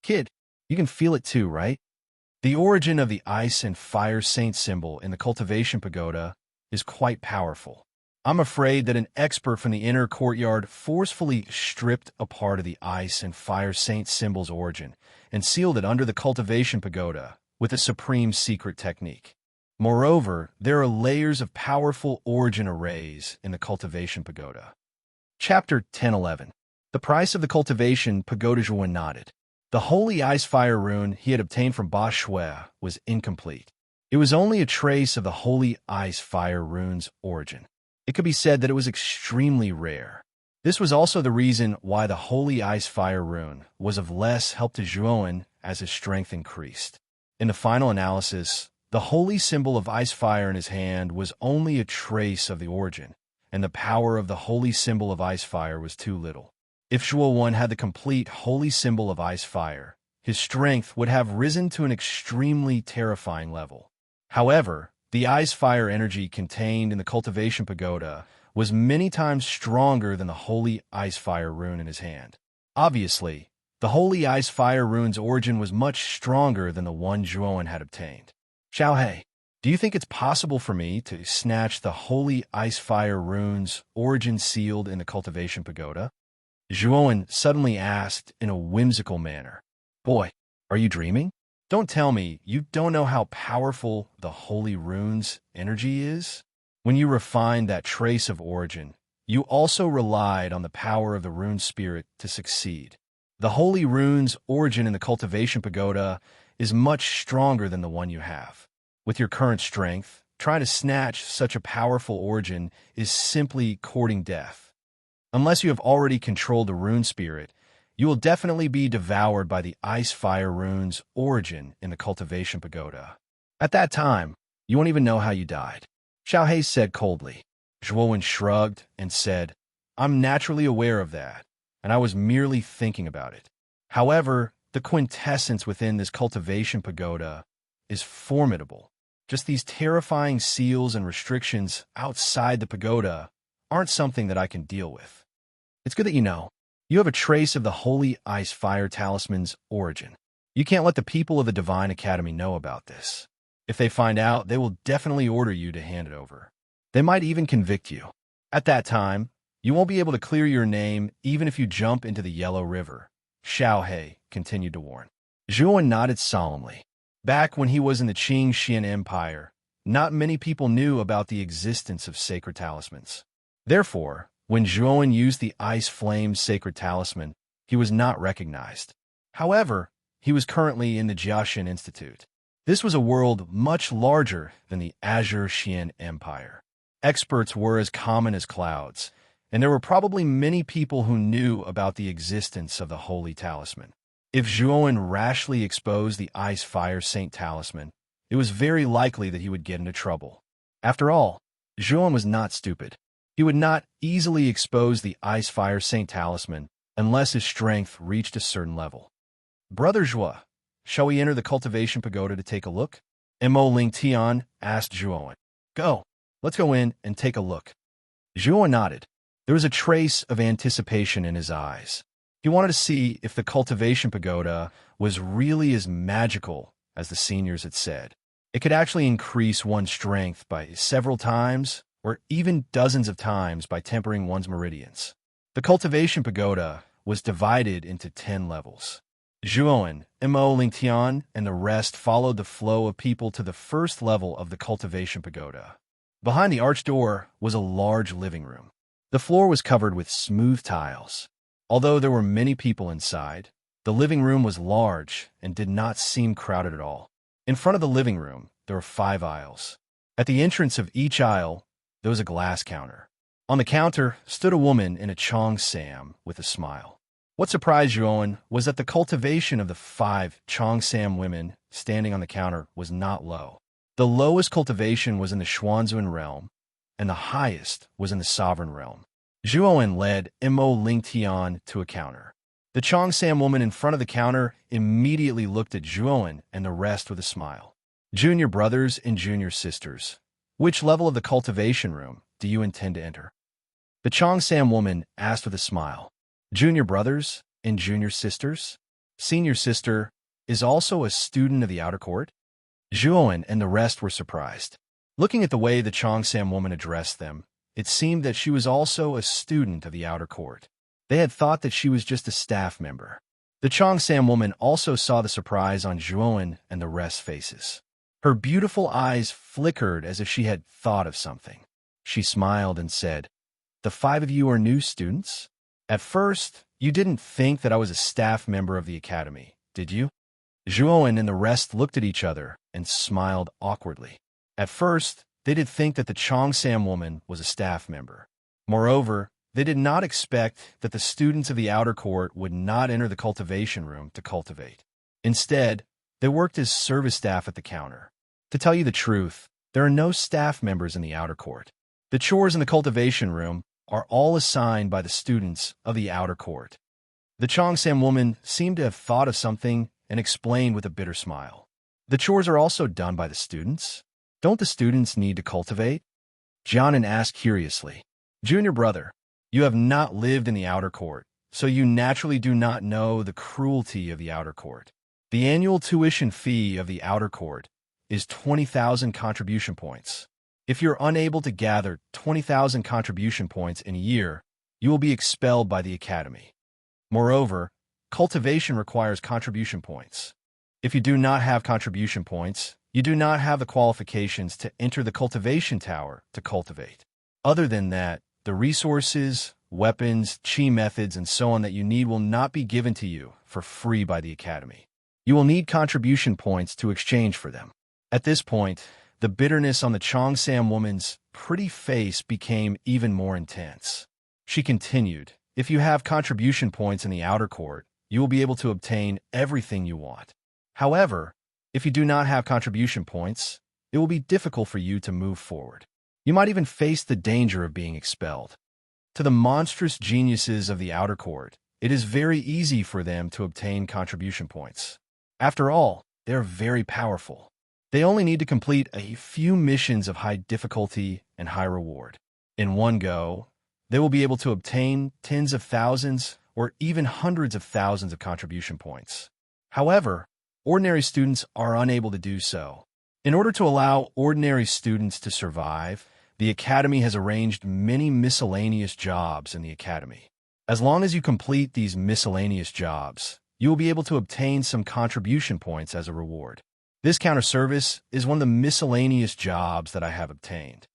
Kid, you can feel it too, right? The origin of the ice and fire saint symbol in the cultivation pagoda is quite powerful. I'm afraid that an expert from the inner courtyard forcefully stripped a part of the ice and fire saint symbol's origin and sealed it under the cultivation pagoda with a supreme secret technique. Moreover, there are layers of powerful origin arrays in the cultivation pagoda. Chapter 10:11. The price of the cultivation pagoda. Zhuowen nodded. The holy ice-fire rune he had obtained from Ba Shui was incomplete. It was only a trace of the holy ice-fire rune's origin. It could be said that it was extremely rare. This was also the reason why the holy ice-fire rune was of less help to Zhuowen as his strength increased. In the final analysis, the holy symbol of ice-fire in his hand was only a trace of the origin, and the power of the holy symbol of ice-fire was too little. If Zhuowen had the complete holy symbol of ice-fire, his strength would have risen to an extremely terrifying level. However, the ice-fire energy contained in the cultivation pagoda was many times stronger than the holy ice-fire rune in his hand. Obviously, the holy ice-fire rune's origin was much stronger than the one Zhuowen had obtained. Xiaohei, do you think it's possible for me to snatch the holy ice-fire rune's origin sealed in the cultivation pagoda? Zhuowen suddenly asked in a whimsical manner. Boy, are you dreaming? Don't tell me you don't know how powerful the holy rune's energy is? When you refined that trace of origin, you also relied on the power of the rune spirit to succeed. The holy rune's origin in the cultivation pagoda is much stronger than the one you have. With your current strength, trying to snatch such a powerful origin is simply courting death. Unless you have already controlled the rune spirit, you will definitely be devoured by the ice-fire rune's origin in the cultivation pagoda. At that time, you won't even know how you died. Xiaohei said coldly. Zhuowen shrugged and said, I'm naturally aware of that, and I was merely thinking about it. However, the quintessence within this cultivation pagoda is formidable. Just these terrifying seals and restrictions outside the pagoda aren't something that I can deal with. It's good that you know. You have a trace of the holy ice-fire talisman's origin. You can't let the people of the Divine Academy know about this. If they find out, they will definitely order you to hand it over. They might even convict you. At that time, you won't be able to clear your name even if you jump into the Yellow River, Xiaohei continued to warn. Zhuowen nodded solemnly. Back when he was in the Qing Xian Empire, not many people knew about the existence of sacred talismans. Therefore, when Zhuowen used the Ice Flame Sacred Talisman, he was not recognized. However, he was currently in the Jiaxin Institute. This was a world much larger than the Azure Xian Empire. Experts were as common as clouds, and there were probably many people who knew about the existence of the holy talisman. If Zhuowen rashly exposed the ice-fire saint talisman, it was very likely that he would get into trouble. After all, Zhuowen was not stupid. He would not easily expose the ice-fire saint talisman unless his strength reached a certain level. Brother Zhuo, shall we enter the cultivation pagoda to take a look? Mo Ling Tian asked Zhuowen. Go, let's go in and take a look. Zhuowen nodded. There was a trace of anticipation in his eyes. He wanted to see if the cultivation pagoda was really as magical as the seniors had said. It could actually increase one's strength by several times, or even dozens of times by tempering one's meridians. The cultivation pagoda was divided into 10 levels. Zhuowen, Mo Lingtian, and the rest followed the flow of people to the first level of the cultivation pagoda. Behind the arched door was a large living room. The floor was covered with smooth tiles. Although there were many people inside, the living room was large and did not seem crowded at all. In front of the living room, there were 5 aisles. At the entrance of each aisle, there was a glass counter. On the counter stood a woman in a cheongsam with a smile. What surprised Zhuowen was that the cultivation of the 5 cheongsam women standing on the counter was not low. The lowest cultivation was in the Xuanzuan realm, and the highest was in the sovereign realm. Zhuowen led Mo Lingtian to a counter. The cheongsam woman in front of the counter immediately looked at Zhuowen and the rest with a smile. Junior brothers and junior sisters, which level of the cultivation room do you intend to enter? The cheongsam woman asked with a smile. Junior brothers and junior sisters? Senior sister is also a student of the outer court? Zhuowen and the rest were surprised. Looking at the way the cheongsam woman addressed them, it seemed that she was also a student of the outer court. They had thought that she was just a staff member. The cheongsam woman also saw the surprise on Zhuowen and the rest's faces. Her beautiful eyes flickered as if she had thought of something. She smiled and said, "The 5 of you are new students? At first, you didn't think that I was a staff member of the academy, did you?" Zhuowen and the rest looked at each other and smiled awkwardly. At first, they did think that the cheongsam woman was a staff member. Moreover, they did not expect that the students of the outer court would not enter the cultivation room to cultivate. Instead, they worked as service staff at the counter. To tell you the truth, there are no staff members in the outer court. The chores in the cultivation room are all assigned by the students of the outer court. The cheongsam woman seemed to have thought of something and explained with a bitter smile. The chores are also done by the students. Don't the students need to cultivate? Jianan asked curiously. Junior brother, you have not lived in the outer court, so you naturally do not know the cruelty of the outer court. The annual tuition fee of the outer court is 20,000 contribution points. If you're unable to gather 20,000 contribution points in a year, you will be expelled by the academy. Moreover, cultivation requires contribution points. If you do not have contribution points, you do not have the qualifications to enter the cultivation tower to cultivate. Other than that, the resources, weapons, chi methods, and so on that you need will not be given to you for free by the academy. You will need contribution points to exchange for them. At this point, the bitterness on the cheongsam woman's pretty face became even more intense. She continued, if you have contribution points in the outer court, you will be able to obtain everything you want. However, if you do not have contribution points, it will be difficult for you to move forward. You might even face the danger of being expelled. To the monstrous geniuses of the outer court, it is very easy for them to obtain contribution points. After all, they are very powerful. They only need to complete a few missions of high difficulty and high reward. In one go, they will be able to obtain tens of thousands or even hundreds of thousands of contribution points. However, ordinary students are unable to do so. In order to allow ordinary students to survive, the academy has arranged many miscellaneous jobs in the academy. As long as you complete these miscellaneous jobs, you will be able to obtain some contribution points as a reward. This counter service is one of the miscellaneous jobs that I have obtained.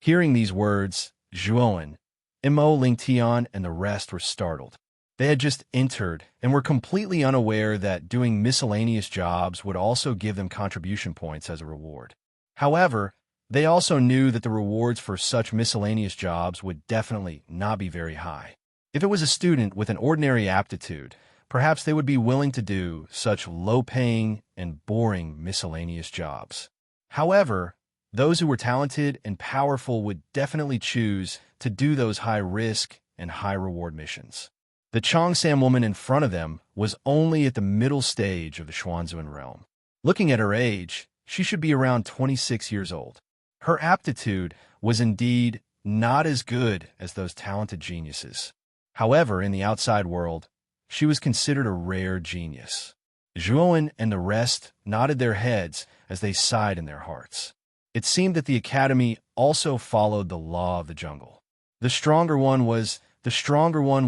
Hearing these words, Zhuowen, Mo Lingtian, and the rest were startled. They had just entered and were completely unaware that doing miscellaneous jobs would also give them contribution points as a reward. However, They also knew that the rewards for such miscellaneous jobs would definitely not be very high. If it was a student with an ordinary aptitude, perhaps they would be willing to do such low-paying and boring miscellaneous jobs. However, those who were talented and powerful would definitely choose to do those high-risk and high-reward missions. The Cheongsam woman in front of them was only at the middle stage of the Xuanzuan realm. Looking at her age, she should be around 26 years old. Her aptitude was indeed not as good as those talented geniuses. However, in the outside world, she was considered a rare genius. Zhuowen and the rest nodded their heads as they sighed in their hearts. It seemed that the academy also followed the law of the jungle. The stronger one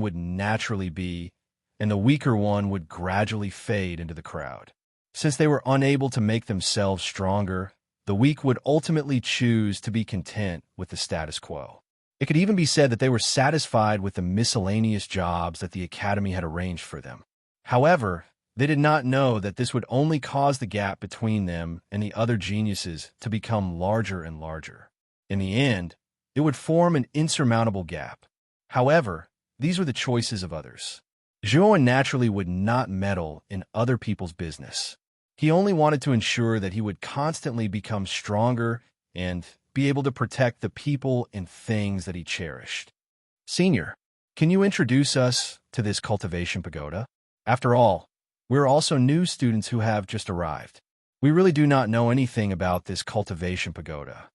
would naturally be, and the weaker one would gradually fade into the crowd. Since they were unable to make themselves stronger, the weak would ultimately choose to be content with the status quo. It could even be said that they were satisfied with the miscellaneous jobs that the academy had arranged for them. However, they did not know that this would only cause the gap between them and the other geniuses to become larger and larger. In the end, it would form an insurmountable gap. However, these were the choices of others. Zhuowen naturally would not meddle in other people's business. He only wanted to ensure that he would constantly become stronger and be able to protect the people and things that he cherished. Senior, can you introduce us to this cultivation pagoda? After all, we're also new students who have just arrived. We really do not know anything about this cultivation pagoda.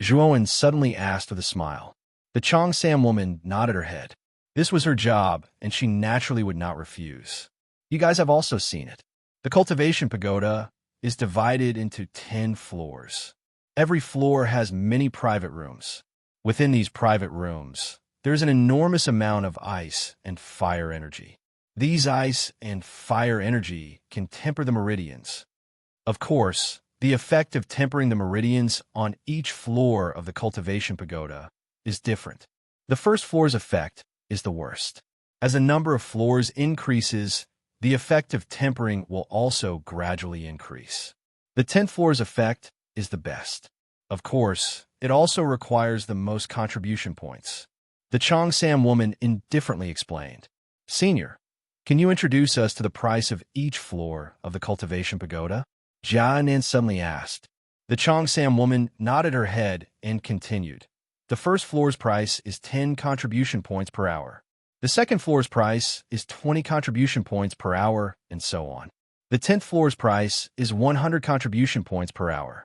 Zhuowen suddenly asked with a smile. The Cheongsam woman nodded her head. This was her job, and she naturally would not refuse. You guys have also seen it. The cultivation pagoda is divided into 10 floors. Every floor has many private rooms. Within these private rooms, there's an enormous amount of ice and fire energy. These ice and fire energy can temper the meridians. Of course, the effect of tempering the meridians on each floor of the cultivation pagoda is different. The first floor's effect is the worst. As the number of floors increases, the effect of tempering will also gradually increase. The 10th floor's effect is the best. Of course, it also requires the most contribution points. The Cheongsam woman indifferently explained. Senior, can you introduce us to the price of each floor of the cultivation pagoda? Jianan suddenly asked. The Cheongsam woman nodded her head and continued. The first floor's price is 10 contribution points per hour. The second floor's price is 20 contribution points per hour, and so on. The 10th floor's price is 100 contribution points per hour.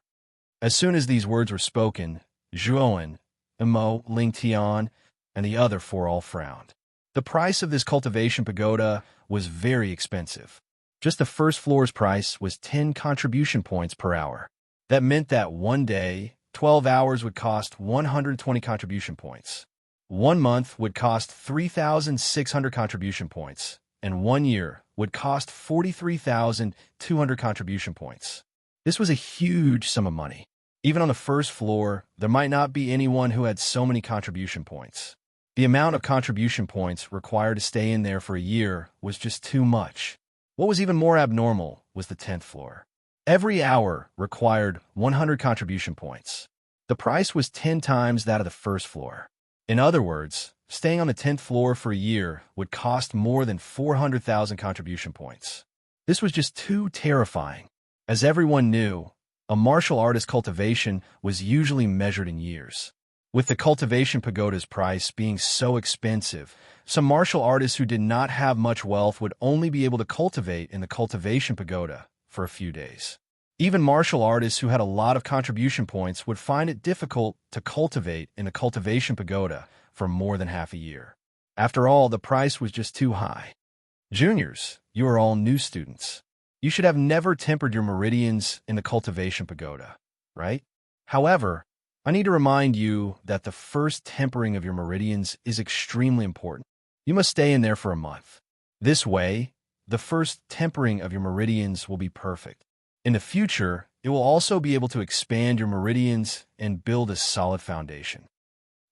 As soon as these words were spoken, Zhuowen, Imo, Ling Tian, and the other four all frowned. The price of this cultivation pagoda was very expensive. Just the first floor's price was 10 contribution points per hour. That meant that one day, 12 hours would cost 120 contribution points. 1 month would cost 3,600 contribution points, and 1 year would cost 43,200 contribution points. This was a huge sum of money. Even on the first floor, there might not be anyone who had so many contribution points. The amount of contribution points required to stay in there for a year was just too much. What was even more abnormal was the 10th floor. Every hour required 100 contribution points. The price was 10 times that of the first floor. In other words, staying on the 10th floor for a year would cost more than 400,000 contribution points. This was just too terrifying. As everyone knew, a martial artist cultivation was usually measured in years. With the cultivation pagoda's price being so expensive, some martial artists who did not have much wealth would only be able to cultivate in the cultivation pagoda for a few days. Even martial artists who had a lot of contribution points would find it difficult to cultivate in the cultivation pagoda for more than half a year. After all, the price was just too high. Juniors, you are all new students. You should have never tempered your meridians in the cultivation pagoda, right? However, I need to remind you that the first tempering of your meridians is extremely important. You must stay in there for a month. This way, the first tempering of your meridians will be perfect. In the future, it will also be able to expand your meridians and build a solid foundation.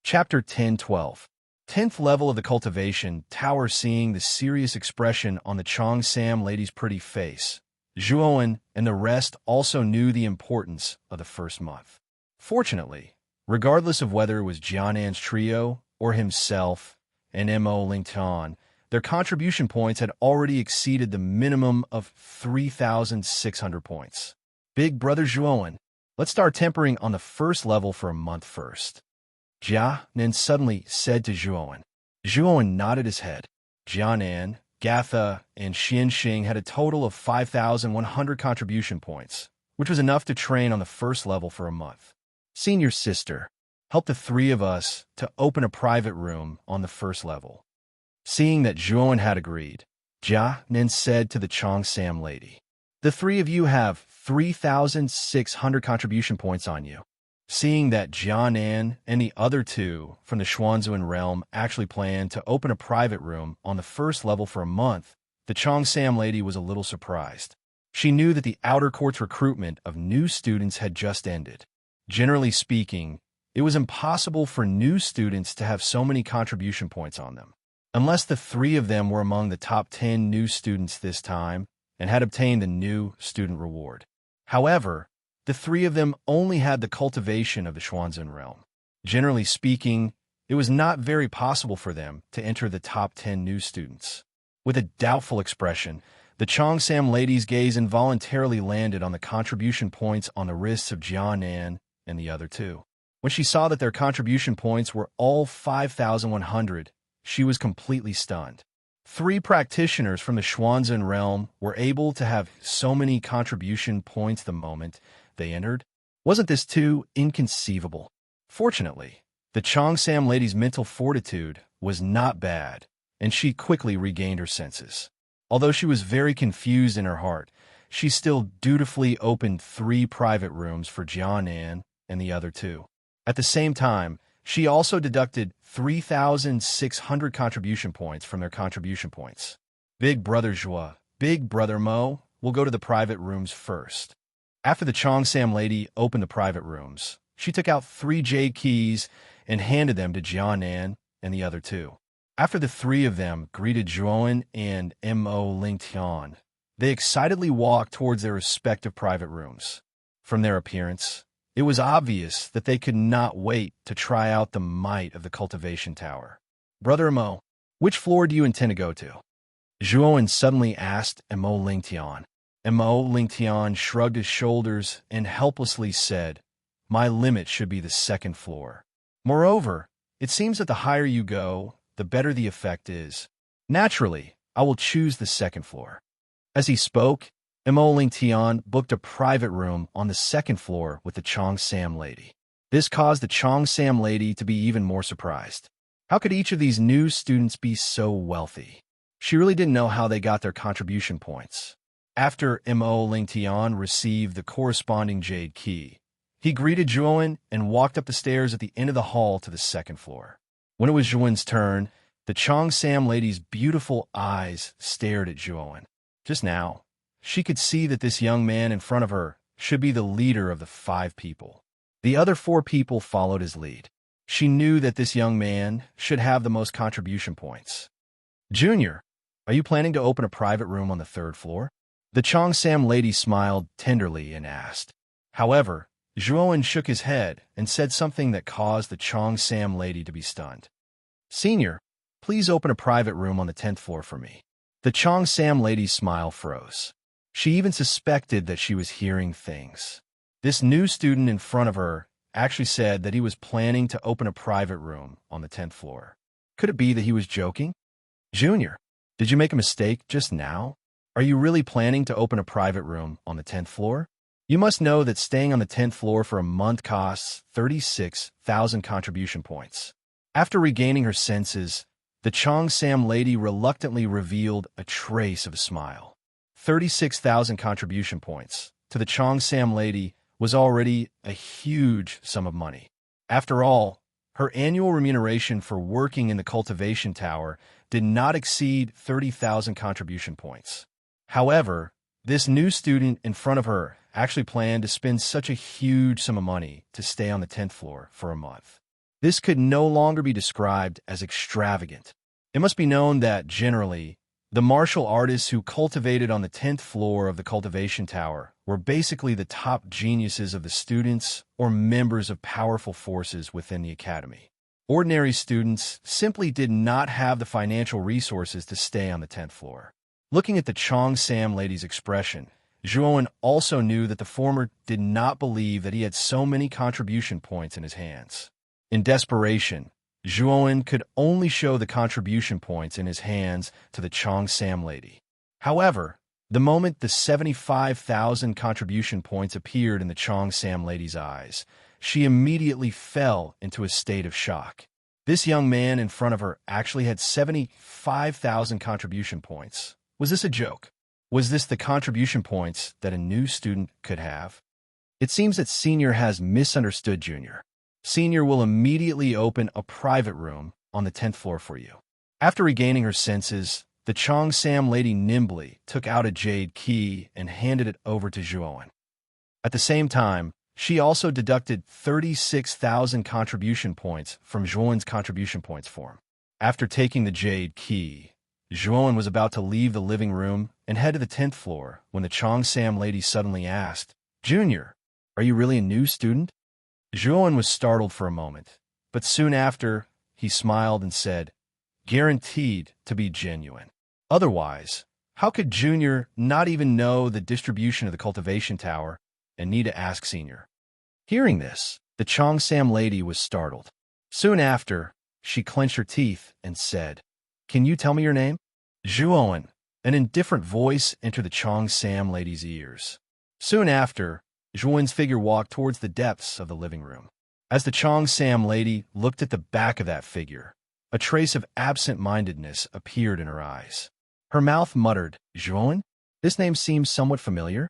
Chapter 10:12. 10th level of the cultivation tower. Seeing the serious expression on the Cheongsam lady's pretty face, Zhuowen and the rest also knew the importance of the first month. Fortunately, regardless of whether it was Jianan's trio or himself and Mo Lingtian, their contribution points had already exceeded the minimum of 3,600 points. Big Brother Zhuowen, let's start tempering on the first level for a month first. Jianan suddenly said to Zhuowen. Zhuowen nodded his head. Jianan, Gatha, and Xianxing had a total of 5,100 contribution points, which was enough to train on the first level for a month. Senior sister, help the three of us to open a private room on the first level. Seeing that Zhuowen had agreed, Jianan said to the Chongsam lady, the three of you have 3,600 contribution points on you. Seeing that Jianan and the other two from the Xuanzun realm actually planned to open a private room on the first level for a month, the Chongsam lady was a little surprised. She knew that the outer court's recruitment of new students had just ended. Generally speaking, it was impossible for new students to have so many contribution points on them, unless the three of them were among the top 10 new students this time and had obtained the new student reward. However, the three of them only had the cultivation of the Xuanzun realm. Generally speaking, it was not very possible for them to enter the top 10 new students. With a doubtful expression, the Chongsam lady's gaze involuntarily landed on the contribution points on the wrists of Jianan and the other two. When she saw that their contribution points were all 5,100, she was completely stunned. 3 practitioners from the Xuanzun realm were able to have so many contribution points the moment they entered. Wasn't this too inconceivable? Fortunately, the Chongsam lady's mental fortitude was not bad, and she quickly regained her senses. Although she was very confused in her heart, she still dutifully opened 3 private rooms for Jianan and the other two. At the same time, she also deducted 3,600 contribution points from their contribution points. Big Brother Zhua, Big Brother Mo will go to the private rooms first. After the Chongsam lady opened the private rooms, she took out 3 jade keys and handed them to Jianan and the other two. After the 3 of them greeted Zhuowen and Mo Lingtian, they excitedly walked towards their respective private rooms. From their appearance, it was obvious that they could not wait to try out the might of the cultivation tower. Brother Mo, which floor do you intend to go to? Zhuowen suddenly asked Mo Lingtian. Mo Lingtian shrugged his shoulders and helplessly said, my limit should be the 2nd floor. Moreover, it seems that the higher you go, the better the effect is. Naturally, I will choose the 2nd floor. As he spoke, Mo Lingtian booked a private room on the 2nd floor with the Chongsam lady. This caused the Chongsam lady to be even more surprised. How could each of these new students be so wealthy? She really didn't know how they got their contribution points. After Mo Lingtian received the corresponding jade key, he greeted Zhuowen and walked up the stairs at the end of the hall to the 2nd floor. When it was Zhuowen's turn, the Chongsam lady's beautiful eyes stared at Zhuowen. Just now, she could see that this young man in front of her should be the leader of the 5 people. The other 4 people followed his lead. She knew that this young man should have the most contribution points. Junior, are you planning to open a private room on the 3rd floor? The Chongsam lady smiled tenderly and asked. However, Zhuowen shook his head and said something that caused the Chongsam lady to be stunned. Senior, please open a private room on the 10th floor for me. The Chongsam lady's smile froze. She even suspected that she was hearing things. This new student in front of her actually said that he was planning to open a private room on the 10th floor. Could it be that he was joking? Junior, did you make a mistake just now? Are you really planning to open a private room on the 10th floor? You must know that staying on the 10th floor for a month costs 36,000 contribution points. After regaining her senses, the Chongsam lady reluctantly revealed a trace of a smile. 36,000 contribution points to the Chongsam lady was already a huge sum of money. After all, her annual remuneration for working in the cultivation tower did not exceed 30,000 contribution points. However, this new student in front of her actually planned to spend such a huge sum of money to stay on the 10th floor for a month. This could no longer be described as extravagant. It must be known that, generally, The martial artists who cultivated on the 10th floor of the cultivation tower were basically the top geniuses of the students or members of powerful forces within the academy. Ordinary students simply did not have the financial resources to stay on the 10th floor. Looking at the Cheongsam lady's expression, Zhuowen also knew that the former did not believe that he had so many contribution points in his hands. In desperation, Zhuowen could only show the contribution points in his hands to the Cheongsam lady. However, the moment the 75,000 contribution points appeared in the Cheongsam lady's eyes, she immediately fell into a state of shock. This young man in front of her actually had 75,000 contribution points. Was this a joke? Was this the contribution points that a new student could have? It seems that Senior has misunderstood Junior. Senior will immediately open a private room on the 10th floor for you. After regaining her senses, the Cheongsam lady nimbly took out a jade key and handed it over to Zhuowen. At the same time, she also deducted 36,000 contribution points from Zhuowen's contribution points form. After taking the jade key, Zhuowen was about to leave the living room and head to the 10th floor when the Cheongsam lady suddenly asked, "Junior, are you really a new student?" Zhuowen was startled for a moment, but soon after, he smiled and said, "Guaranteed to be genuine. Otherwise, how could Junior not even know the distribution of the cultivation tower and need to ask Senior?" Hearing this, the Cheongsam lady was startled. Soon after, she clenched her teeth and said, "Can you tell me your name?" Zhuowen, an indifferent voice entered the Cheongsam lady's ears. Soon after, Zhuowen's figure walked towards the depths of the living room. As the Cheongsam lady looked at the back of that figure, a trace of absent-mindedness appeared in her eyes. Her mouth muttered, "Zhuowen? This name seems somewhat familiar."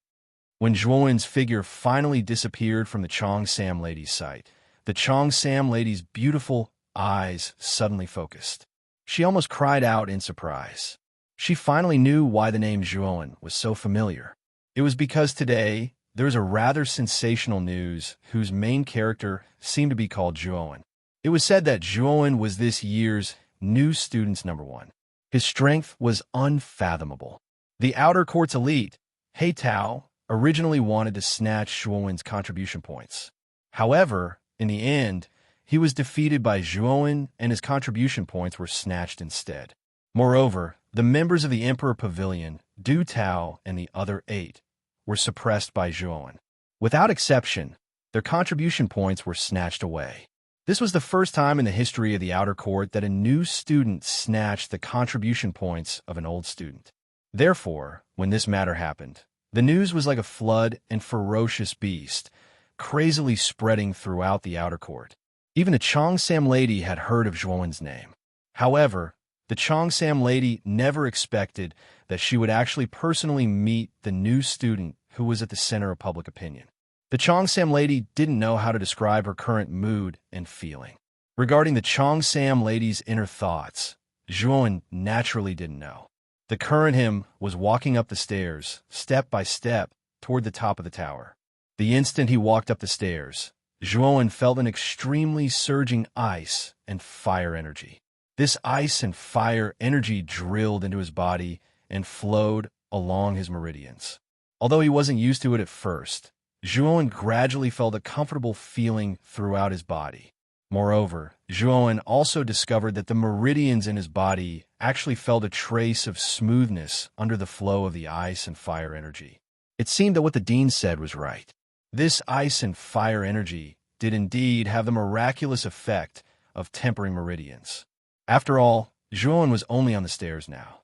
When Zhuowen's figure finally disappeared from the Cheongsam lady's sight, the Cheongsam lady's beautiful eyes suddenly focused. She almost cried out in surprise. She finally knew why the name Zhuowen was so familiar. It was because today, there was a rather sensational news whose main character seemed to be called Zhuowen. It was said that Zhuowen was this year's new student's #1. His strength was unfathomable. The outer court's elite, He Tao, originally wanted to snatch Zhuowen's contribution points. However, in the end, he was defeated by Zhuowen and his contribution points were snatched instead. Moreover, the members of the Emperor Pavilion, Du Tao and the other 8, were suppressed by Zhuowen. Without exception, their contribution points were snatched away. This was the first time in the history of the outer court that a new student snatched the contribution points of an old student. Therefore, when this matter happened, the news was like a flood and ferocious beast, crazily spreading throughout the outer court. Even the Cheongsam lady had heard of Zhuowen's name. However, the Cheongsam lady never expected that she would actually personally meet the new student who was at the center of public opinion. The Cheongsam lady didn't know how to describe her current mood and feeling. Regarding the Cheongsam lady's inner thoughts, Zhuowen naturally didn't know. The current him was walking up the stairs, step by step, toward the top of the tower. The instant he walked up the stairs, Zhuowen felt an extremely surging ice and fire energy. This ice and fire energy drilled into his body and flowed along his meridians. Although he wasn't used to it at first, Zhuowen gradually felt a comfortable feeling throughout his body. Moreover, Zhuowen also discovered that the meridians in his body actually felt a trace of smoothness under the flow of the ice and fire energy. It seemed that what the dean said was right. This ice and fire energy did indeed have the miraculous effect of tempering meridians. After all, Zhuowen was only on the stairs now.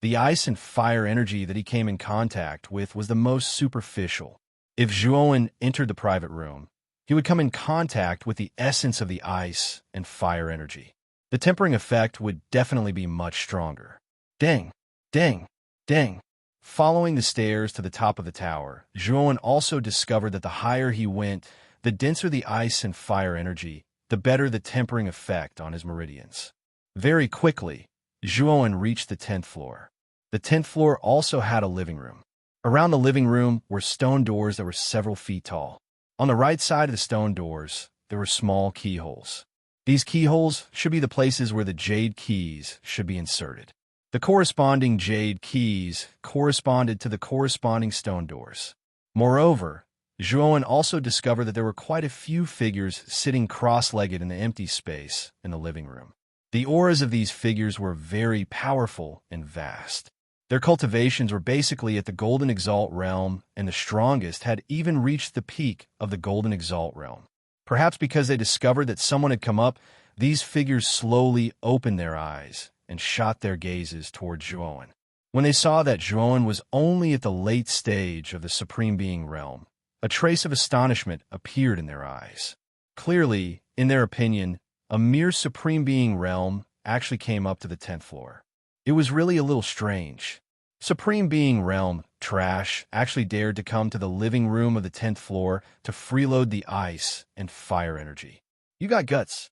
The ice and fire energy that he came in contact with was the most superficial. If Zhuowen entered the private room, he would come in contact with the essence of the ice and fire energy. The tempering effect would definitely be much stronger. Ding, ding, ding. Following the stairs to the top of the tower, Zhuowen also discovered that the higher he went, the denser the ice and fire energy, the better the tempering effect on his meridians. Very quickly, Zhuowen reached the 10th floor. The 10th floor also had a living room. Around the living room were stone doors that were several feet tall. On the right side of the stone doors, there were small keyholes. These keyholes should be the places where the jade keys should be inserted. The corresponding jade keys corresponded to the corresponding stone doors. Moreover, Zhuowen also discovered that there were quite a few figures sitting cross-legged in the empty space in the living room. The auras of these figures were very powerful and vast. Their cultivations were basically at the Golden Exalt realm, and the strongest had even reached the peak of the Golden Exalt realm. Perhaps because they discovered that someone had come up, these figures slowly opened their eyes and shot their gazes toward Zhuowen. When they saw that Zhuowen was only at the late stage of the Supreme Being realm, a trace of astonishment appeared in their eyes. Clearly, in their opinion, a mere Supreme Being realm actually came up to the 10th floor. It was really a little strange. Supreme Being realm trash actually dared to come to the living room of the 10th floor to freeload the ice and fire energy. You got guts.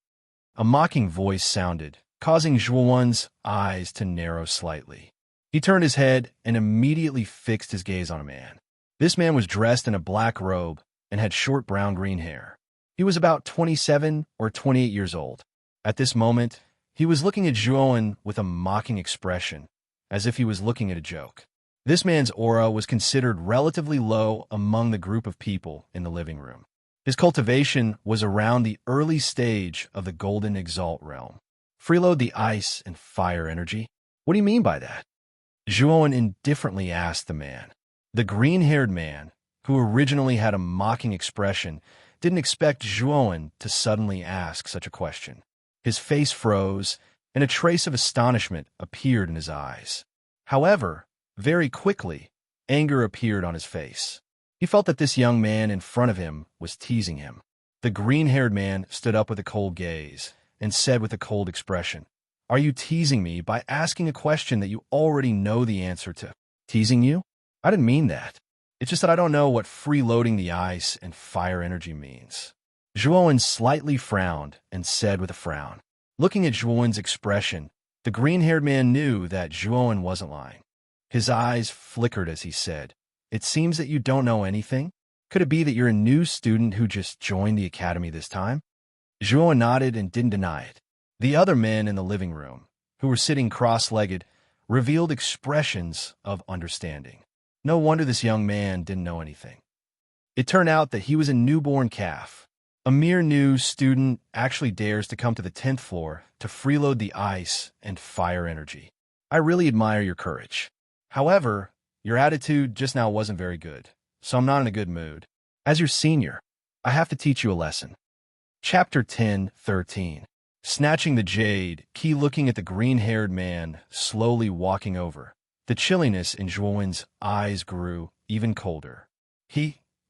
A mocking voice sounded, causing Zhuowen's eyes to narrow slightly. He turned his head and immediately fixed his gaze on a man. This man was dressed in a black robe and had short brown-green hair. He was about 27 or 28 years old. At this moment, he was looking at Zhuowen with a mocking expression, as if he was looking at a joke. This man's aura was considered relatively low among the group of people in the living room. His cultivation was around the early stage of the Golden Exalt realm. Freeload the ice and fire energy? What do you mean by that? Zhuowen indifferently asked the man. The green-haired man, who originally had a mocking expression, didn't expect Zhuowen to suddenly ask such a question. His face froze, and a trace of astonishment appeared in his eyes. However, very quickly, anger appeared on his face. He felt that this young man in front of him was teasing him. The green-haired man stood up with a cold gaze and said with a cold expression, "Are you teasing me by asking a question that you already know the answer to?" "Teasing you? I didn't mean that. It's just that I don't know what freeloading the ice and fire energy means." Zhuowen slightly frowned and said with a frown. Looking at Zhuowen's expression, the green-haired man knew that Zhuowen wasn't lying. His eyes flickered as he said, "It seems that you don't know anything? Could it be that you're a new student who just joined the academy this time?" Zhuowen nodded and didn't deny it. The other men in the living room, who were sitting cross-legged, revealed expressions of understanding. No wonder this young man didn't know anything. It turned out that he was a newborn calf. A mere new student actually dares to come to the 10th floor to freeload the ice and fire energy. I really admire your courage. However, your attitude just now wasn't very good, so I'm not in a good mood. As your senior, I have to teach you a lesson. Chapter 10:13. Snatching the jade, Key looking at the green-haired man slowly walking over. The chilliness in Zhuowen's eyes grew even colder.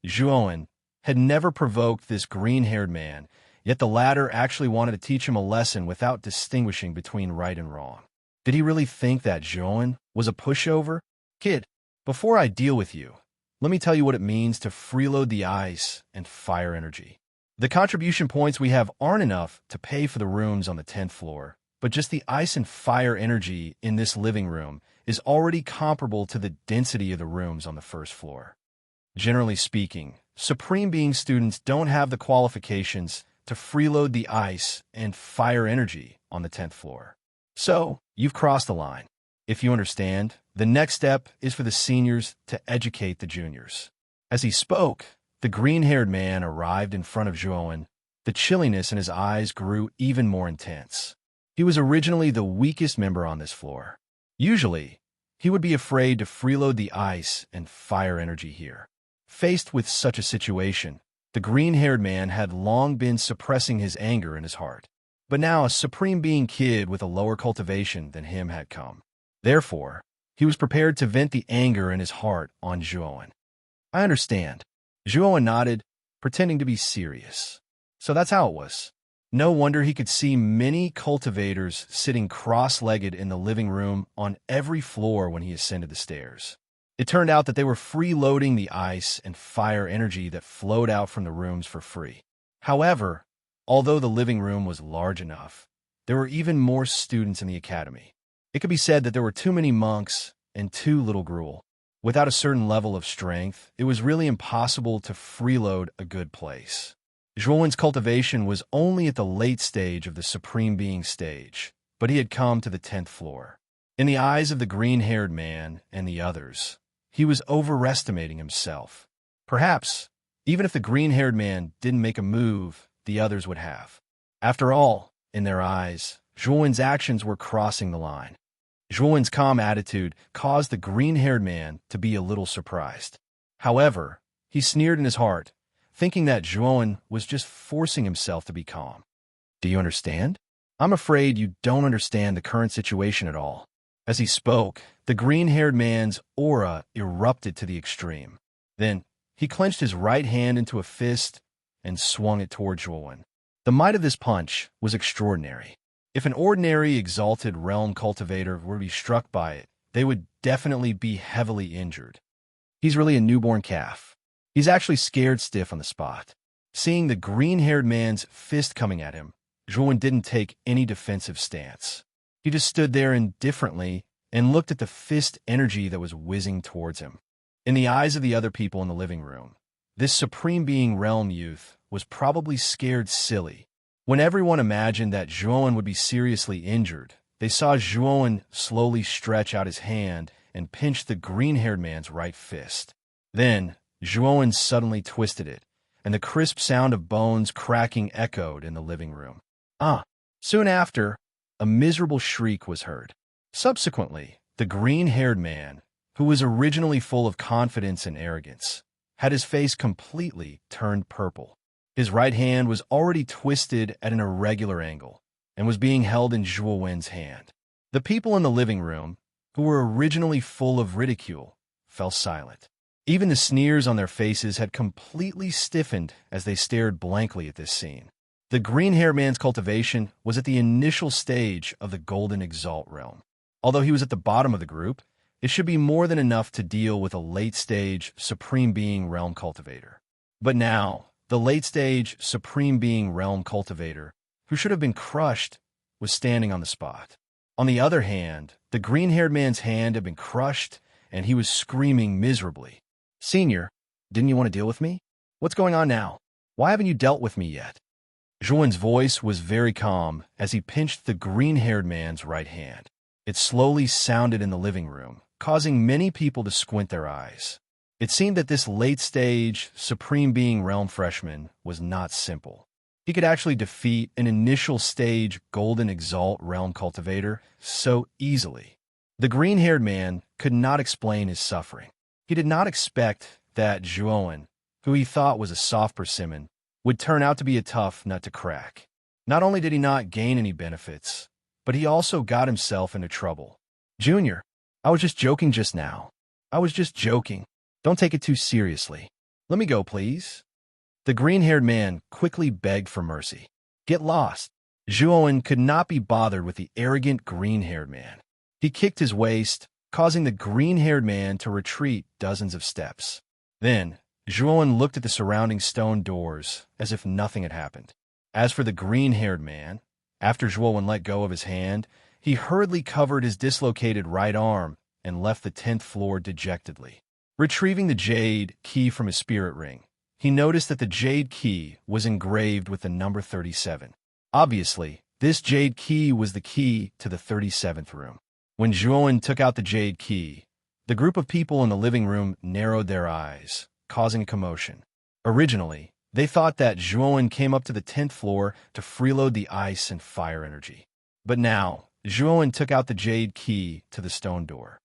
Zhuowen, had never provoked this green-haired man, yet the latter actually wanted to teach him a lesson without distinguishing between right and wrong. Did he really think that Zhuowen was a pushover? "Kid, before I deal with you, let me tell you what it means to freeload the ice and fire energy. The contribution points we have aren't enough to pay for the rooms on the 10th floor, but just the ice and fire energy in this living room is already comparable to the density of the rooms on the first floor. Generally speaking, Supreme Being students don't have the qualifications to freeload the ice and fire energy on the 10th floor. So, you've crossed the line. If you understand, the next step is for the seniors to educate the juniors." As he spoke, the green-haired man arrived in front of Zhuowen. The chilliness in his eyes grew even more intense. He was originally the weakest member on this floor. Usually, he would be afraid to freeload the ice and fire energy here. Faced with such a situation, the green-haired man had long been suppressing his anger in his heart. But now a Supreme Being kid with a lower cultivation than him had come. Therefore, he was prepared to vent the anger in his heart on Zhuowen. "I understand." Zhuowen nodded, pretending to be serious. So that's how it was. No wonder he could see many cultivators sitting cross-legged in the living room on every floor when he ascended the stairs. It turned out that they were freeloading the ice and fire energy that flowed out from the rooms for free. However, although the living room was large enough, there were even more students in the academy. It could be said that there were too many monks and too little gruel. Without a certain level of strength, it was really impossible to freeload a good place. Zhuowen's cultivation was only at the late stage of the Supreme Being stage, but he had come to the 10th floor. In the eyes of the green-haired man and the others, he was overestimating himself. Perhaps, even if the green-haired man didn't make a move, the others would have. After all, in their eyes, Zhuowen's actions were crossing the line. Zhuowen's calm attitude caused the green-haired man to be a little surprised. However, he sneered in his heart, thinking that Zhuowen was just forcing himself to be calm. Do you understand? I'm afraid you don't understand the current situation at all. As he spoke, the green-haired man's aura erupted to the extreme. Then, he clenched his right hand into a fist and swung it toward Zhuowen. The might of this punch was extraordinary. If an ordinary Exalted realm cultivator were to be struck by it, they would definitely be heavily injured. He's really a newborn calf. He's actually scared stiff on the spot. Seeing the green-haired man's fist coming at him, Zhuowen didn't take any defensive stance. He just stood there indifferently and looked at the fist energy that was whizzing towards him. In the eyes of the other people in the living room, this Supreme Being Realm youth was probably scared silly. When everyone imagined that Zhuowen would be seriously injured, they saw Zhuowen slowly stretch out his hand and pinch the green-haired man's right fist. Then, Zhuowen suddenly twisted it, and the crisp sound of bones cracking echoed in the living room. Soon after, a miserable shriek was heard. Subsequently, the green-haired man, who was originally full of confidence and arrogance, had his face completely turned purple. His right hand was already twisted at an irregular angle and was being held in Zhuowen's hand. The people in the living room, who were originally full of ridicule, fell silent. Even the sneers on their faces had completely stiffened as they stared blankly at this scene. The green-haired man's cultivation was at the initial stage of the Golden Exalt realm. Although he was at the bottom of the group, it should be more than enough to deal with a late-stage Supreme Being Realm cultivator. But now, the late-stage Supreme Being Realm cultivator, who should have been crushed, was standing on the spot. On the other hand, the green-haired man's hand had been crushed, and he was screaming miserably. "Senior, didn't you want to deal with me? What's going on now? Why haven't you dealt with me yet?" Zhuowen's voice was very calm as he pinched the green-haired man's right hand. It slowly sounded in the living room, causing many people to squint their eyes. It seemed that this late-stage Supreme Being Realm freshman was not simple. He could actually defeat an initial-stage Golden Exalt Realm cultivator so easily. The green-haired man could not explain his suffering. He did not expect that Zhuowen, who he thought was a soft persimmon, would turn out to be a tough nut to crack. Not only did he not gain any benefits, but he also got himself into trouble. "Junior, I was just joking just now. I was just joking. Don't take it too seriously. Let me go, please." The green-haired man quickly begged for mercy. "Get lost." Zhuowen could not be bothered with the arrogant green-haired man. He kicked his waist, causing the green-haired man to retreat dozens of steps. Then, Zhuowen looked at the surrounding stone doors as if nothing had happened. As for the green-haired man, after Zhuowen let go of his hand, he hurriedly covered his dislocated right arm and left the 10th floor dejectedly. Retrieving the jade key from his spirit ring, he noticed that the jade key was engraved with the number 37. Obviously, this jade key was the key to the 37th room. When Zhuowen took out the jade key, the group of people in the living room narrowed their eyes, causing a commotion. Originally, they thought that Zhuowen came up to the 10th floor to freeload the ice and fire energy. But now, Zhuowen took out the jade key to the stone door.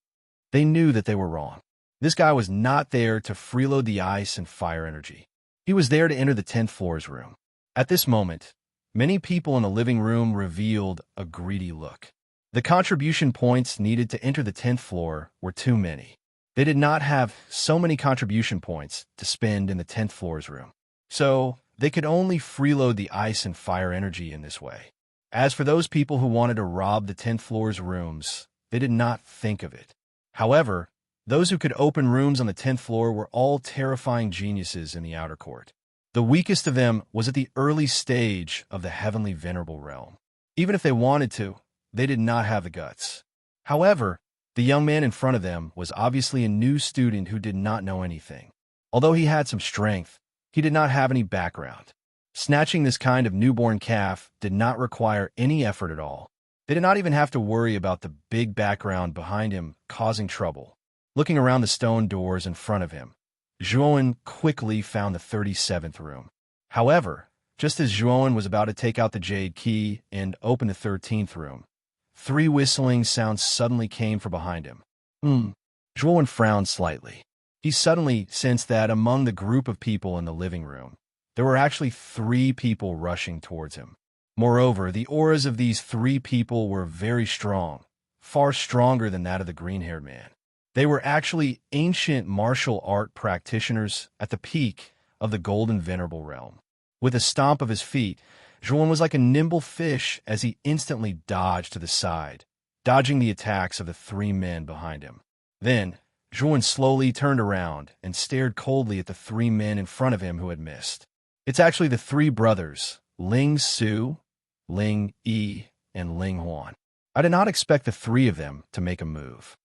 They knew that they were wrong. This guy was not there to freeload the ice and fire energy. He was there to enter the 10th floor's room. At this moment, many people in the living room revealed a greedy look. The contribution points needed to enter the 10th floor were too many. They did not have so many contribution points to spend in the 10th floor's room. So, they could only freeload the ice and fire energy in this way. As for those people who wanted to rob the 10th floor's rooms, they did not think of it. However, those who could open rooms on the 10th floor were all terrifying geniuses in the outer court. The weakest of them was at the early stage of the Heavenly Venerable Realm. Even if they wanted to, they did not have the guts. However, the young man in front of them was obviously a new student who did not know anything. Although he had some strength, he did not have any background. Snatching this kind of newborn calf did not require any effort at all. They did not even have to worry about the big background behind him causing trouble. Looking around the stone doors in front of him, Zhuowen quickly found the 37th room. However, just as Zhuowen was about to take out the jade key and open the 13th room, 3 whistling sounds suddenly came from behind him. Zhuowen frowned slightly. He suddenly sensed that among the group of people in the living room, there were actually 3 people rushing towards him. Moreover, the auras of these 3 people were very strong, far stronger than that of the green-haired man. They were actually ancient martial art practitioners at the peak of the golden venerable realm. With a stomp of his feet, Zhuowen was like a nimble fish as he instantly dodged to the side, dodging the attacks of the 3 men behind him. Then, Zhuowen slowly turned around and stared coldly at the 3 men in front of him who had missed. It's actually the 3 brothers, Ling Su, Ling Yi, and Ling Huan. I did not expect the 3 of them to make a move.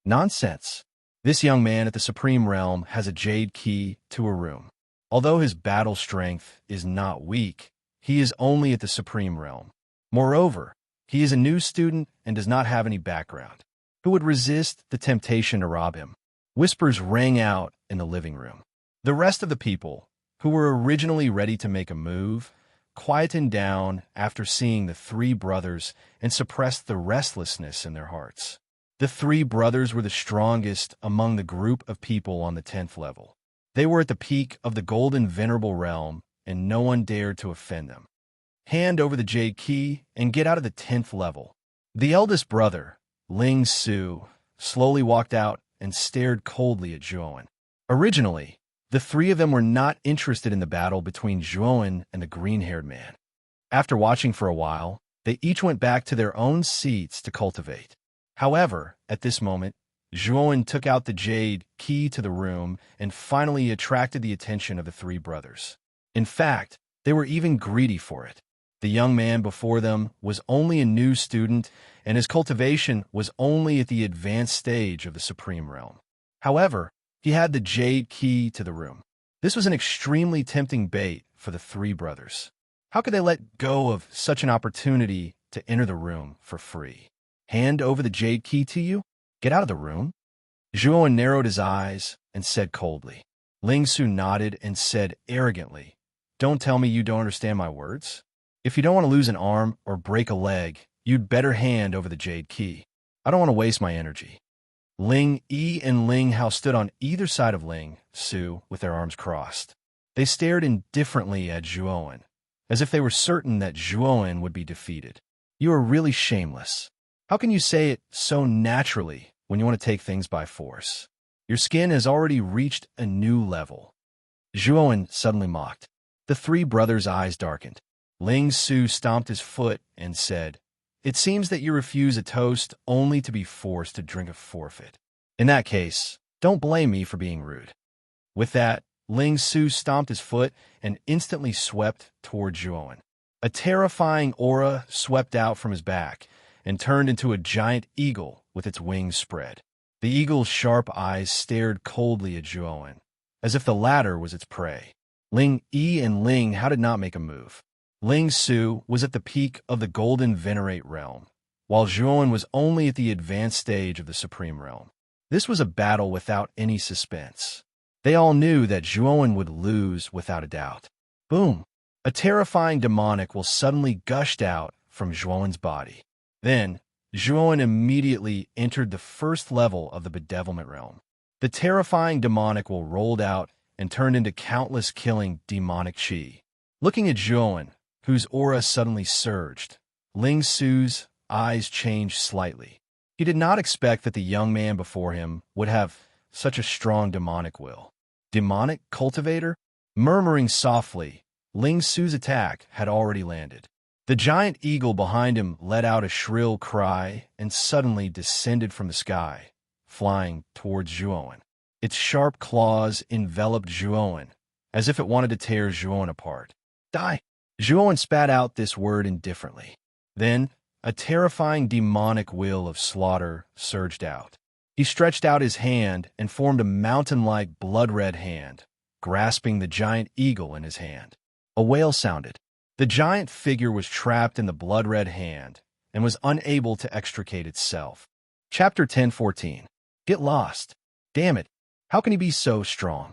Nonsense. This young man at the Supreme Realm has a jade key to a room. Although his battle strength is not weak, he is only at the Supreme Realm. Moreover, he is a new student and does not have any background. Who would resist the temptation to rob him? Whispers rang out in the living room. The rest of the people, who were originally ready to make a move, quietened down after seeing the 3 brothers and suppressed the restlessness in their hearts. The 3 brothers were the strongest among the group of people on the 10th level. They were at the peak of the golden venerable realm, and no one dared to offend them. Hand over the jade key and get out of the 10th level. The eldest brother, Ling Su, slowly walked out and stared coldly at Zhuowen. Originally, the 3 of them were not interested in the battle between Zhuowen and the green-haired man. After watching for a while, they each went back to their own seats to cultivate. However, at this moment, Zhuowen took out the jade key to the room and finally attracted the attention of the 3 brothers. In fact, they were even greedy for it. The young man before them was only a new student, and his cultivation was only at the advanced stage of the Supreme Realm. However, he had the jade key to the room. This was an extremely tempting bait for the 3 brothers. How could they let go of such an opportunity to enter the room for free? Hand over the jade key to you? Get out of the room. Zhuowen narrowed his eyes and said coldly. Ling Su nodded and said arrogantly, "Don't tell me you don't understand my words. If you don't want to lose an arm or break a leg, you'd better hand over the jade key. I don't want to waste my energy." Ling Yi and Ling Hao stood on either side of Ling Su with their arms crossed. They stared indifferently at Zhuowen, as if they were certain that Zhuowen would be defeated. "You are really shameless. How can you say it so naturally when you want to take things by force? Your skin has already reached a new level." Zhuowen suddenly mocked. The 3 brothers' eyes darkened. Ling Su stomped his foot and said, "It seems that you refuse a toast only to be forced to drink a forfeit. In that case, don't blame me for being rude." With that, Ling Su stomped his foot and instantly swept toward Zhuowen. A terrifying aura swept out from his back and turned into a giant eagle with its wings spread. The eagle's sharp eyes stared coldly at Zhuowen, as if the latter was its prey. Ling Yi and Ling Hao did not make a move. Ling Su was at the peak of the golden venerate realm, while Zhuowen was only at the advanced stage of the supreme realm. This was a battle without any suspense. They all knew that Zhuowen would lose without a doubt. Boom! A terrifying demonic will suddenly gushed out from Zhuowen's body. Then, Zhuowen immediately entered the first level of the bedevilment realm. The terrifying demonic will rolled out and turned into countless killing demonic chi. Looking at Zhuowen, whose aura suddenly surged, Ling Su's eyes changed slightly. He did not expect that the young man before him would have such a strong demonic will. Demonic cultivator? Murmuring softly, Ling Su's attack had already landed. The giant eagle behind him let out a shrill cry and suddenly descended from the sky, flying towards Zhuowen. Its sharp claws enveloped Zhuowen, as if it wanted to tear Zhuowen apart. Die! Zhuowen spat out this word indifferently. Then, a terrifying demonic will of slaughter surged out. He stretched out his hand and formed a mountain-like blood-red hand, grasping the giant eagle in his hand. A wail sounded. The giant figure was trapped in the blood-red hand, and was unable to extricate itself. Chapter 10:14. Get lost. Damn it. How can he be so strong?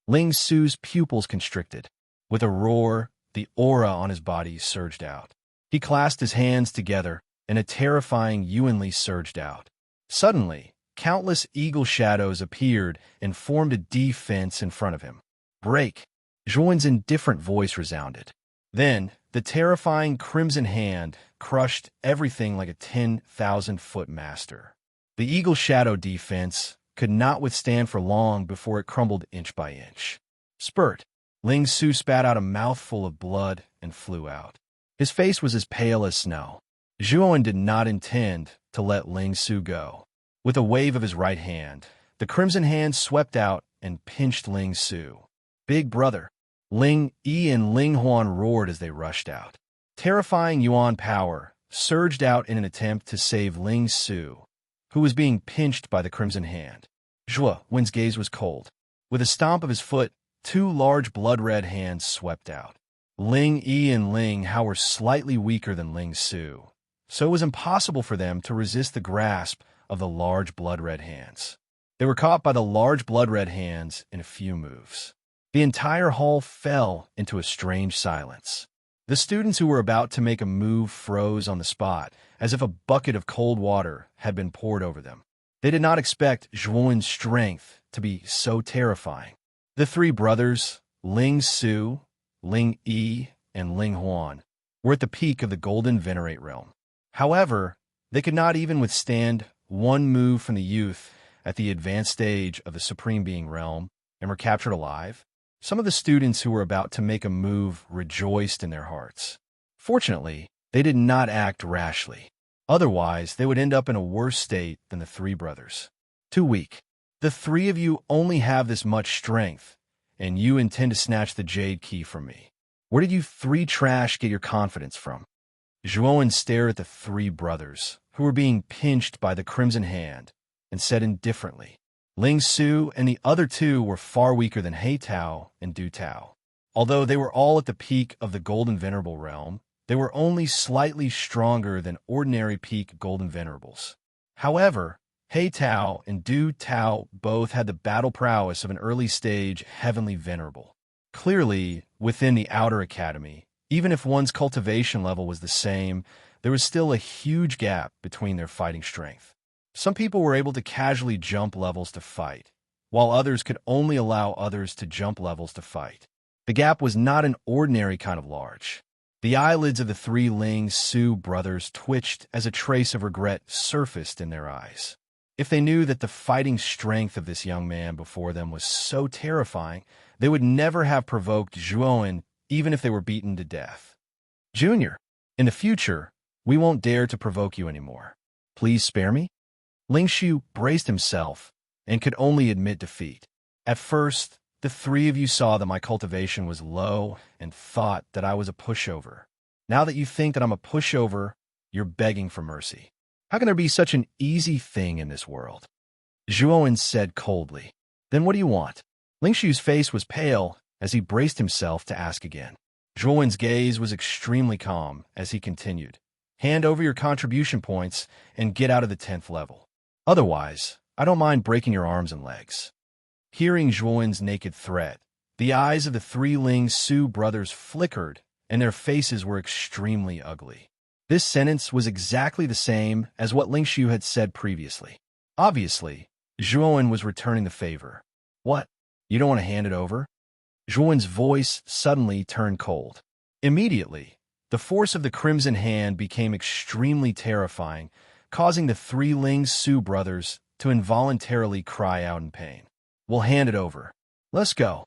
Ling Su's pupils constricted. With a roar, the aura on his body surged out. He clasped his hands together, and a terrifying Yuanli surged out. Suddenly, countless eagle shadows appeared and formed a defense in front of him. Break! Zhuan's indifferent voice resounded. Then, the terrifying crimson hand crushed everything like a 10,000-foot master. The eagle shadow defense could not withstand for long before it crumbled inch by inch. Spurt! Ling Su spat out a mouthful of blood and flew out. His face was as pale as snow. Zhuan did not intend to let Ling Su go. With a wave of his right hand, the crimson hand swept out and pinched Ling Su. Big brother! Ling Yi and Ling Huan roared as they rushed out. Terrifying Yuan power surged out in an attempt to save Ling Su, who was being pinched by the crimson hand. Zhuan's gaze was cold. With a stomp of his foot, two large blood-red hands swept out. Ling Yi and Ling Hao were slightly weaker than Ling Su, so it was impossible for them to resist the grasp of the large blood-red hands. They were caught by the large blood-red hands in a few moves. The entire hall fell into a strange silence. The students who were about to make a move froze on the spot, as if a bucket of cold water had been poured over them. They did not expect Zhuan's strength to be so terrifying. The three brothers, Ling Su, Ling Yi, and Ling Huan, were at the peak of the Golden Venerate realm. However, they could not even withstand one move from the youth at the advanced stage of the Supreme Being realm and were captured alive. Some of the students who were about to make a move rejoiced in their hearts. Fortunately, they did not act rashly. Otherwise, they would end up in a worse state than the three brothers. Too weak. The three of you only have this much strength, and you intend to snatch the jade key from me. Where did you three trash get your confidence from? Zhuan stared at the three brothers, who were being pinched by the crimson hand, and said indifferently, Ling Su and the other two were far weaker than He Tao and Du Tao. Although they were all at the peak of the Golden Venerable realm, they were only slightly stronger than ordinary peak Golden Venerables. However, He Tao and Du Tao both had the battle prowess of an early-stage Heavenly Venerable. Clearly, within the Outer Academy, even if one's cultivation level was the same, there was still a huge gap between their fighting strength. Some people were able to casually jump levels to fight, while others could only allow others to jump levels to fight. The gap was not an ordinary kind of large. The eyelids of the three Ling Su brothers twitched as a trace of regret surfaced in their eyes. If they knew that the fighting strength of this young man before them was so terrifying, they would never have provoked Zhuan even if they were beaten to death. Junior, in the future, we won't dare to provoke you anymore. Please spare me? Ling Shu braced himself and could only admit defeat. At first, the three of you saw that my cultivation was low and thought that I was a pushover. Now that you think that I'm a pushover, you're begging for mercy. How can there be such an easy thing in this world? Zhuan said coldly. Then what do you want? Ling Shu's face was pale as he braced himself to ask again. Zhuan's gaze was extremely calm as he continued. Hand over your contribution points and get out of the 10th level. Otherwise, I don't mind breaking your arms and legs. Hearing Zhuan's naked threat, the eyes of the three Ling Su brothers flickered and their faces were extremely ugly. This sentence was exactly the same as what Ling Shu had said previously. Obviously, Zhuan was returning the favor. What? You don't want to hand it over? Zhuan's voice suddenly turned cold. Immediately, the force of the crimson hand became extremely terrifying, causing the three Ling Su brothers to involuntarily cry out in pain. We'll hand it over. Let's go.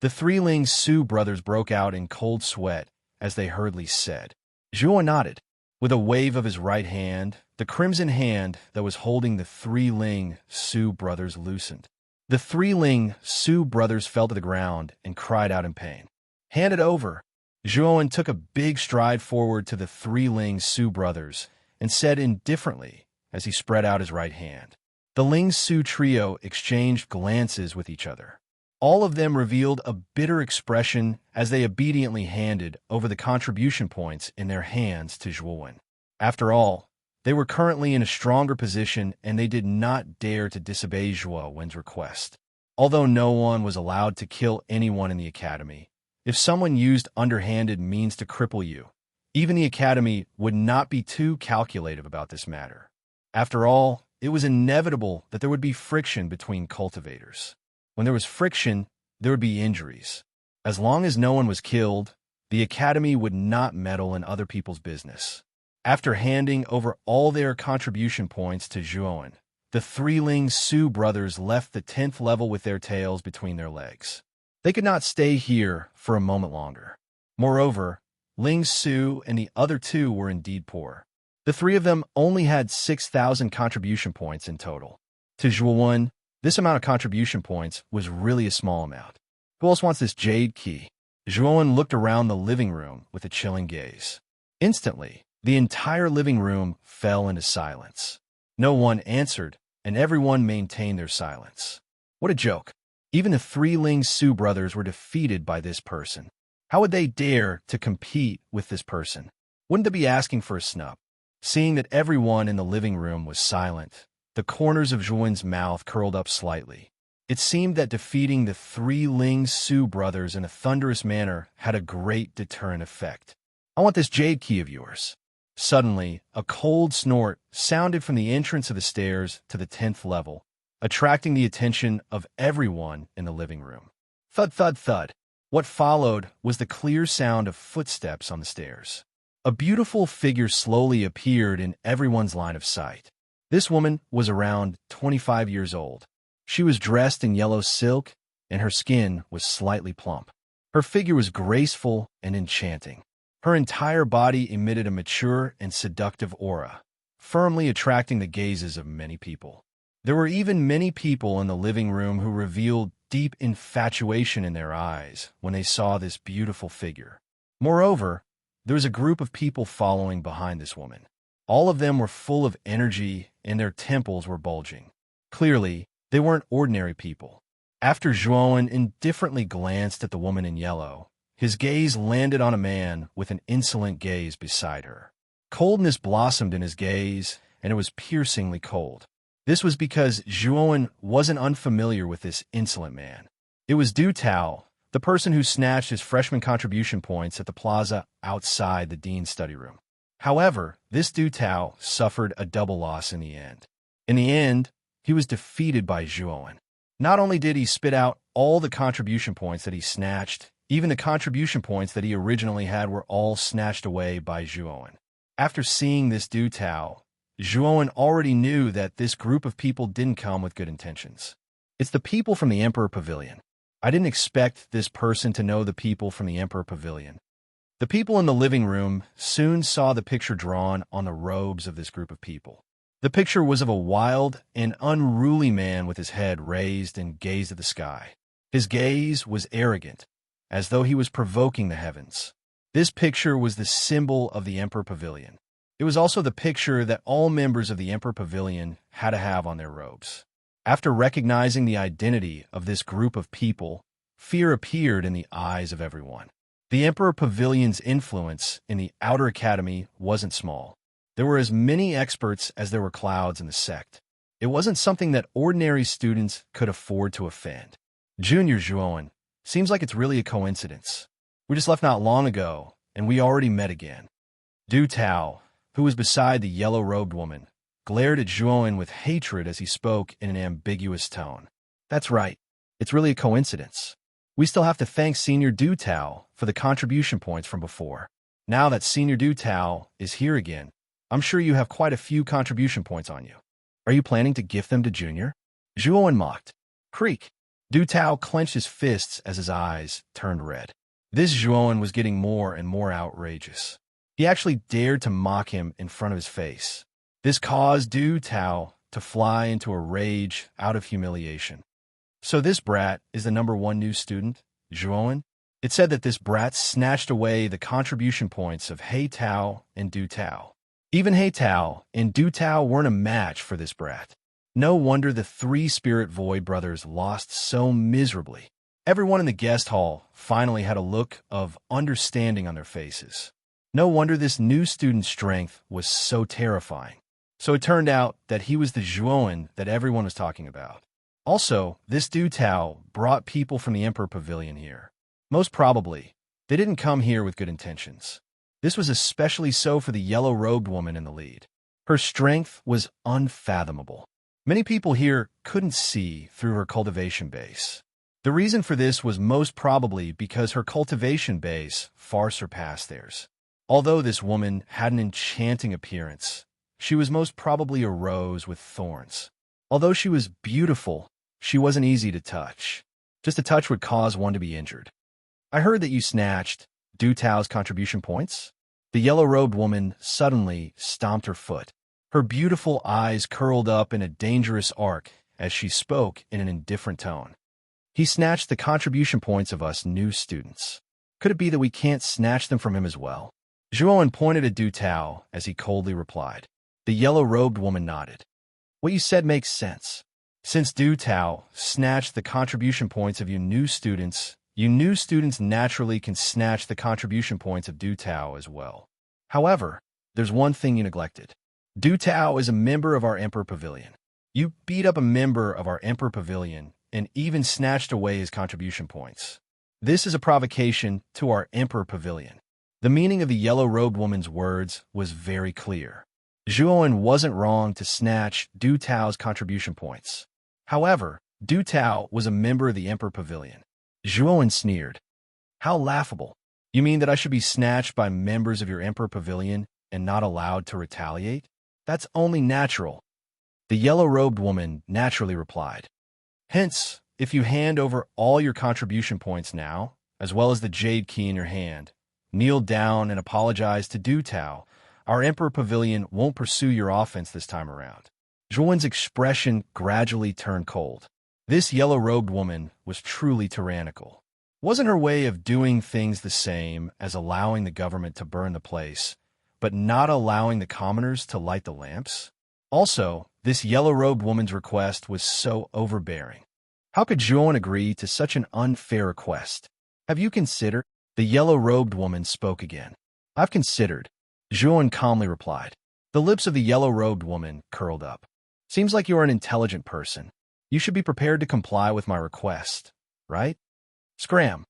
The three Ling Su brothers broke out in cold sweat as they hurriedly said. Zhuan nodded. With a wave of his right hand, the crimson hand that was holding the three Ling Su brothers loosened. The three Ling Su brothers fell to the ground and cried out in pain. Hand it over. Zhuan took a big stride forward to the three Ling Su brothers and said indifferently as he spread out his right hand. The Ling Su trio exchanged glances with each other. All of them revealed a bitter expression as they obediently handed over the contribution points in their hands to Zhuan. After all, they were currently in a stronger position and they did not dare to disobey Zhuo Wen's request. Although no one was allowed to kill anyone in the academy, if someone used underhanded means to cripple you, even the academy would not be too calculative about this matter. After all, it was inevitable that there would be friction between cultivators. When there was friction, there would be injuries. As long as no one was killed, the academy would not meddle in other people's business. After handing over all their contribution points to Zhuo, the three Ling Su brothers left the 10th level with their tails between their legs. They could not stay here for a moment longer. Moreover, Ling Su and the other two were indeed poor. The three of them only had 6,000 contribution points in total. To Zhuo, this amount of contribution points was really a small amount. Who else wants this jade key? Zhuo looked around the living room with a chilling gaze. Instantly, the entire living room fell into silence. No one answered, and everyone maintained their silence. What a joke. Even the three Ling Su brothers were defeated by this person. How would they dare to compete with this person? Wouldn't they be asking for a snub? Seeing that everyone in the living room was silent, the corners of Zhuo's mouth curled up slightly. It seemed that defeating the three Ling Su brothers in a thunderous manner had a great deterrent effect. I want this jade key of yours. Suddenly, a cold snort sounded from the entrance of the stairs to the 10th level, attracting the attention of everyone in the living room. Thud, thud, thud. What followed was the clear sound of footsteps on the stairs. A beautiful figure slowly appeared in everyone's line of sight. This woman was around 25 years old. She was dressed in yellow silk, and her skin was slightly plump. Her figure was graceful and enchanting. Her entire body emitted a mature and seductive aura, firmly attracting the gazes of many people. There were even many people in the living room who revealed deep infatuation in their eyes when they saw this beautiful figure. Moreover, there was a group of people following behind this woman. All of them were full of energy and their temples were bulging. Clearly, they weren't ordinary people. After Zhuo indifferently glanced at the woman in yellow, his gaze landed on a man with an insolent gaze beside her. Coldness blossomed in his gaze, and it was piercingly cold. This was because Zhuo wasn't unfamiliar with this insolent man. It was Du Tao, the person who snatched his freshman contribution points at the plaza outside the dean's study room. However, this Du Tao suffered a double loss in the end. In the end, he was defeated by Zhuo. Not only did he spit out all the contribution points that he snatched, even the contribution points that he originally had were all snatched away by Zhuo. After seeing this Du Tao, Zhuo already knew that this group of people didn't come with good intentions. It's the people from the Emperor Pavilion. I didn't expect this person to know the people from the Emperor Pavilion. The people in the living room soon saw the picture drawn on the robes of this group of people. The picture was of a wild and unruly man with his head raised and gazed at the sky. His gaze was arrogant, as though he was provoking the heavens. This picture was the symbol of the Emperor Pavilion. It was also the picture that all members of the Emperor Pavilion had to have on their robes. After recognizing the identity of this group of people, fear appeared in the eyes of everyone. The Emperor Pavilion's influence in the Outer Academy wasn't small. There were as many experts as there were clouds in the sect. It wasn't something that ordinary students could afford to offend. Junior Zhuo, seems like it's really a coincidence. We just left not long ago, and we already met again. Du Tao, who was beside the yellow-robed woman, glared at Zhuo with hatred as he spoke in an ambiguous tone. That's right. It's really a coincidence. We still have to thank Senior Du Tao for the contribution points from before. Now that Senior Du Tao is here again, I'm sure you have quite a few contribution points on you. Are you planning to gift them to Junior? Zhuo mocked. Creak. Du Tao clenched his fists as his eyes turned red. This Zhuo was getting more and more outrageous. He actually dared to mock him in front of his face. This caused Du Tao to fly into a rage out of humiliation. So this brat is the #1 new student, Zhuo? It said that this brat snatched away the contribution points of He Tao and Du Tao. Even He Tao and Du Tao weren't a match for this brat. No wonder the three Spirit Void brothers lost so miserably. Everyone in the guest hall finally had a look of understanding on their faces. No wonder this new student's strength was so terrifying. So it turned out that he was the Zhuoan that everyone was talking about. Also, this Du Tao brought people from the Emperor Pavilion here. Most probably, they didn't come here with good intentions. This was especially so for the yellow-robed woman in the lead. Her strength was unfathomable. Many people here couldn't see through her cultivation base. The reason for this was most probably because her cultivation base far surpassed theirs. Although this woman had an enchanting appearance, she was most probably a rose with thorns. Although she was beautiful, she wasn't easy to touch. Just a touch would cause one to be injured. I heard that you snatched Du Tao's contribution points. The yellow-robed woman suddenly stomped her foot. Her beautiful eyes curled up in a dangerous arc as she spoke in an indifferent tone. He snatched the contribution points of us new students. Could it be that we can't snatch them from him as well? Zhuoan pointed at Du Tao as he coldly replied. The yellow-robed woman nodded. What you said makes sense. Since Du Tao snatched the contribution points of you new students naturally can snatch the contribution points of Du Tao as well. However, there's one thing you neglected. Du Tao is a member of our Emperor Pavilion. You beat up a member of our Emperor Pavilion and even snatched away his contribution points. This is a provocation to our Emperor Pavilion. The meaning of the yellow-robed woman's words was very clear. Zhuoan wasn't wrong to snatch Du Tao's contribution points. However, Du Tao was a member of the Emperor Pavilion. Zhuoan sneered. How laughable. You mean that I should be snatched by members of your Emperor Pavilion and not allowed to retaliate? That's only natural. The yellow-robed woman naturally replied. Hence, if you hand over all your contribution points now, as well as the jade key in your hand, kneel down and apologize to Du Tao, our Emperor Pavilion won't pursue your offense this time around. Zhuoan's expression gradually turned cold. This yellow-robed woman was truly tyrannical. Wasn't her way of doing things the same as allowing the government to burn the place, but not allowing the commoners to light the lamps? Also, this yellow-robed woman's request was so overbearing. How could Zhuoan agree to such an unfair request? Have you considered? The yellow-robed woman spoke again. I've considered, Zhuoan calmly replied. The lips of the yellow-robed woman curled up. Seems like you are an intelligent person. You should be prepared to comply with my request, right? Scram.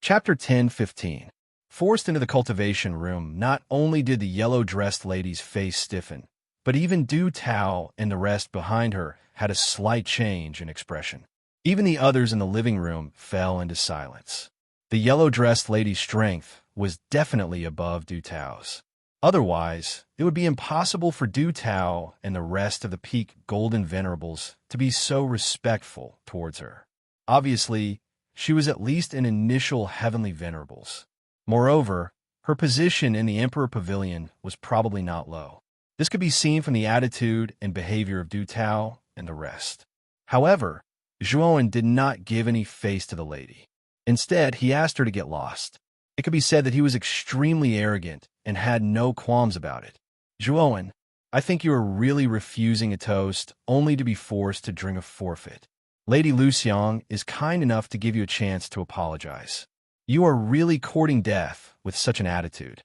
Chapter 10:15. Forced into the cultivation room, not only did the yellow-dressed lady's face stiffen, but even Du Tao and the rest behind her had a slight change in expression. Even the others in the living room fell into silence. The yellow-dressed lady's strength was definitely above Du Tao's. Otherwise, it would be impossible for Du Tao and the rest of the peak golden venerables to be so respectful towards her. Obviously, she was at least an initial heavenly venerables. Moreover, her position in the Emperor Pavilion was probably not low. This could be seen from the attitude and behavior of Du Tao and the rest. However, Zhuoan did not give any face to the lady. Instead, he asked her to get lost. It could be said that he was extremely arrogant and had no qualms about it. Zhuoan, I think you are really refusing a toast only to be forced to drink a forfeit. Lady Lu Xiang is kind enough to give you a chance to apologize. You are really courting death with such an attitude.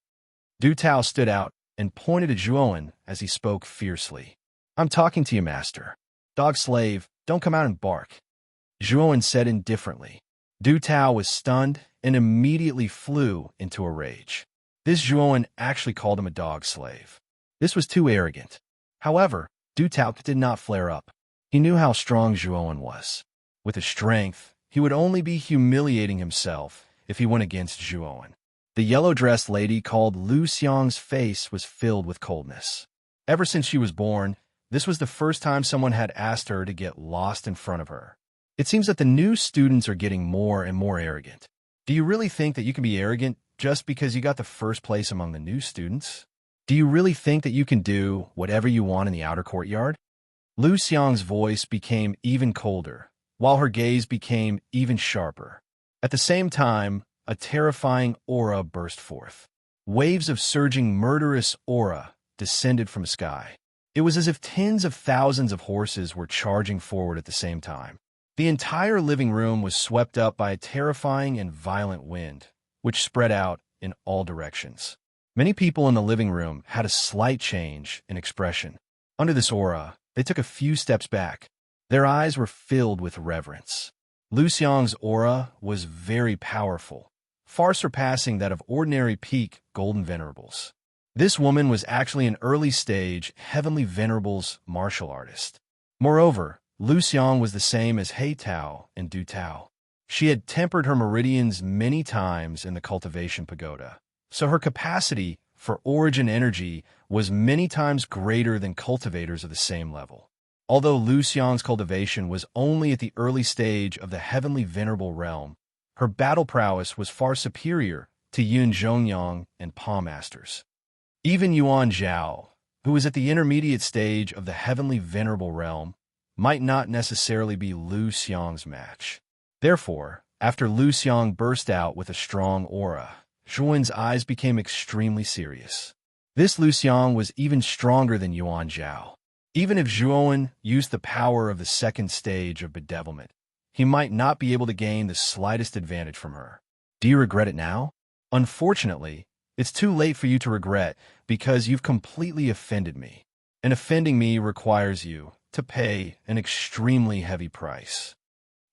Du Tao stood out and pointed at Zhuoan as he spoke fiercely. I'm talking to you, master. Dog slave, don't come out and bark. Zhuoan said indifferently. Du Tao was stunned and immediately flew into a rage. This Zhuoan actually called him a dog slave. This was too arrogant. However, Du Tao did not flare up. He knew how strong Zhuoan was. With his strength, he would only be humiliating himself if he went against Zhuoan. The yellow-dressed lady called Lu Xiang's face was filled with coldness. Ever since she was born, this was the first time someone had asked her to get lost in front of her. It seems that the new students are getting more and more arrogant. Do you really think that you can be arrogant just because you got the first place among the new students? Do you really think that you can do whatever you want in the outer courtyard? Lu Xiang's voice became even colder, while her gaze became even sharper. At the same time, a terrifying aura burst forth. Waves of surging murderous aura descended from the sky. It was as if tens of thousands of horses were charging forward at the same time. The entire living room was swept up by a terrifying and violent wind, which spread out in all directions. Many people in the living room had a slight change in expression. Under this aura, they took a few steps back. Their eyes were filled with reverence. Lu Xiang's aura was very powerful, far surpassing that of ordinary peak golden venerables. This woman was actually an early-stage heavenly venerables martial artist. Moreover, Lu Xiang was the same as He Tao and Du Tao. She had tempered her meridians many times in the cultivation pagoda, so her capacity for origin energy was many times greater than cultivators of the same level. Although Lu Xiang's cultivation was only at the early stage of the heavenly venerable realm, her battle prowess was far superior to Yun Zhongyang and palm masters. Even Yuan Zhao, who was at the intermediate stage of the heavenly venerable realm, might not necessarily be Lu Xiang's match. Therefore, after Lu Xiang burst out with a strong aura, Zhuan's eyes became extremely serious. This Lu Xiang was even stronger than Yuan Zhao. Even if Zhuan used the power of the second stage of bedevilment, he might not be able to gain the slightest advantage from her. Do you regret it now? Unfortunately, it's too late for you to regret because you've completely offended me. And offending me requires you to pay an extremely heavy price.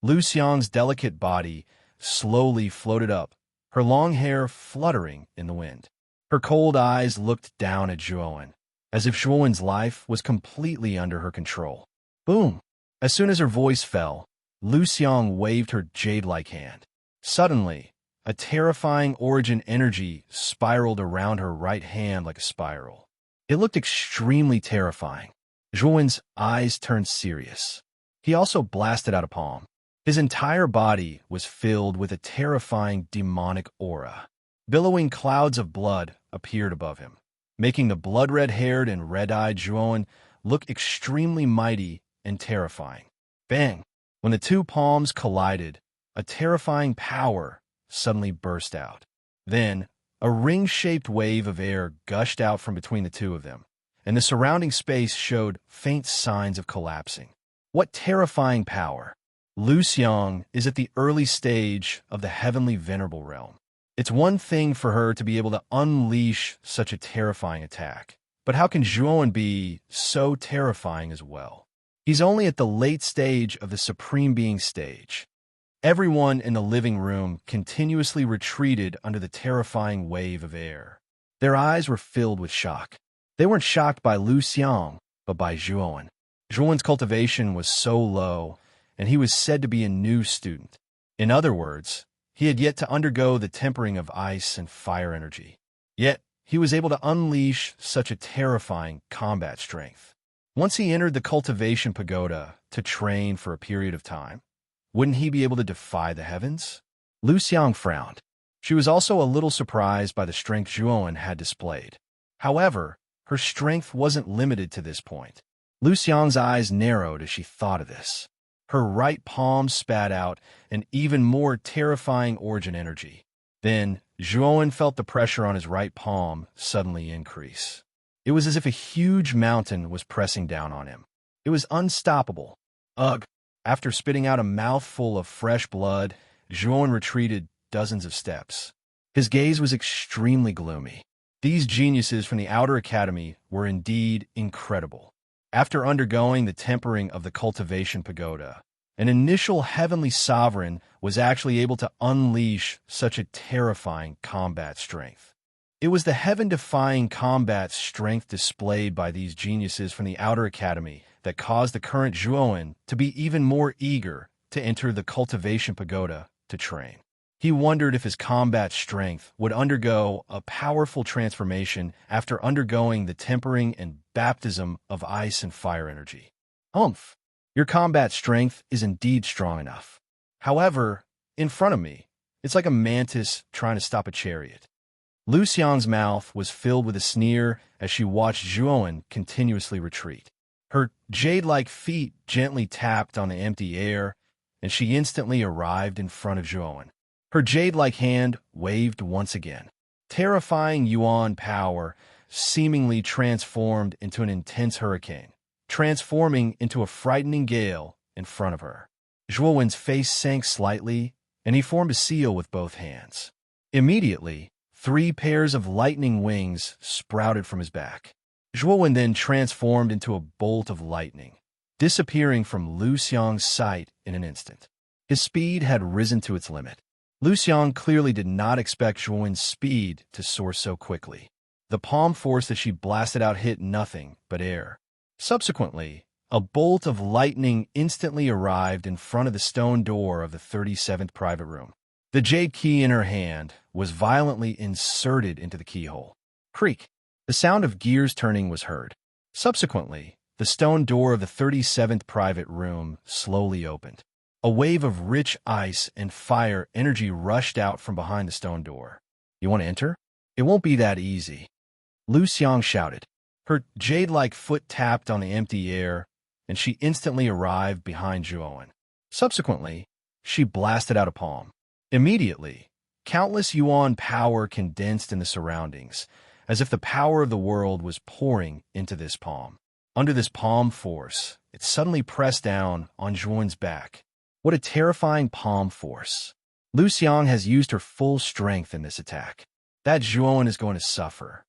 Lu Xiang's delicate body slowly floated up, her long hair fluttering in the wind. Her cold eyes looked down at Zhuan, as if Zhuan's life was completely under her control. Boom! As soon as her voice fell, Lu Xiang waved her jade-like hand. Suddenly, a terrifying origin energy spiraled around her right hand like a spiral. It looked extremely terrifying. Zhuan's eyes turned serious. He also blasted out a palm. His entire body was filled with a terrifying demonic aura. Billowing clouds of blood appeared above him, making the blood-red-haired and red-eyed Zhuan look extremely mighty and terrifying. Bang! When the two palms collided, a terrifying power suddenly burst out. Then, a ring-shaped wave of air gushed out from between the two of them, and the surrounding space showed faint signs of collapsing. What terrifying power! Lu Xiang is at the early stage of the heavenly venerable realm. It's one thing for her to be able to unleash such a terrifying attack, but how can Zhuan be so terrifying as well? He's only at the late stage of the Supreme Being stage. Everyone in the living room continuously retreated under the terrifying wave of air. Their eyes were filled with shock. They weren't shocked by Lu Xiang, but by Zhuan. Zhuan's cultivation was so low, and he was said to be a new student. In other words, he had yet to undergo the tempering of ice and fire energy. Yet, he was able to unleash such a terrifying combat strength. Once he entered the cultivation pagoda to train for a period of time, wouldn't he be able to defy the heavens? Lu Xiang frowned. She was also a little surprised by the strength Zhuan had displayed. However, her strength wasn't limited to this point. Lu Xiang's eyes narrowed as she thought of this. Her right palm spat out an even more terrifying origin energy. Then, Zhuan felt the pressure on his right palm suddenly increase. It was as if a huge mountain was pressing down on him. It was unstoppable. Ugh! After spitting out a mouthful of fresh blood, Zhuan retreated dozens of steps. His gaze was extremely gloomy. These geniuses from the Outer Academy were indeed incredible. After undergoing the tempering of the cultivation pagoda, an initial heavenly sovereign was actually able to unleash such a terrifying combat strength. It was the heaven-defying combat strength displayed by these geniuses from the Outer Academy that caused the current Zhuan to be even more eager to enter the cultivation pagoda to train. He wondered if his combat strength would undergo a powerful transformation after undergoing the tempering and baptism of ice and fire energy. Humph! Your combat strength is indeed strong enough. However, in front of me, it's like a mantis trying to stop a chariot. Lu Xiang's mouth was filled with a sneer as she watched Zhuan continuously retreat. Her jade-like feet gently tapped on the empty air, and she instantly arrived in front of Zhuan. Her jade-like hand waved once again. Terrifying Yuan power seemingly transformed into an intense hurricane, transforming into a frightening gale in front of her. Zhuan's face sank slightly, and he formed a seal with both hands. Immediately, 3 pairs of lightning wings sprouted from his back. Zhuowen then transformed into a bolt of lightning, disappearing from Lu Xiang's sight in an instant. His speed had risen to its limit. Lu Xiang clearly did not expect Zhuowen's speed to soar so quickly. The palm force that she blasted out hit nothing but air. Subsequently, a bolt of lightning instantly arrived in front of the stone door of the 37th private room. The jade key in her hand was violently inserted into the keyhole. Creak! The sound of gears turning was heard. Subsequently, the stone door of the 37th private room slowly opened. A wave of rich ice and fire energy rushed out from behind the stone door. You want to enter? It won't be that easy. Lu Xiang shouted. Her jade-like foot tapped on the empty air, and she instantly arrived behind Zhuowen. Subsequently, she blasted out a palm. Immediately, countless yuan power condensed in the surroundings, as if the power of the world was pouring into this palm. Under this palm force, it suddenly pressed down on Zhuowen's back. What a terrifying palm force. Lu Xiang has used her full strength in this attack. That Zhuowen is going to suffer.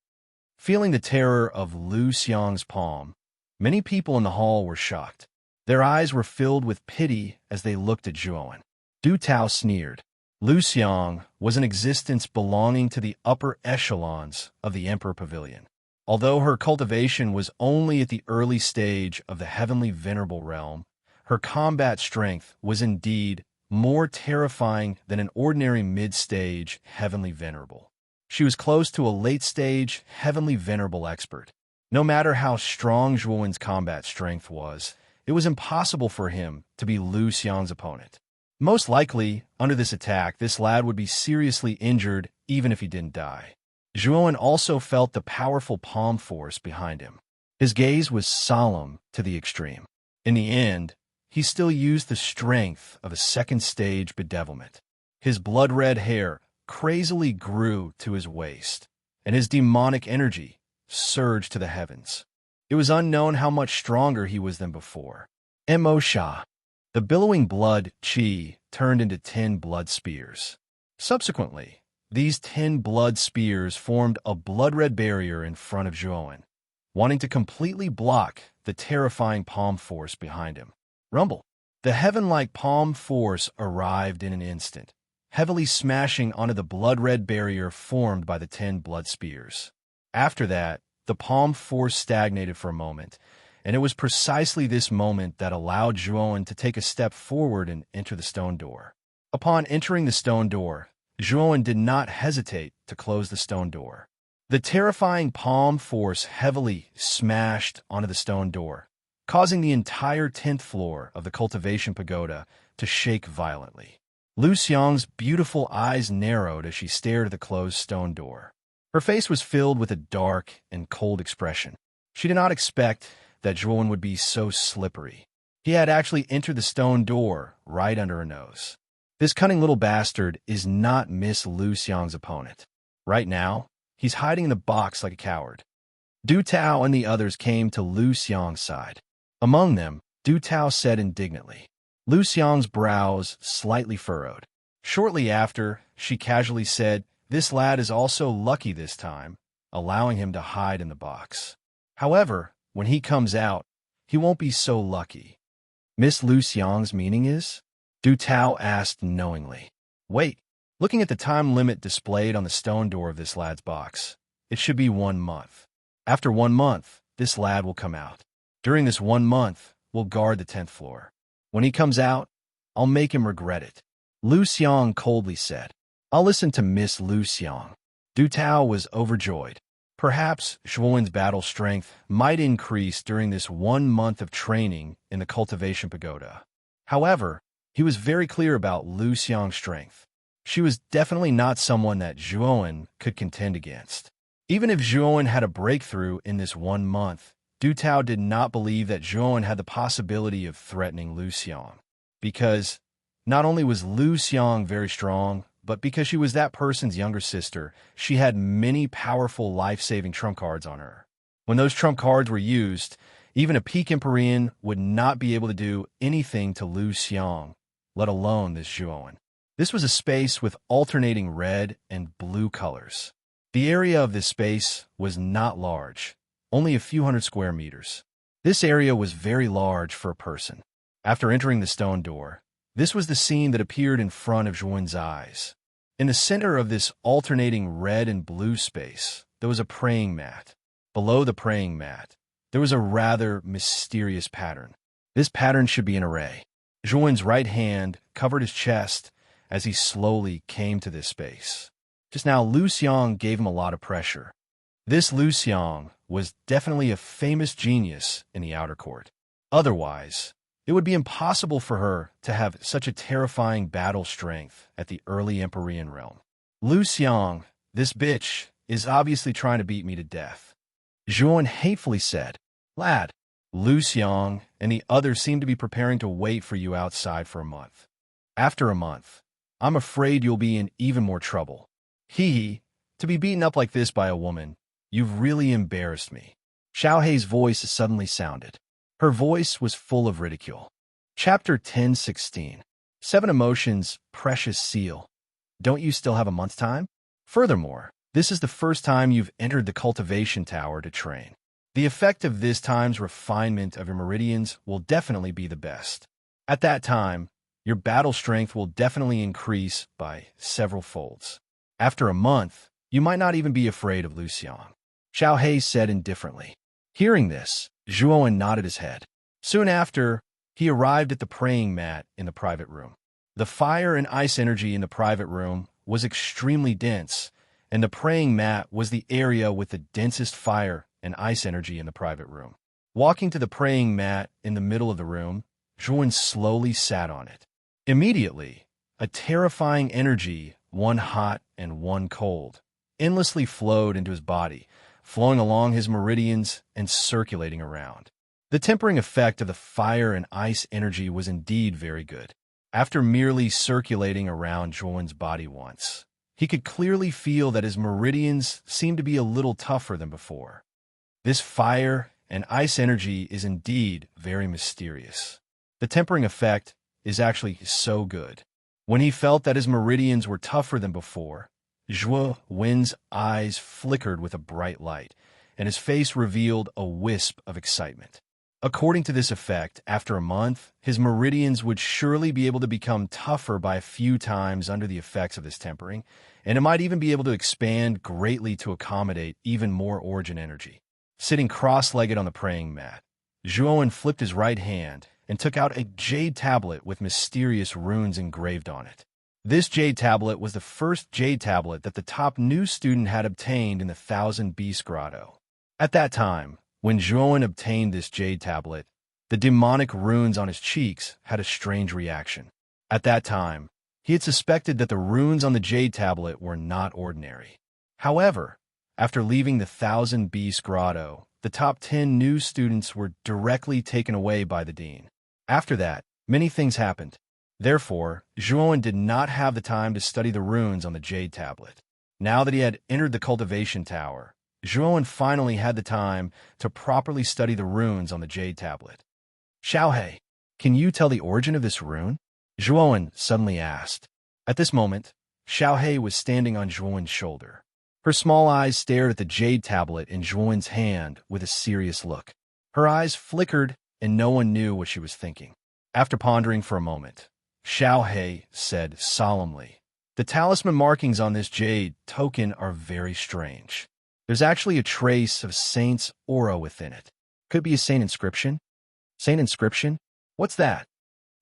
Feeling the terror of Lu Xiang's palm, many people in the hall were shocked. Their eyes were filled with pity as they looked at Zhuowen. Du Tao sneered. Lu Xiang was an existence belonging to the upper echelons of the Emperor Pavilion. Although her cultivation was only at the early stage of the heavenly venerable realm, her combat strength was indeed more terrifying than an ordinary mid-stage heavenly venerable. She was close to a late-stage heavenly venerable expert. No matter how strong Zhuowen's combat strength was, it was impossible for him to be Lu Xiang's opponent. Most likely, under this attack, this lad would be seriously injured even if he didn't die. Zhuowen also felt the powerful palm force behind him. His gaze was solemn to the extreme. In the end, he still used the strength of a second-stage bedevilment. His blood-red hair crazily grew to his waist, and his demonic energy surged to the heavens. It was unknown how much stronger he was than before. Mo Sha. The billowing blood qi turned into 10 blood spears. Subsequently, these 10 blood spears formed a blood-red barrier in front of Zhuowen, wanting to completely block the terrifying palm force behind him. Rumble. The heaven-like palm force arrived in an instant, heavily smashing onto the blood-red barrier formed by the 10 blood spears. After that, the palm force stagnated for a moment, and it was precisely this moment that allowed Zhuowen to take a step forward and enter the stone door. Upon entering the stone door, Zhuowen did not hesitate to close the stone door. The terrifying palm force heavily smashed onto the stone door, causing the entire 10th floor of the cultivation pagoda to shake violently. Lu Xiang's beautiful eyes narrowed as she stared at the closed stone door. Her face was filled with a dark and cold expression. She did not expect that Zhuowen would be so slippery. He had actually entered the stone door right under her nose. This cunning little bastard is not Miss Lu Xiang's opponent. Right now, he's hiding in the box like a coward. Du Tao and the others came to Lu Xiang's side. Among them, Du Tao said indignantly. Lu Xiang's brows slightly furrowed. Shortly after, she casually said, "This lad is also lucky this time, allowing him to hide in the box. However, when he comes out, he won't be so lucky." Miss Lu Xiang's meaning is? Du Tao asked knowingly. Wait, looking at the time limit displayed on the stone door of this lad's box, it should be 1 month. After 1 month, this lad will come out. During this 1 month, we'll guard the 10th floor. When he comes out, I'll make him regret it. Lu Xiang coldly said. I'll listen to Miss Lu Xiang. Du Tao was overjoyed. Perhaps Zhuowen's battle strength might increase during this 1 month of training in the cultivation pagoda. However, he was very clear about Lu Xiang's strength. She was definitely not someone that Zhuowen could contend against. Even if Zhuowen had a breakthrough in this 1 month, Du Tao did not believe that Zhuowen had the possibility of threatening Lu Xiang. Because not only was Lu Xiang very strong, but because she was that person's younger sister, she had many powerful life-saving trump cards on her. When those trump cards were used, even a peak Empyrean would not be able to do anything to Lu Xiang, let alone this Zhuowen. This was a space with alternating red and blue colors. The area of this space was not large, only a few hundred square meters. This area was very large for a person. After entering the stone door, this was the scene that appeared in front of Zhuan's eyes. In the center of this alternating red and blue space, there was a praying mat. Below the praying mat, there was a rather mysterious pattern. This pattern should be an array. Zhuan's right hand covered his chest as he slowly came to this space. Just now, Lu Xiang gave him a lot of pressure. This Lu Xiang was definitely a famous genius in the outer court. Otherwise, it would be impossible for her to have such a terrifying battle strength at the early Empyrean realm. Lu Xiang, this bitch, is obviously trying to beat me to death. Zhuan hatefully said, "Lad, Lu Xiang and the others seem to be preparing to wait for you outside for a month. After a month, I'm afraid you'll be in even more trouble. Hee, to be beaten up like this by a woman, you've really embarrassed me." Xiao Hei's voice suddenly sounded. Her voice was full of ridicule. Chapter 10:16. 7 Emotions, Precious Seal. Don't you still have a month's time? Furthermore, this is the first time you've entered the cultivation tower to train. The effect of this time's refinement of your meridians will definitely be the best. At that time, your battle strength will definitely increase by several folds. After a month, you might not even be afraid of Lu Xiang. Xiao Hei said indifferently. Hearing this, Zhuan nodded his head. Soon after, he arrived at the praying mat in the private room. The fire and ice energy in the private room was extremely dense, and the praying mat was the area with the densest fire and ice energy in the private room. Walking to the praying mat in the middle of the room, Zhuan slowly sat on it. Immediately, a terrifying energy, one hot and one cold, endlessly flowed into his body, flowing along his meridians and circulating around. The tempering effect of the fire and ice energy was indeed very good. After merely circulating around Zhuan's body once, he could clearly feel that his meridians seemed to be a little tougher than before. This fire and ice energy is indeed very mysterious. The tempering effect is actually so good. When he felt that his meridians were tougher than before, Zhuo Wen's eyes flickered with a bright light, and his face revealed a wisp of excitement. According to this effect, after a month, his meridians would surely be able to become tougher by a few times under the effects of this tempering, and it might even be able to expand greatly to accommodate even more origin energy. Sitting cross-legged on the praying mat, Zhuo flipped his right hand and took out a jade tablet with mysterious runes engraved on it. This jade tablet was the first jade tablet that the top new student had obtained in the Thousand Beast Grotto. At that time, when Zhuo obtained this jade tablet, the demonic runes on his cheeks had a strange reaction. At that time, he had suspected that the runes on the jade tablet were not ordinary. However, after leaving the Thousand Beast Grotto, the top 10 new students were directly taken away by the dean. After that, many things happened. Therefore, Zhuo did not have the time to study the runes on the jade tablet. Now that he had entered the cultivation tower, Zhuo finally had the time to properly study the runes on the jade tablet. Xiao Hei, can you tell the origin of this rune? Zhuo suddenly asked. At this moment, Xiao Hei was standing on Zhuo's shoulder. Her small eyes stared at the jade tablet in Zhuo's hand with a serious look. Her eyes flickered, and no one knew what she was thinking. After pondering for a moment, Xiao Hei said solemnly, "The talisman markings on this jade token are very strange. There's actually a trace of saint's aura within it. Could it be a saint inscription?" "Saint inscription? What's that?"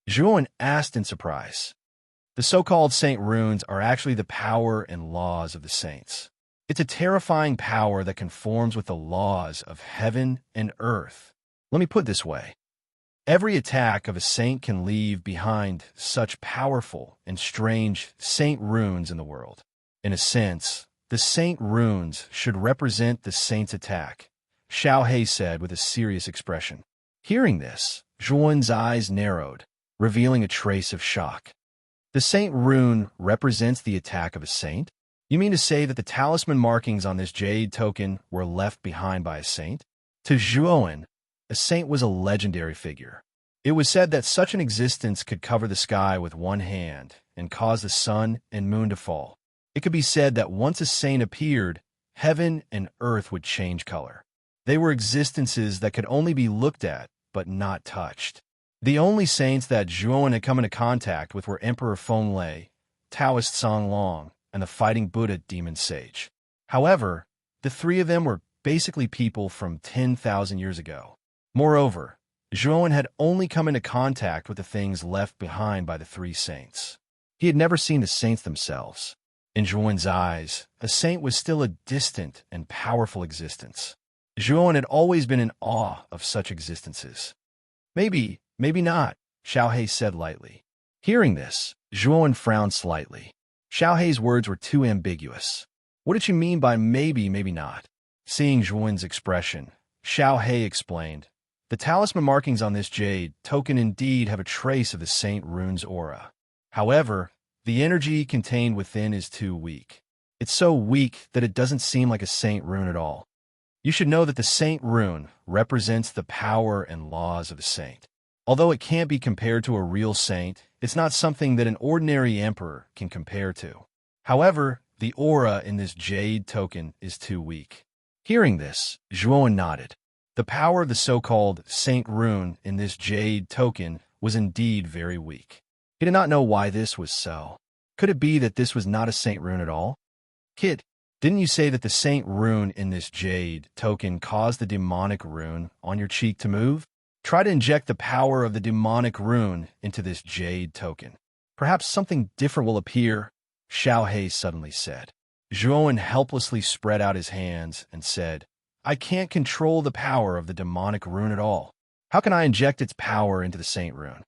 Zhuo asked in surprise. The so-called saint runes are actually the power and laws of the saints. It's a terrifying power that conforms with the laws of heaven and earth. Let me put it this way. Every attack of a saint can leave behind such powerful and strange saint runes in the world. In a sense, the saint runes should represent the saint's attack, Xiao Hei said with a serious expression. Hearing this, Zhuo's eyes narrowed, revealing a trace of shock. The saint rune represents the attack of a saint? You mean to say that the talisman markings on this jade token were left behind by a saint? To Zhuo, a saint was a legendary figure. It was said that such an existence could cover the sky with one hand and cause the sun and moon to fall. It could be said that once a saint appeared, heaven and earth would change color. They were existences that could only be looked at, but not touched. The only saints that Zhuowen had come into contact with were Emperor Fenglei, Taoist Song Long, and the Fighting Buddha demon sage. However, the three of them were basically people from 10,000 years ago. Moreover, Zhuowen had only come into contact with the things left behind by the three saints. He had never seen the saints themselves. In Zhuowen's eyes, a saint was still a distant and powerful existence. Zhuowen had always been in awe of such existences. Maybe not, Xiaohe said lightly. Hearing this, Zhuowen frowned slightly. Xiaohe's words were too ambiguous. What did she mean by maybe not? Seeing Zhuowen's expression, Xiaohe explained, the talisman markings on this jade token indeed have a trace of the Saint Rune's aura. However, the energy contained within is too weak. It's so weak that it doesn't seem like a Saint Rune at all. You should know that the Saint Rune represents the power and laws of the saint. Although it can't be compared to a real saint, it's not something that an ordinary emperor can compare to. However, the aura in this jade token is too weak. Hearing this, Zhuowen nodded. The power of the so-called Saint Rune in this jade token was indeed very weak. He did not know why this was so. Could it be that this was not a Saint Rune at all? Kid, didn't you say that the Saint Rune in this jade token caused the demonic rune on your cheek to move? Try to inject the power of the demonic rune into this jade token. Perhaps something different will appear, Xiaohe suddenly said. Zhuowen helplessly spread out his hands and said, I can't control the power of the demonic rune at all. How can I inject its power into the Saint Rune?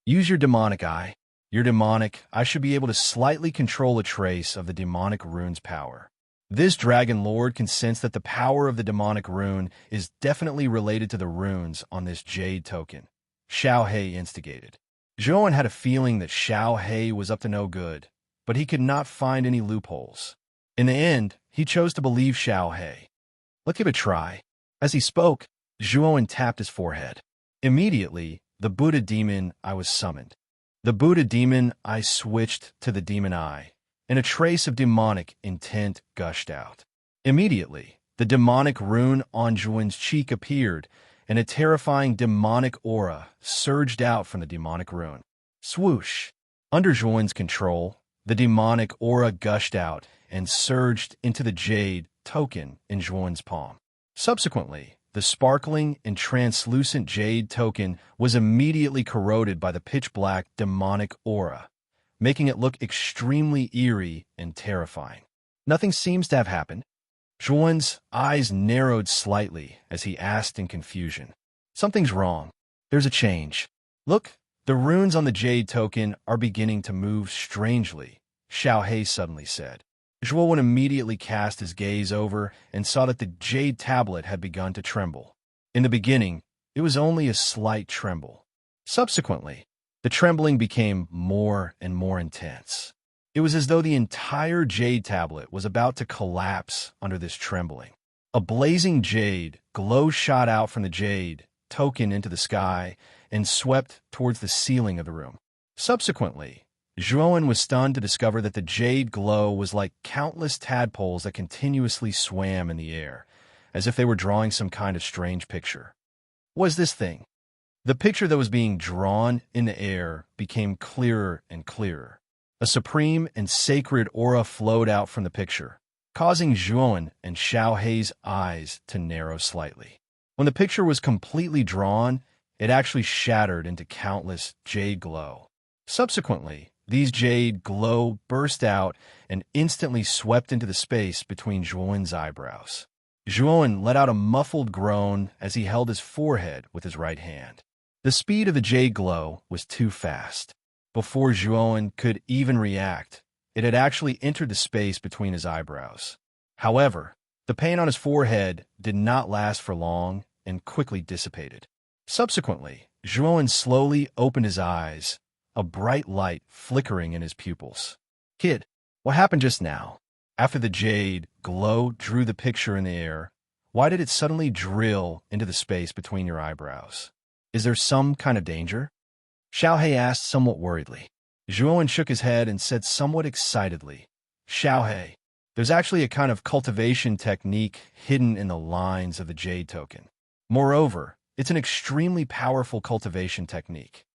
Use your demonic eye. Your demonic, I should be able to slightly control a trace of the demonic rune's power. This dragon lord can sense that the power of the demonic rune is definitely related to the runes on this jade token, Xiaohe instigated. Zhuowen had a feeling that Xiaohe was up to no good, but he could not find any loopholes. In the end, he chose to believe Xiaohe. Let's give it a try. As he spoke, Zhuowen tapped his forehead. Immediately, the Buddha demon eye was summoned. The Buddha demon eye switched to the demon eye, and a trace of demonic intent gushed out. Immediately, the demonic rune on Zhuowen's cheek appeared, and a terrifying demonic aura surged out from the demonic rune. Swoosh! Under Zhuowen's control, the demonic aura gushed out and surged into the jade token in Zhuowen's palm. Subsequently, the sparkling and translucent jade token was immediately corroded by the pitch-black demonic aura, making it look extremely eerie and terrifying. Nothing seems to have happened. Zhuowen's eyes narrowed slightly as he asked in confusion. Something's wrong. There's a change. Look, the runes on the jade token are beginning to move strangely, Xiaohe suddenly said. Zhuowen immediately cast his gaze over and saw that the jade tablet had begun to tremble. In the beginning, it was only a slight tremble. Subsequently, the trembling became more and more intense. It was as though the entire jade tablet was about to collapse under this trembling. A blazing jade glow shot out from the jade token into the sky and swept towards the ceiling of the room. Subsequently, Zhuowen was stunned to discover that the jade glow was like countless tadpoles that continuously swam in the air, as if they were drawing some kind of strange picture. What was this thing? The picture that was being drawn in the air became clearer and clearer. A supreme and sacred aura flowed out from the picture, causing Zhuowen and Xiaohe's eyes to narrow slightly. When the picture was completely drawn, it actually shattered into countless jade glow. Subsequently, these jade glow burst out and instantly swept into the space between Zhuowen's eyebrows. Zhuowen let out a muffled groan as he held his forehead with his right hand. The speed of the jade glow was too fast. Before Zhuowen could even react, it had actually entered the space between his eyebrows. However, the pain on his forehead did not last for long and quickly dissipated. Subsequently, Zhuowen slowly opened his eyes, a bright light flickering in his pupils. Kid, what happened just now? After the jade glow drew the picture in the air, why did it suddenly drill into the space between your eyebrows? Is there some kind of danger? Xiaohe asked somewhat worriedly. Zhuowen shook his head and said somewhat excitedly, Xiaohe, There's actually a kind of cultivation technique hidden in the lines of the jade token. Moreover, it's an extremely powerful cultivation technique.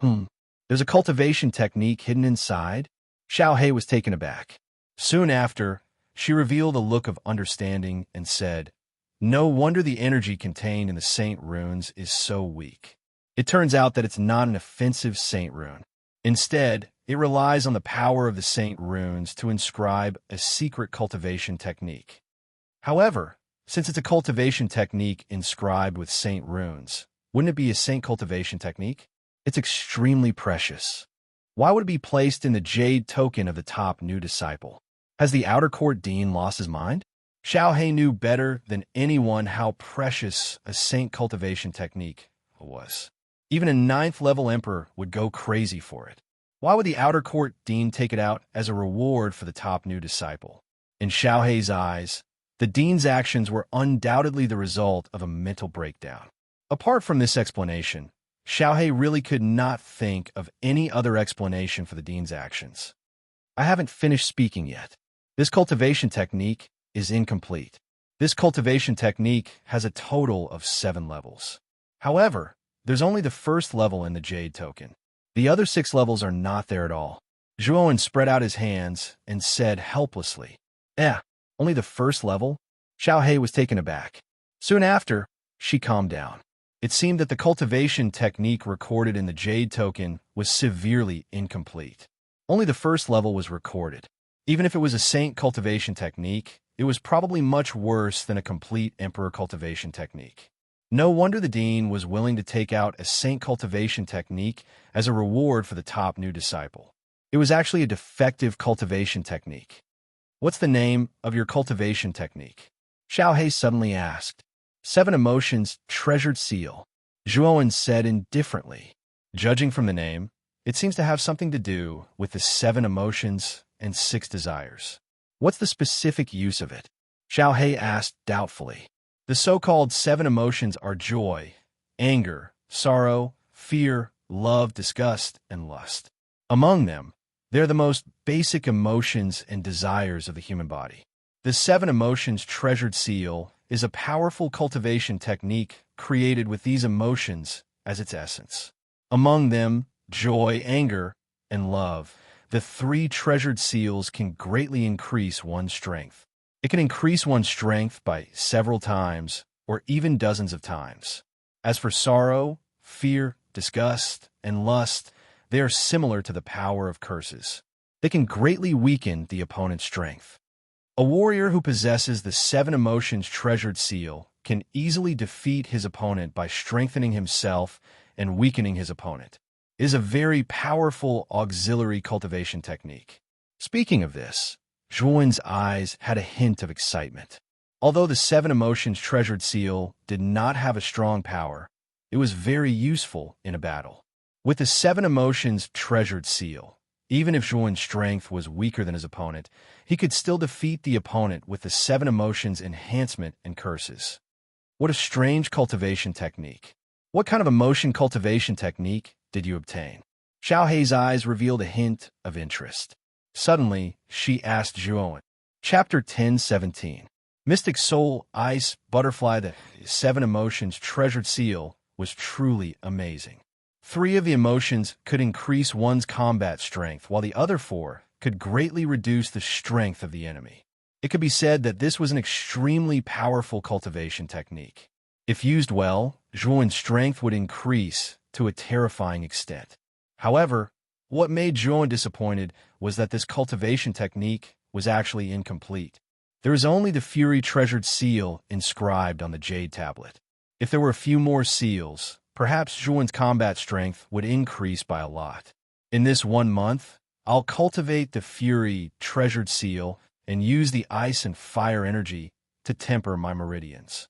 There's a cultivation technique hidden inside? Xiao He was taken aback. Soon after, she revealed a look of understanding and said, "No wonder the energy contained in the saint runes is so weak. It turns out that it's not an offensive saint rune. Instead, it relies on the power of the saint runes to inscribe a secret cultivation technique. However, since it's a cultivation technique inscribed with saint runes, wouldn't it be a saint cultivation technique? It's extremely precious. Why would it be placed in the jade token of the top new disciple? Has the outer court dean lost his mind?" Xiao He knew better than anyone how precious a saint cultivation technique was. Even a 9th-level emperor would go crazy for it. Why would the outer court dean take it out as a reward for the top new disciple? In Xiao He's eyes, the dean's actions were undoubtedly the result of a mental breakdown. Apart from this explanation, Xiao He really could not think of any other explanation for the dean's actions. "I haven't finished speaking yet. This cultivation technique is incomplete. This cultivation technique has a total of 7 levels. However, there's only the first level in the jade token. The other 6 levels are not there at all." Zhuowen spread out his hands and said helplessly, only the first level?" Xiao He was taken aback. Soon after, she calmed down. It seemed that the cultivation technique recorded in the jade token was severely incomplete. Only the first level was recorded. Even if it was a saint cultivation technique, it was probably much worse than a complete emperor cultivation technique. No wonder the dean was willing to take out a saint cultivation technique as a reward for the top new disciple. It was actually a defective cultivation technique. "What's the name of your cultivation technique?" Xiao He suddenly asked. 7 emotions, treasured seal," Zhuowen said indifferently. Judging from the name, it seems to have something to do with the 7 emotions and 6 desires. "What's the specific use of it?" Xiao He asked doubtfully. "The so-called 7 emotions are joy, anger, sorrow, fear, love, disgust, and lust. Among them, they're the most basic emotions and desires of the human body. The 7 emotions treasured seal is a powerful cultivation technique created with these emotions as its essence. Among them, joy, anger, and love, the 3 treasured seals can greatly increase one's strength. It can increase one's strength by several times or even dozens of times. As for sorrow, fear, disgust, and lust, they are similar to the power of curses. They can greatly weaken the opponent's strength. A warrior who possesses the 7 emotions treasured seal can easily defeat his opponent by strengthening himself and weakening his opponent. It is a very powerful auxiliary cultivation technique. Speaking of this, Zhuowen's eyes had a hint of excitement. Although the 7 emotions treasured seal did not have a strong power, it was very useful in a battle. With the 7 emotions treasured seal, even if Zhuowen's strength was weaker than his opponent, he could still defeat the opponent with the 7 emotions enhancement and curses. What a strange cultivation technique. What kind of emotion cultivation technique did you obtain? Xiao He's eyes revealed a hint of interest. Suddenly, she asked Zhuowen. Chapter 10:17. Mystic Soul, Ice, Butterfly, the 7 emotions treasured seal was truly amazing. 3 of the emotions could increase one's combat strength, while the other 4 could greatly reduce the strength of the enemy. It could be said that this was an extremely powerful cultivation technique. If used well, Zhuowen's strength would increase to a terrifying extent. However, what made Zhuowen disappointed was that this cultivation technique was actually incomplete. There is only the Fury Treasured Seal inscribed on the Jade Tablet. If there were a few more seals, perhaps Zhuowen's combat strength would increase by a lot. In this 1 month, I'll cultivate the Fury Treasured Seal and use the ice and fire energy to temper my meridians.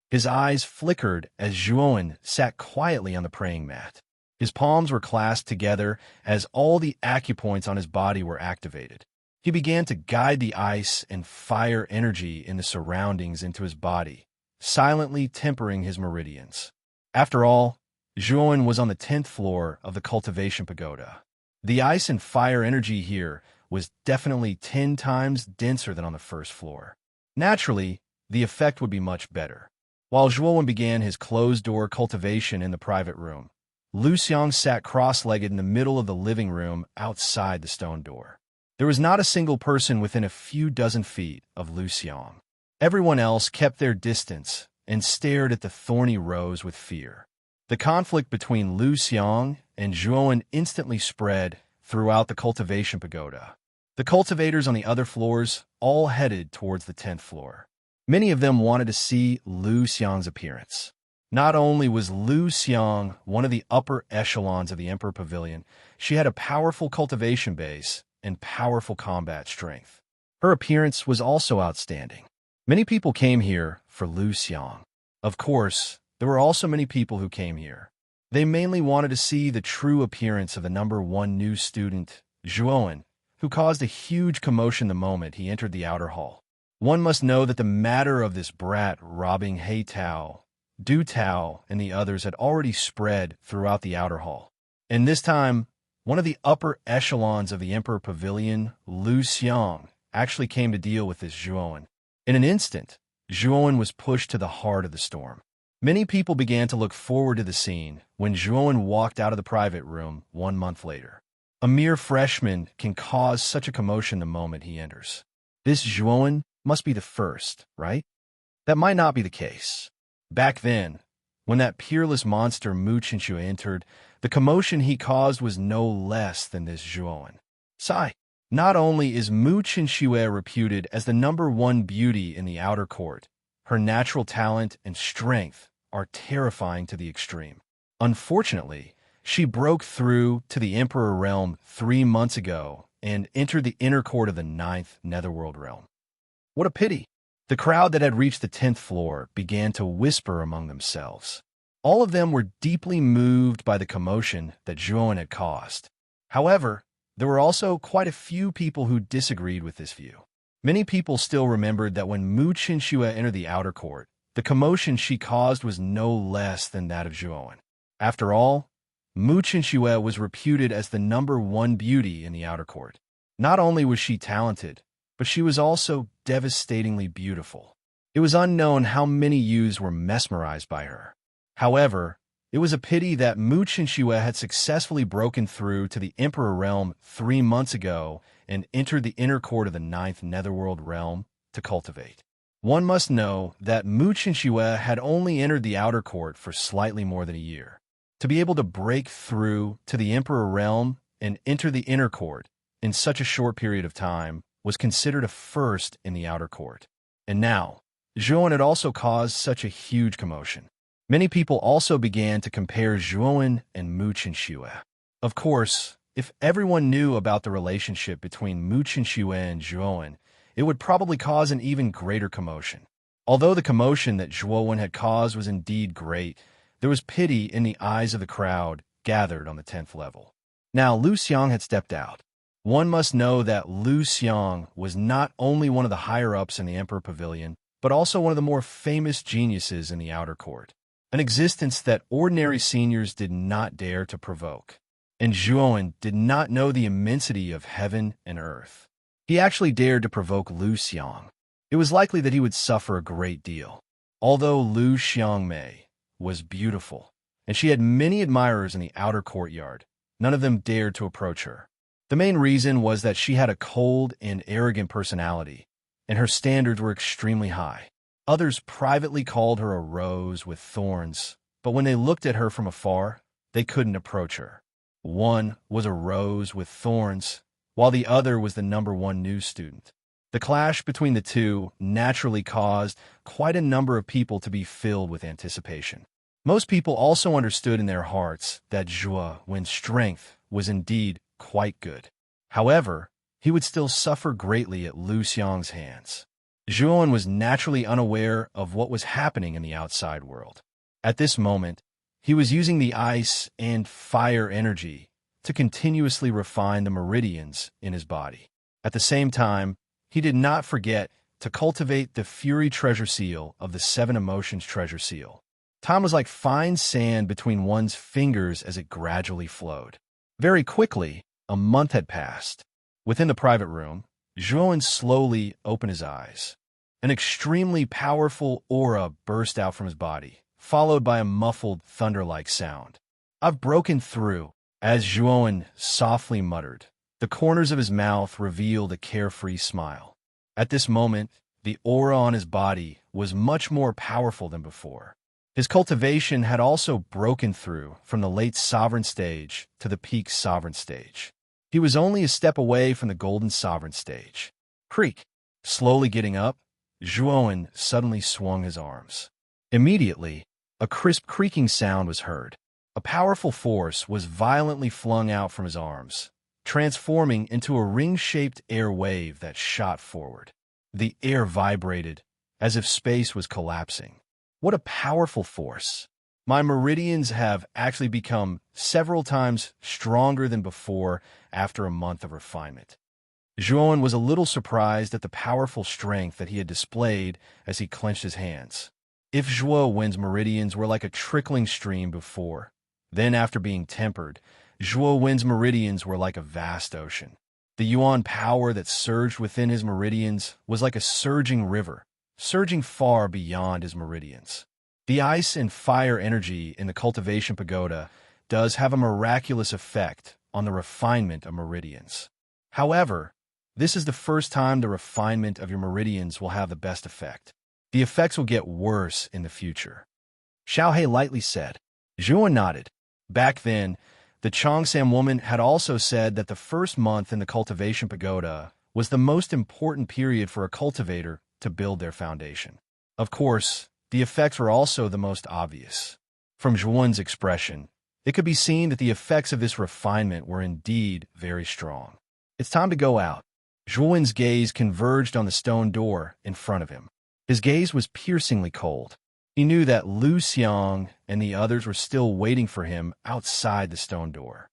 His eyes flickered as Zhuowen sat quietly on the praying mat. His palms were clasped together as all the acupoints on his body were activated. He began to guide the ice and fire energy in the surroundings into his body, silently tempering his meridians. After all, Zhuowen was on the 10th floor of the cultivation pagoda. The ice and fire energy here was definitely 10 times denser than on the first floor. Naturally, the effect would be much better. While Zhuowen began his closed-door cultivation in the private room, Lu Xiang sat cross-legged in the middle of the living room outside the stone door. There was not a single person within a few dozen feet of Lu Xiang. Everyone else kept their distance and stared at the thorny rose with fear. The conflict between Lu Xiang and Zhuowen instantly spread throughout the cultivation pagoda. The cultivators on the other floors all headed towards the 10th floor. Many of them wanted to see Lu Xiang's appearance. Not only was Lu Xiang one of the upper echelons of the Emperor Pavilion, she had a powerful cultivation base and powerful combat strength. Her appearance was also outstanding. Many people came here for Lu Xiang. Of course, there were also many people who came here. They mainly wanted to see the true appearance of the #1 new student, Zhuowen, who caused a huge commotion the moment he entered the outer hall. One must know that the matter of this brat robbing He Tao, Du Tao, and the others had already spread throughout the outer hall. And this time, one of the upper echelons of the Emperor Pavilion, Lu Xiang, actually came to deal with this Zhuowen. In an instant, Zhuowen was pushed to the heart of the storm. Many people began to look forward to the scene when Zhuowen walked out of the private room 1 month later. A mere freshman can cause such a commotion the moment he enters. This Zhuowen must be the first, right? That might not be the case. Back then, when that peerless monster Mu Qinshu entered, the commotion he caused was no less than this Zhuowen. Sai, not only is Mu Qinshu reputed as the #1 beauty in the outer court, her natural talent and strength are terrifying to the extreme. Unfortunately, she broke through to the Emperor realm 3 months ago and entered the inner court of the 9th Netherworld realm. What a pity! The crowd that had reached the 10th floor began to whisper among themselves. All of them were deeply moved by the commotion that Zhuowen had caused. However, there were also quite a few people who disagreed with this view. Many people still remembered that when Mu Qinshu entered the outer court, the commotion she caused was no less than that of Zhuowen. After all, Mu Qinshu was reputed as the #1 beauty in the outer court. Not only was she talented, but she was also devastatingly beautiful. It was unknown how many youths were mesmerized by her. However, it was a pity that Mu Qinshu had successfully broken through to the Emperor realm 3 months ago and entered the inner court of the 9th Netherworld realm to cultivate. One must know that Mu Qinshu had only entered the outer court for slightly more than a year. To be able to break through to the Emperor realm and enter the inner court in such a short period of time was considered a first in the outer court. And now, Zhuowen had also caused such a huge commotion. Many people also began to compare Zhuowen and Mu Qinshu. Of course, if everyone knew about the relationship between Mu Qinshu and Zhuowen, it would probably cause an even greater commotion. Although the commotion that Zhuowen had caused was indeed great, there was pity in the eyes of the crowd gathered on the 10th level. Now, Lu Xiang had stepped out. One must know that Lu Xiang was not only one of the higher-ups in the Emperor Pavilion, but also one of the more famous geniuses in the outer court, an existence that ordinary seniors did not dare to provoke. And Zhuowen did not know the immensity of heaven and earth. He actually dared to provoke Lu Xiang. It was likely that he would suffer a great deal. Although Lu Xiangmei was beautiful, and she had many admirers in the outer courtyard, none of them dared to approach her. The main reason was that she had a cold and arrogant personality, and her standards were extremely high. Others privately called her a rose with thorns, but when they looked at her from afar, they couldn't approach her. One was a rose with thorns, while the other was the #1 new student. The clash between the two naturally caused quite a number of people to be filled with anticipation. Most people also understood in their hearts that Zhuowen's strength was indeed quite good. However, he would still suffer greatly at Lu Xiang's hands. Zhuowen was naturally unaware of what was happening in the outside world. At this moment, he was using the ice and fire energy to continuously refine the meridians in his body. At the same time, he did not forget to cultivate the Fury Treasure Seal of the 7 Emotions Treasure Seal. Time was like fine sand between one's fingers as it gradually flowed. Very quickly, a month had passed. Within the private room, Zhuan slowly opened his eyes. An extremely powerful aura burst out from his body, followed by a muffled thunder-like sound. "I've broken through," as Zhuan softly muttered. The corners of his mouth revealed a carefree smile. At this moment, the aura on his body was much more powerful than before. His cultivation had also broken through from the late sovereign stage to the peak sovereign stage. He was only a step away from the golden sovereign stage. Creak! Slowly getting up, Zhuan suddenly swung his arms. Immediately, a crisp creaking sound was heard. A powerful force was violently flung out from his arms, transforming into a ring-shaped air wave that shot forward. The air vibrated, as if space was collapsing. What a powerful force! My meridians have actually become several times stronger than before after a month of refinement. Zhuan was a little surprised at the powerful strength that he had displayed as he clenched his hands. If Zhuowen's meridians were like a trickling stream before, then after being tempered, Zhuowen's meridians were like a vast ocean. The yuan power that surged within his meridians was like a surging river, surging far beyond his meridians. The ice and fire energy in the cultivation pagoda does have a miraculous effect on the refinement of meridians. However, this is the first time the refinement of your meridians will have the best effect. The effects will get worse in the future. Xiaohe lightly said. Zhuan nodded. Back then, the Chongsam woman had also said that the first month in the cultivation pagoda was the most important period for a cultivator to build their foundation. Of course, the effects were also the most obvious. From Zhuan's expression, it could be seen that the effects of this refinement were indeed very strong. It's time to go out. Zhuan's gaze converged on the stone door in front of him. His gaze was piercingly cold. He knew that Lu Xiang and the others were still waiting for him outside the stone door.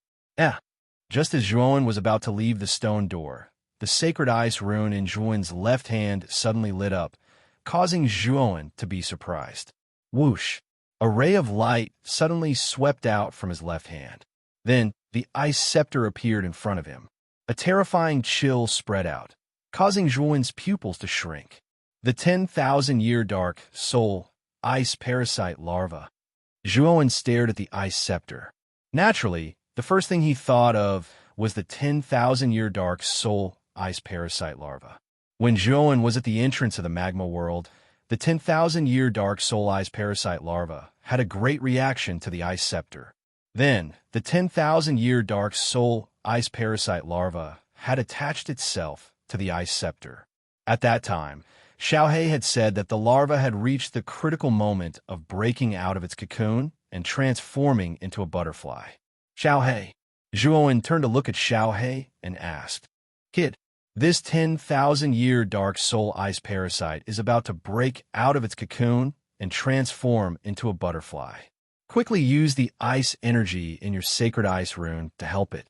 Just as Zhuan was about to leave the stone door, the sacred ice rune in Zhuan's left hand suddenly lit up, causing Zhuan to be surprised. Whoosh! A ray of light suddenly swept out from his left hand. Then, the ice scepter appeared in front of him. A terrifying chill spread out, causing Zhuan's pupils to shrink. The 10,000-year dark soul ice parasite larva. Zhuan stared at the ice scepter. Naturally, the first thing he thought of was the 10,000-year dark soul ice parasite larva. When Zhuan was at the entrance of the magma world, the 10,000-year dark soul ice parasite larva had a great reaction to the ice scepter. Then, the 10,000-year dark soul ice parasite larva had attached itself to the ice scepter. At that time, Xiaohe had said that the larva had reached the critical moment of breaking out of its cocoon and transforming into a butterfly. Xiaohe. Zhuan turned to look at Xiaohe and asked, Kid, this 10,000-year dark soul ice parasite is about to break out of its cocoon and transform into a butterfly. Quickly use the ice energy in your sacred ice rune to help it.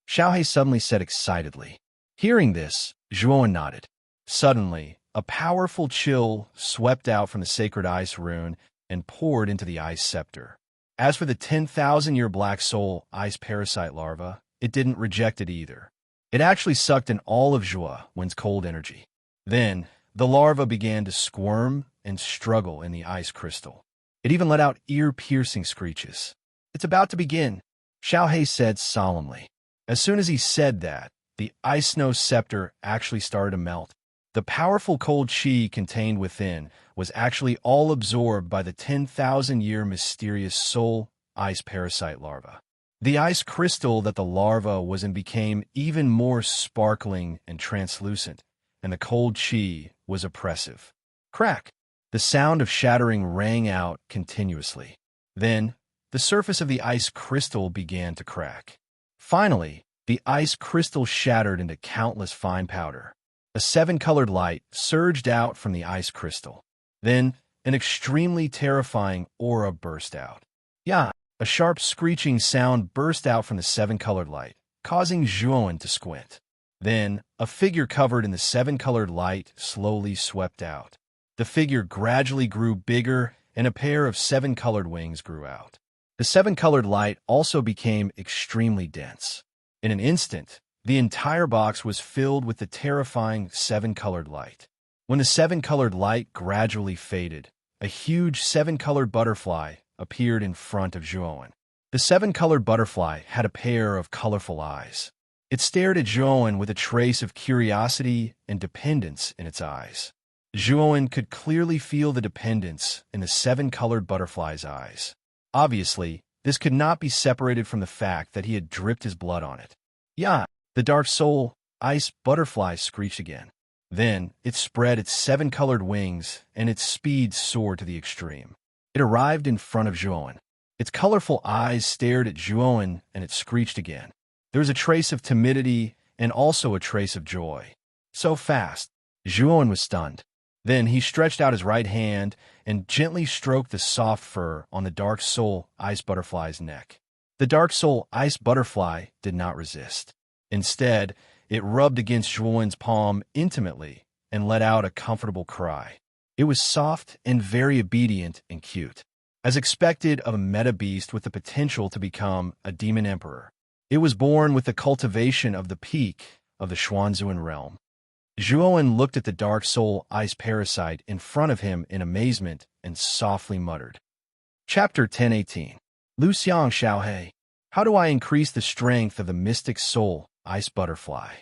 Xiaohe suddenly said excitedly. Hearing this, Zhuan nodded. Suddenly, a powerful chill swept out from the sacred ice rune and poured into the ice scepter. As for the 10,000-year black soul ice parasite larva, it didn't reject it either. It actually sucked in all of Zhuowen's cold energy. Then, the larva began to squirm and struggle in the ice crystal. It even let out ear-piercing screeches. It's about to begin, Xiaohe said solemnly. As soon as he said that, the ice snow scepter actually started to melt. The powerful cold chi contained within was actually all absorbed by the 10,000-year mysterious soul ice parasite larva. The ice crystal that the larva was in became even more sparkling and translucent, and the cold chi was oppressive. Crack! The sound of shattering rang out continuously. Then, the surface of the ice crystal began to crack. Finally, the ice crystal shattered into countless fine powder. A 7-colored light surged out from the ice crystal. Then, an extremely terrifying aura burst out. Yeah! A sharp screeching sound burst out from the 7-colored light, causing Zhuan to squint. Then, a figure covered in the 7-colored light slowly swept out. The figure gradually grew bigger, and a pair of 7-colored wings grew out. The 7-colored light also became extremely dense. In an instant, The entire box was filled with the terrifying seven-colored light. When the seven-colored light gradually faded, a huge seven-colored butterfly appeared in front of Zhuowen. The seven-colored butterfly had a pair of colorful eyes. It stared at Zhuowen with a trace of curiosity and dependence in its eyes. Zhuowen could clearly feel the dependence in the seven-colored butterfly's eyes. Obviously, this could not be separated from the fact that he had dripped his blood on it. "Yeah!" The dark soul ice butterfly screeched again. Then it spread its seven-colored wings, and its speed soared to the extreme. It arrived in front of Zhuowen. Its colorful eyes stared at Zhuowen, and it screeched again. There was a trace of timidity and also a trace of joy. So fast, Zhuowen was stunned. Then he stretched out his right hand and gently stroked the soft fur on the dark soul ice butterfly's neck. The dark soul ice butterfly did not resist. Instead, it rubbed against Zhuowen's palm intimately and let out a comfortable cry. It was soft and very obedient and cute. As expected of a meta beast with the potential to become a demon emperor, it was born with the cultivation of the peak of the Xuanzuan realm. Zhuowen looked at the dark soul ice parasite in front of him in amazement and softly muttered. Chapter 10:18. Lu Xiang Xiaohe. How do I increase the strength of the mystic soul ice butterfly?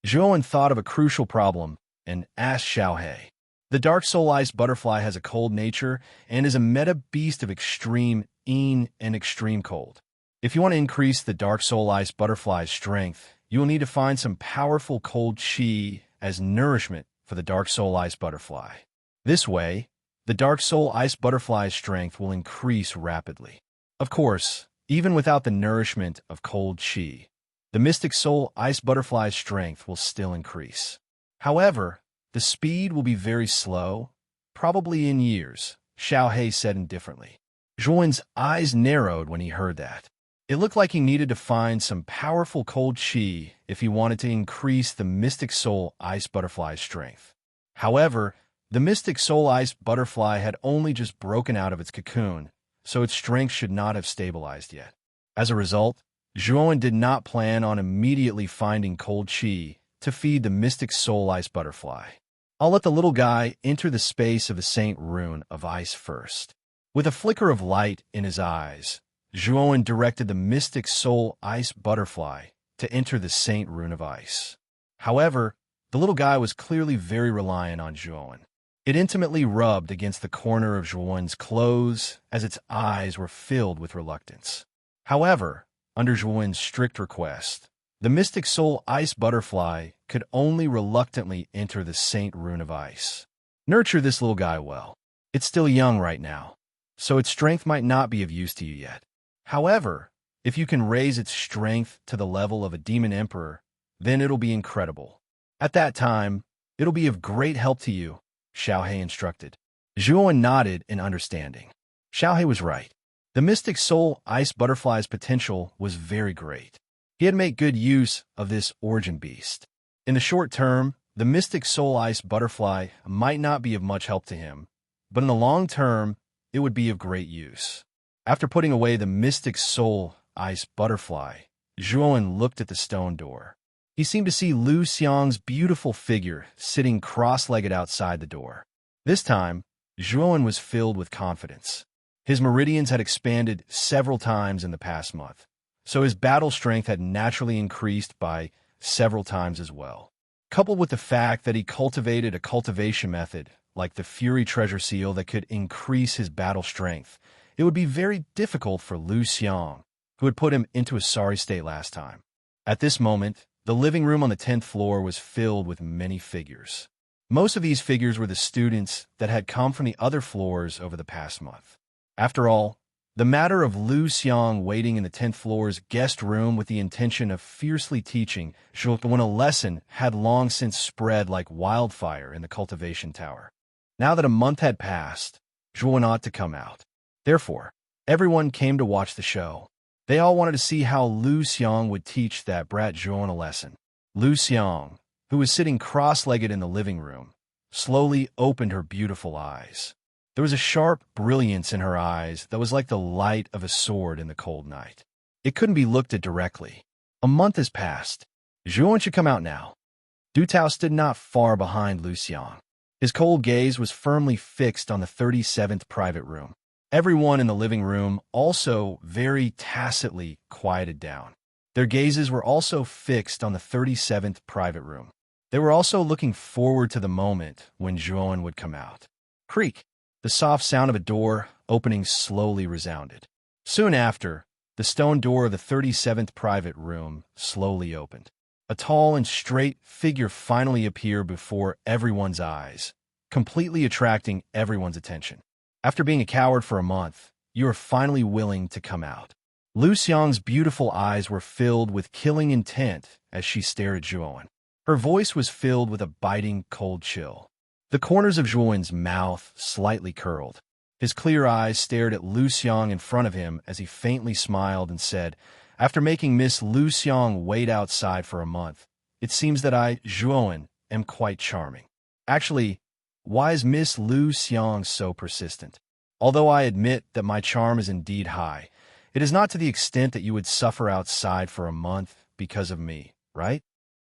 Zhuowen thought of a crucial problem and asked Xiaohe. The dark soul ice butterfly has a cold nature and is a meta beast of extreme yin and extreme cold. If you want to increase the dark soul ice butterfly's strength, you will need to find some powerful cold qi as nourishment for the dark soul ice butterfly. This way, the dark soul ice butterfly's strength will increase rapidly. Of course, even without the nourishment of cold qi, the mystic soul ice butterfly's strength will still increase. However, the speed will be very slow, probably in years, Xiaohe said indifferently. Zhuowen's eyes narrowed when he heard that. It looked like he needed to find some powerful cold qi if he wanted to increase the mystic soul ice butterfly's strength. However, the mystic soul ice butterfly had only just broken out of its cocoon, so its strength should not have stabilized yet. As a result, Zhuowen did not plan on immediately finding cold qi to feed the mystic soul ice butterfly. I'll let the little guy enter the space of the Saint Rune of Ice first. With a flicker of light in his eyes, Zhuowen directed the mystic soul ice butterfly to enter the Saint Rune of Ice. However, the little guy was clearly very reliant on Zhuowen. It intimately rubbed against the corner of Zhuowen's clothes as its eyes were filled with reluctance. However, under Zhuowen's strict request, the mystic soul ice butterfly could only reluctantly enter the Saint Rune of Ice. Nurture this little guy well. It's still young right now, so its strength might not be of use to you yet. However, if you can raise its strength to the level of a demon emperor, then it'll be incredible. At that time, it'll be of great help to you, Xiaohe instructed. Zhuowen nodded in understanding. Xiaohe was right. The mystic soul ice butterfly's potential was very great. He had made good use of this origin beast. In the short term, the mystic soul ice butterfly might not be of much help to him, but in the long term, it would be of great use. After putting away the mystic soul ice butterfly, Zhuowen looked at the stone door. He seemed to see Lu Xiang's beautiful figure sitting cross-legged outside the door. This time, Zhuowen was filled with confidence. His meridians had expanded several times in the past month, so his battle strength had naturally increased by several times as well. Coupled with the fact that he cultivated a cultivation method like the Fury Treasure Seal that could increase his battle strength, it would be very difficult for Lu Xiang, who had put him into a sorry state last time. At this moment, the living room on the 10th floor was filled with many figures. Most of these figures were the students that had come from the other floors over the past month. After all, the matter of Lu Xiang waiting in the 10th floor's guest room with the intention of fiercely teaching when a lesson had long since spread like wildfire in the cultivation tower. Now that a month had passed, Zhuowen ought to come out. Therefore, everyone came to watch the show. They all wanted to see how Lu Xiang would teach that brat Zhuowen a lesson. Lu Xiang, who was sitting cross-legged in the living room, slowly opened her beautiful eyes. There was a sharp brilliance in her eyes that was like the light of a sword in the cold night. It couldn't be looked at directly. A month has passed. Zhuan should come out now. Du Tao stood not far behind Lu Xiang. His cold gaze was firmly fixed on the 37th private room. Everyone in the living room also very tacitly quieted down. Their gazes were also fixed on the 37th private room. They were also looking forward to the moment when Zhuan would come out. Creak! The soft sound of a door opening slowly resounded. Soon after, the stone door of the 37th private room slowly opened. A tall and straight figure finally appeared before everyone's eyes, completely attracting everyone's attention. After being a coward for a month, you are finally willing to come out. Lu Xiang's beautiful eyes were filled with killing intent as she stared at Zhuan. Her voice was filled with a biting cold chill. The corners of Zhuan's mouth slightly curled. His clear eyes stared at Lu Xiang in front of him as he faintly smiled and said, "After making Miss Lu Xiang wait outside for a month, it seems that I, Zhuan, am quite charming. Actually, why is Miss Lu Xiang so persistent? Although I admit that my charm is indeed high, it is not to the extent that you would suffer outside for a month because of me, right?"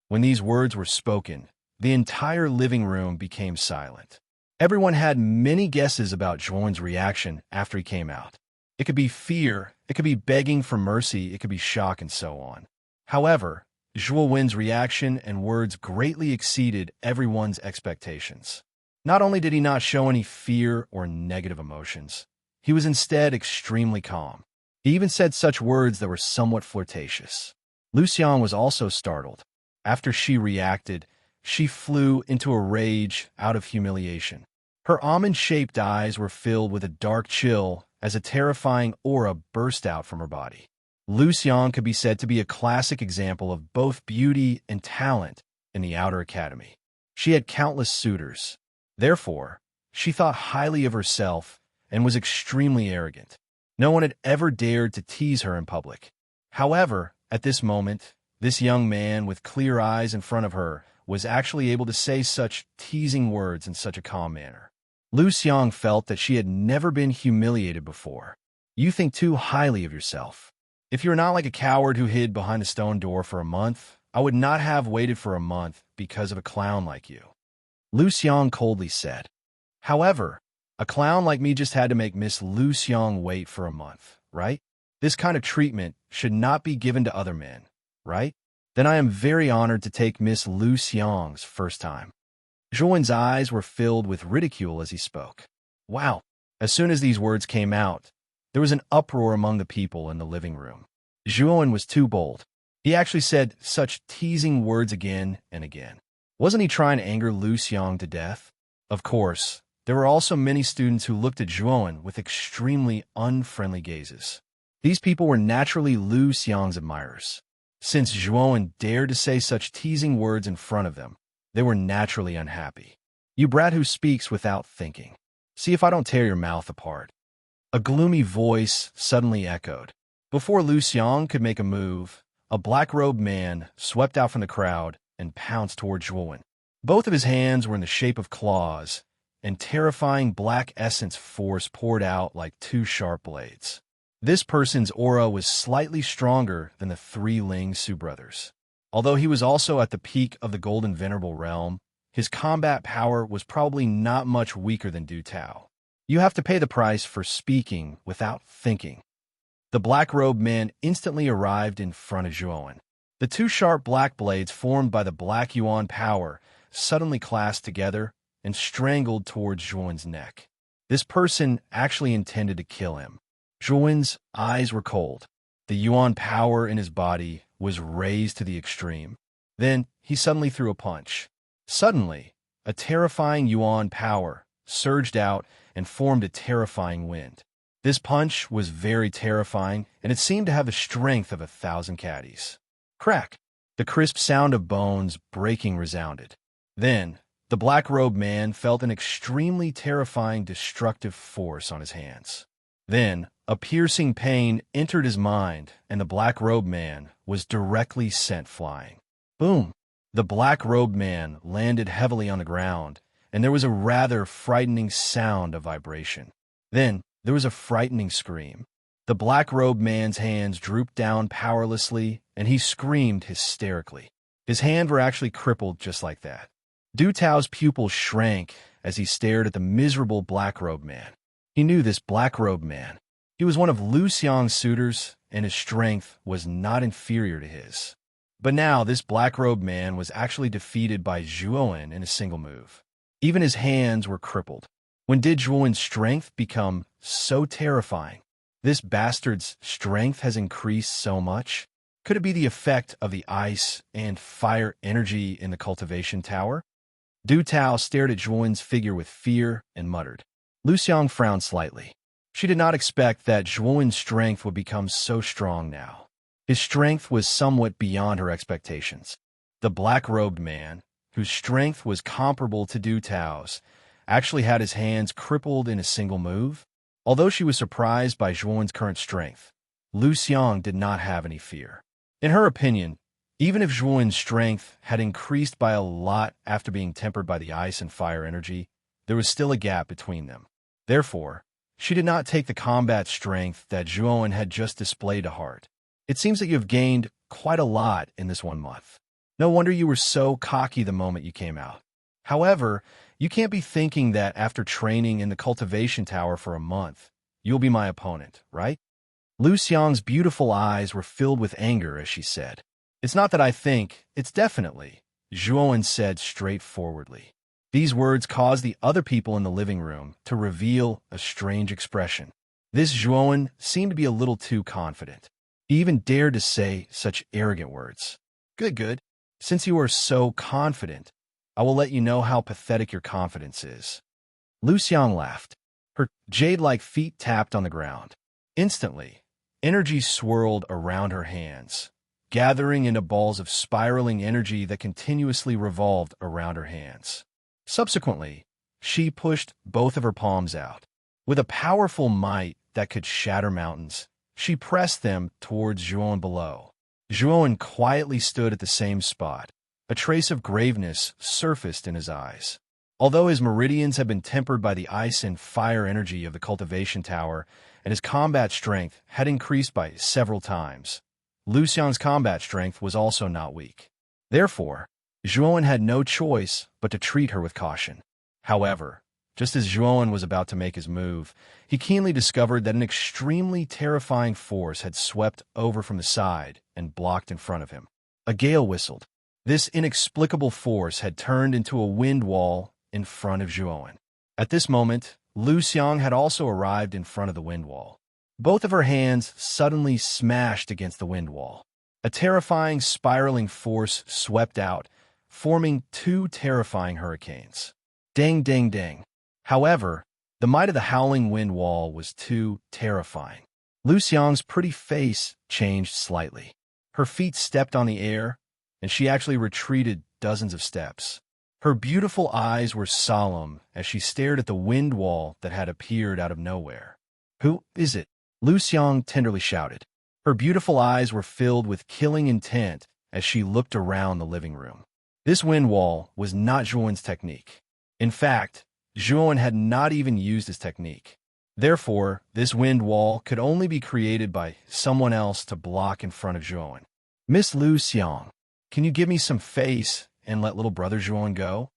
When these words were spoken, the entire living room became silent. Everyone had many guesses about Zhuan's reaction after he came out. It could be fear, it could be begging for mercy, it could be shock, and so on. However, Zhuan's reaction and words greatly exceeded everyone's expectations. Not only did he not show any fear or negative emotions, he was instead extremely calm. He even said such words that were somewhat flirtatious. Lu Xiang was also startled. After she reacted, she flew into a rage out of humiliation. Her almond-shaped eyes were filled with a dark chill as a terrifying aura burst out from her body. Lu Xiang could be said to be a classic example of both beauty and talent in the Outer Academy. She had countless suitors. Therefore, she thought highly of herself and was extremely arrogant. No one had ever dared to tease her in public. However, at this moment, this young man with clear eyes in front of her was actually able to say such teasing words in such a calm manner. Lu Xiang felt that she had never been humiliated before. You think too highly of yourself. If you're not like a coward who hid behind a stone door for a month, I would not have waited for a month because of a clown like you. Lu Xiang coldly said. However, a clown like me just had to make Miss Lu Xiang wait for a month, right? This kind of treatment should not be given to other men, right? Then I am very honored to take Miss Lu Xiang's first time. Zhuan's eyes were filled with ridicule as he spoke. Wow! As soon as these words came out, there was an uproar among the people in the living room. Zhuan was too bold. He actually said such teasing words again and again. Wasn't he trying to anger Lu Xiang to death? Of course, there were also many students who looked at Zhuan with extremely unfriendly gazes. These people were naturally Lu Xiang's admirers. Since Zhuan dared to say such teasing words in front of them, they were naturally unhappy. You brat who speaks without thinking. See if I don't tear your mouth apart. A gloomy voice suddenly echoed. Before Lu Xiang could make a move, a black-robed man swept out from the crowd and pounced toward Zhuan. Both of his hands were in the shape of claws, and terrifying black essence force poured out like two sharp blades. This person's aura was slightly stronger than the three Ling Su brothers. Although he was also at the peak of the Golden Venerable Realm, his combat power was probably not much weaker than Du Tao. You have to pay the price for speaking without thinking. The black-robed man instantly arrived in front of Zhuan. The two sharp black blades formed by the black yuan power suddenly clasped together and strangled towards Zhuan's neck. This person actually intended to kill him. Zhuan's eyes were cold. The yuan power in his body was raised to the extreme. Then he suddenly threw a punch. Suddenly, a terrifying yuan power surged out and formed a terrifying wind. This punch was very terrifying, and it seemed to have the strength of 1,000 caddies. Crack! The crisp sound of bones breaking resounded. Then, the black-robed man felt an extremely terrifying destructive force on his hands. Then, a piercing pain entered his mind, and the black-robed man was directly sent flying. Boom! The black-robed man landed heavily on the ground, and there was a rather frightening sound of vibration. Then, there was a frightening scream. The black-robed man's hands drooped down powerlessly, and he screamed hysterically. His hands were actually crippled just like that. Du Tao's pupils shrank as he stared at the miserable black-robed man. He knew this black-robed man. He was one of Lu Xiang's suitors, and his strength was not inferior to his. But now this black-robed man was actually defeated by Zhuowen in a single move. Even his hands were crippled. When did Zhuowen's strength become so terrifying? This bastard's strength has increased so much? Could it be the effect of the ice and fire energy in the cultivation tower? Du Tao stared at Zhuowen's figure with fear and muttered. Lu Xiang frowned slightly. She did not expect that Zhuowen's strength would become so strong now. His strength was somewhat beyond her expectations. The black-robed man, whose strength was comparable to Du Tao's, actually had his hands crippled in a single move. Although she was surprised by Zhuowen's current strength, Lu Xiang did not have any fear. In her opinion, even if Zhuowen's strength had increased by a lot after being tempered by the ice and fire energy, there was still a gap between them. Therefore, she did not take the combat strength that Zhuowen had just displayed to heart. It seems that you have gained quite a lot in this 1 month. No wonder you were so cocky the moment you came out. However, you can't be thinking that after training in the cultivation tower for a month, you'll be my opponent, right? Lu Xiang's beautiful eyes were filled with anger as she said, "It's not that I think, it's definitely," Zhuowen said straightforwardly. These words caused the other people in the living room to reveal a strange expression. This Zhuowen seemed to be a little too confident. He even dared to say such arrogant words. Good, good. Since you are so confident, I will let you know how pathetic your confidence is. Lu Xiang laughed. Her jade-like feet tapped on the ground. Instantly, energy swirled around her hands, gathering into balls of spiraling energy that continuously revolved around her hands. Subsequently, she pushed both of her palms out. With a powerful might that could shatter mountains, she pressed them towards Zhuowen below. Zhuowen quietly stood at the same spot. A trace of graveness surfaced in his eyes. Although his meridians had been tempered by the ice and fire energy of the cultivation tower, and his combat strength had increased by several times, Lu Xiang's combat strength was also not weak. Therefore, Zhuowen had no choice but to treat her with caution. However, just as Zhuowen was about to make his move, he keenly discovered that an extremely terrifying force had swept over from the side and blocked in front of him. A gale whistled. This inexplicable force had turned into a wind wall in front of Zhuowen. At this moment, Lu Xiang had also arrived in front of the wind wall. Both of her hands suddenly smashed against the wind wall. A terrifying spiraling force swept out, forming 2 terrifying hurricanes. Dang, dang, dang. However, the might of the howling wind wall was too terrifying. Lu Xiang's pretty face changed slightly. Her feet stepped on the air, and she actually retreated dozens of steps. Her beautiful eyes were solemn as she stared at the wind wall that had appeared out of nowhere. "Who is it?" Lu Xiang tenderly shouted. Her beautiful eyes were filled with killing intent as she looked around the living room. This wind wall was not Zhuowen's technique. In fact, Zhuowen had not even used his technique. Therefore, this wind wall could only be created by someone else to block in front of Zhuowen. "Miss Lu Xiang, can you give me some face and let little brother Zhuowen go?"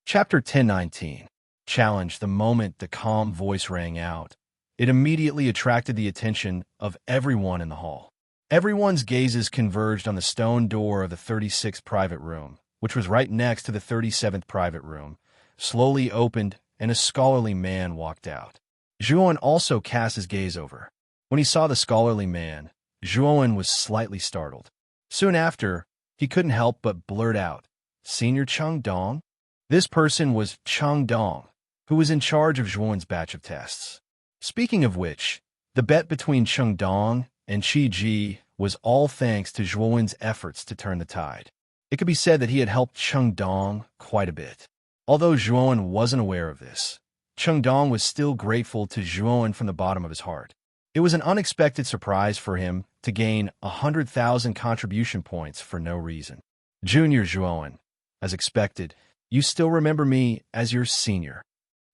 Chapter 1019. Challenge. The moment the calm voice rang out, it immediately attracted the attention of everyone in the hall. Everyone's gazes converged on the stone door of the 36th private room, which was right next to the 37th private room, slowly opened, and a scholarly man walked out. Zhuowen also cast his gaze over. When he saw the scholarly man, Zhuowen was slightly startled. Soon after, he couldn't help but blurt out, "Senior Cheng Dong?" This person was Cheng Dong, who was in charge of Zhuowen's batch of tests. Speaking of which, the bet between Cheng Dong and Qi Ji was all thanks to Zhuowen's efforts to turn the tide. It could be said that he had helped Cheng Dong quite a bit. Although Zhuowen wasn't aware of this, Cheng Dong was still grateful to Zhuowen from the bottom of his heart. It was an unexpected surprise for him to gain 100,000 contribution points for no reason. "Junior Zhuowen, as expected, you still remember me as your senior."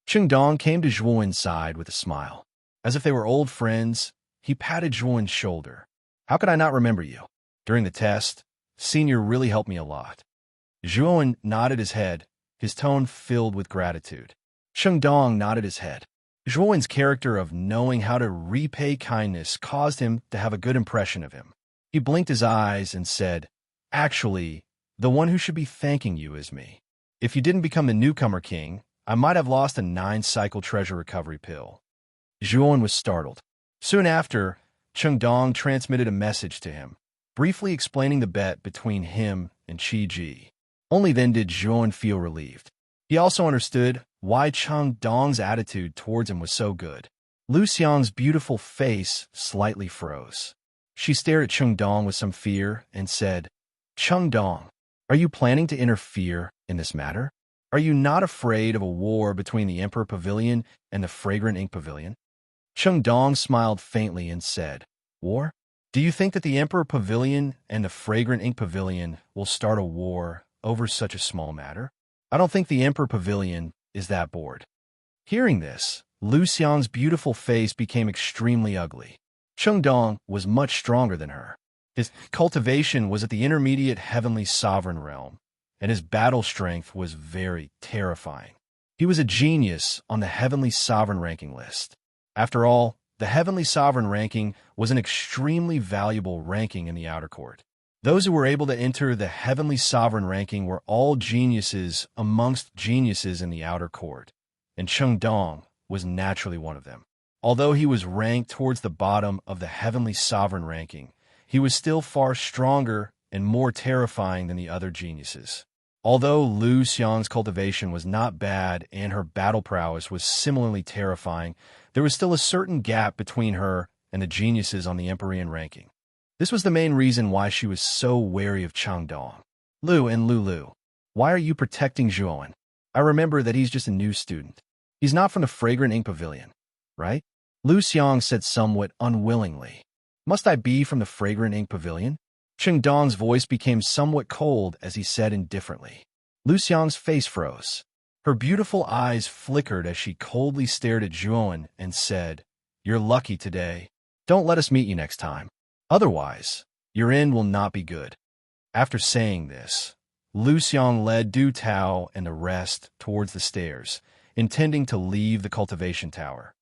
Cheng Dong came to Zhuowen's side with a smile. As if they were old friends, he patted Zhuowen's shoulder. "How could I not remember you? During the test, Senior really helped me a lot. Zhuowen nodded his head, his tone filled with gratitude. Chengdong nodded his head. Zhuowen's character of knowing how to repay kindness caused him to have a good impression of him. He blinked his eyes and said, "Actually, the one who should be thanking you is me. If you didn't become the newcomer king, I might have lost a 9-cycle treasure recovery pill." Zhuowen was startled. Soon after, Chengdong transmitted a message to him, briefly explaining the bet between him and Qi Ji. Only then did Zhuowen feel relieved. He also understood why Chengdong's attitude towards him was so good. Lu Xiang's beautiful face slightly froze. She stared at Chengdong with some fear and said, "Chengdong, are you planning to interfere in this matter? Are you not afraid of a war between the Emperor Pavilion and the Fragrant Ink Pavilion?" Chengdong smiled faintly and said, "War? Do you think that the Emperor Pavilion and the Fragrant Ink Pavilion will start a war over such a small matter? I don't think the Emperor Pavilion is that bored." Hearing this, Lu Xiang's beautiful face became extremely ugly. Chengdong was much stronger than her. His cultivation was at the intermediate heavenly sovereign realm, and his battle strength was very terrifying. He was a genius on the heavenly sovereign ranking list. After all, the heavenly sovereign ranking was an extremely valuable ranking in the outer court. Those who were able to enter the heavenly sovereign ranking were all geniuses amongst geniuses in the outer court, and Chengdong was naturally one of them. Although he was ranked towards the bottom of the heavenly sovereign ranking, he was still far stronger and more terrifying than the other geniuses. Although Lu Xiang's cultivation was not bad and her battle prowess was similarly terrifying, there was still a certain gap between her and the geniuses on the Empyrean ranking. This was the main reason why she was so wary of Chengdong. "Lu and Lulu, why are you protecting Zhuowen? I remember that he's just a new student. He's not from the Fragrant Ink Pavilion, right?" Lu Xiang said somewhat unwillingly. "Must I be from the Fragrant Ink Pavilion?" Chengdong's voice became somewhat cold as he said indifferently. Lu Xiang's face froze. Her beautiful eyes flickered as she coldly stared at Zhuowen and said, "You're lucky today. Don't let us meet you next time. Otherwise, your end will not be good." After saying this, Lu Xiang led Du Tao and the rest towards the stairs, intending to leave the cultivation tower.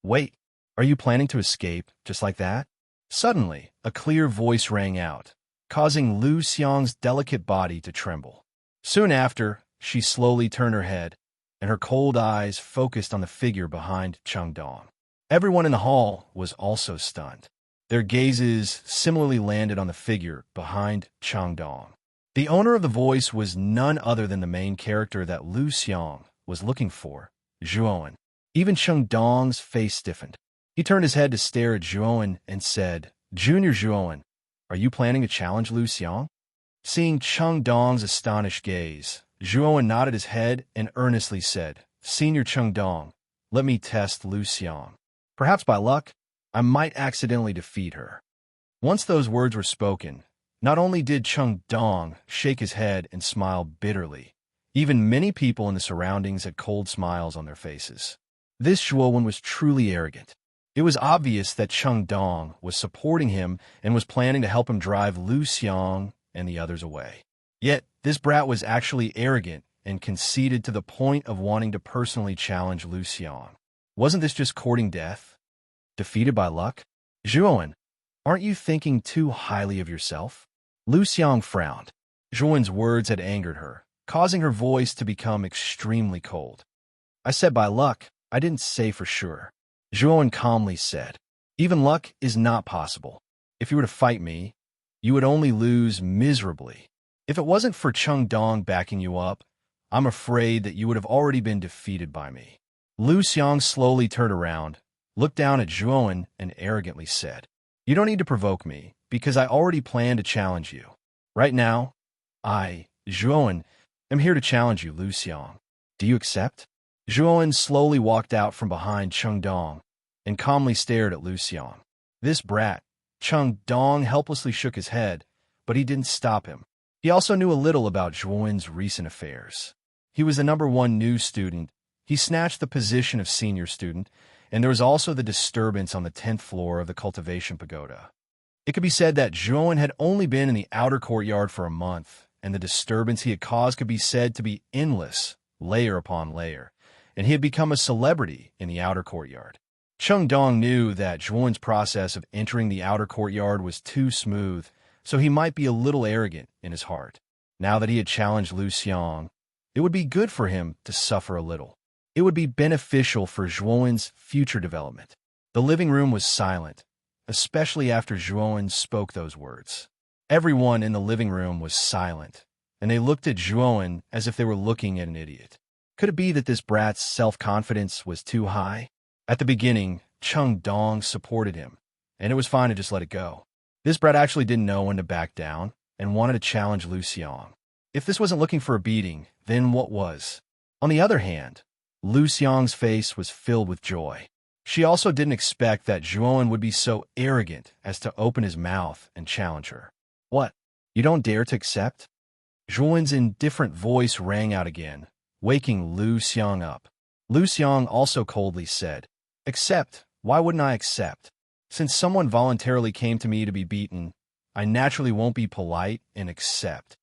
"Wait, are you planning to escape just like that?" Suddenly, a clear voice rang out, causing Lu Xiang's delicate body to tremble. Soon after, she slowly turned her head, and her cold eyes focused on the figure behind Chengdong. Everyone in the hall was also stunned. Their gazes similarly landed on the figure behind Chengdong. The owner of the voice was none other than the main character that Lu Xiang was looking for, Zhuowen. Even Chengdong's face stiffened. He turned his head to stare at Zhuowen and said, "Junior Zhuowen, are you planning to challenge Lu Xiang?" Seeing Chengdong's astonished gaze, Zhuowen nodded his head and earnestly said, "Senior Chengdong, let me test Lu Xiang. Perhaps by luck, I might accidentally defeat her." Once those words were spoken, not only did Chengdong shake his head and smile bitterly, even many people in the surroundings had cold smiles on their faces. This Zhuowen was truly arrogant. It was obvious that Chengdong was supporting him and was planning to help him drive Lu Xiang and the others away. Yet, this brat was actually arrogant and conceited to the point of wanting to personally challenge Lu Xiang. Wasn't this just courting death? Defeated by luck? Zhuowen, aren't you thinking too highly of yourself? Lu Xiang frowned. Zhuowen's words had angered her, causing her voice to become extremely cold. "I said by luck, I didn't say for sure." Zhuowen calmly said, "Even luck is not possible. If you were to fight me, you would only lose miserably. If it wasn't for Chengdong backing you up, I'm afraid that you would have already been defeated by me." Lu Xiang slowly turned around, looked down at Zhuowen, and arrogantly said, "You don't need to provoke me, because I already plan to challenge you. Right now, I, Zhuowen, am here to challenge you, Lu Xiang. Do you accept?" Zhuowen slowly walked out from behind Chengdong and calmly stared at Lu Xiang. This brat, Chengdong, helplessly shook his head, but he didn't stop him. He also knew a little about Zhuowen's recent affairs. He was the #1 new student. He snatched the position of senior student, and there was also the disturbance on the 10th floor of the cultivation pagoda. It could be said that Zhuowen had only been in the outer courtyard for a month, and the disturbance he had caused could be said to be endless, layer upon layer, and he had become a celebrity in the outer courtyard. Chung Dong knew that Zhuowen's process of entering the outer courtyard was too smooth, so he might be a little arrogant in his heart. Now that he had challenged Lu Xiang, it would be good for him to suffer a little. It would be beneficial for Zhuowen's future development. The living room was silent, especially after Zhuowen spoke those words. Everyone in the living room was silent, and they looked at Zhuowen as if they were looking at an idiot. Could it be that this brat's self-confidence was too high? At the beginning, Chung Dong supported him, and it was fine to just let it go. This brat actually didn't know when to back down and wanted to challenge Lu Xiang. If this wasn't looking for a beating, then what was? On the other hand, Lu Xiang's face was filled with joy. She also didn't expect that Zhuowen would be so arrogant as to open his mouth and challenge her. What? You don't dare to accept? Zhuowen's indifferent voice rang out again, waking Lu Xiang up. Lu Xiang also coldly said, "Accept? Why wouldn't I accept? Since someone voluntarily came to me to be beaten, I naturally won't be polite and accept.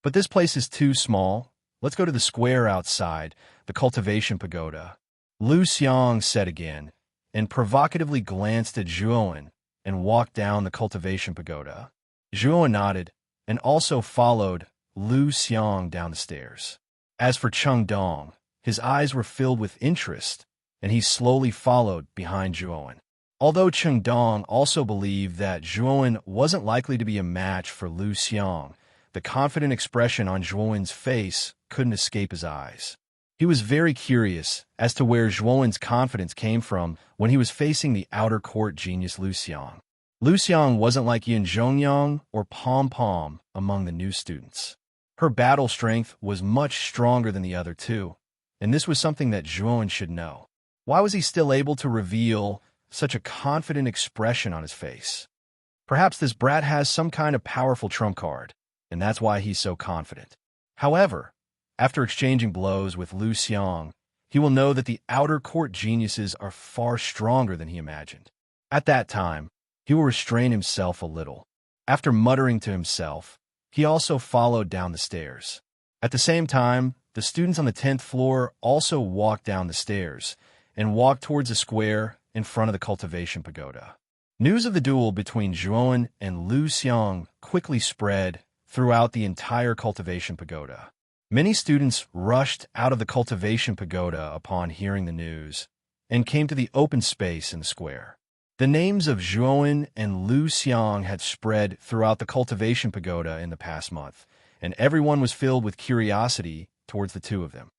But this place is too small. Let's go to the square outside, the cultivation pagoda." Lu Xiang said again, and provocatively glanced at Zhuowen and walked down the cultivation pagoda. Zhuowen nodded and also followed Lu Xiang down the stairs. As for Chung Dong, his eyes were filled with interest, and he slowly followed behind Zhuowen. Although Chung Dong also believed that Zhuowen wasn't likely to be a match for Lu Xiang, the confident expression on Zhuowen's face couldn't escape his eyes. He was very curious as to where Zhuowen's confidence came from when he was facing the outer court genius Lu Xiang. Lu Xiang wasn't like Yin Zhongyang or Pom Pom among the new students. Her battle strength was much stronger than the other two, and this was something that Zhuowen should know. Why was he still able to reveal such a confident expression on his face? Perhaps this brat has some kind of powerful trump card, and that's why he's so confident. However, after exchanging blows with Lu Xiang, he will know that the outer court geniuses are far stronger than he imagined. At that time, he will restrain himself a little. After muttering to himself, he also followed down the stairs. At the same time, the students on the 10th floor also walked down the stairs and walked towards a square in front of the cultivation pagoda. News of the duel between Zhuowen and Lu Xiang quickly spread throughout the entire cultivation pagoda. Many students rushed out of the cultivation pagoda upon hearing the news and came to the open space in the square. The names of Zhuowen and Lu Xiang had spread throughout the cultivation pagoda in the past month, and everyone was filled with curiosity towards the two of them.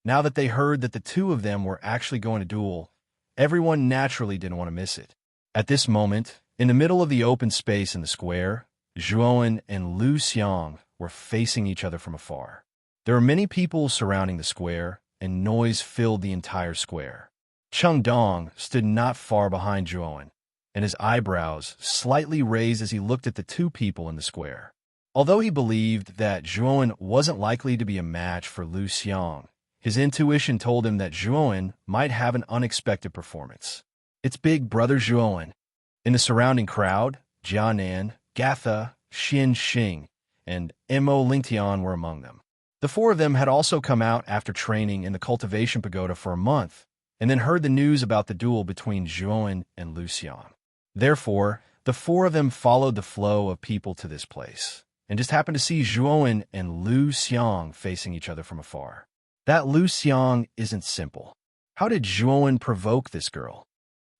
Now that they heard that the two of them were actually going to duel, everyone naturally didn't want to miss it. At this moment, in the middle of the open space in the square, Zhuowen and Lu Xiang were facing each other from afar. There were many people surrounding the square, and noise filled the entire square. Chung Dong stood not far behind Zhuowen, and his eyebrows slightly raised as he looked at the two people in the square. Although he believed that Zhuowen wasn't likely to be a match for Lu Xiang, his intuition told him that Zhuowen might have an unexpected performance. It's big brother Zhuowen. In the surrounding crowd, Jianan, Gatha, Xin Xing, and Mo Lingtian were among them. The four of them had also come out after training in the cultivation pagoda for a month, and then heard the news about the duel between Zhuowen and Lu Xiang. Therefore, the four of them followed the flow of people to this place, and just happened to see Zhuowen and Lu Xiang facing each other from afar. That Lu Xiang isn't simple. How did Zhuowen provoke this girl?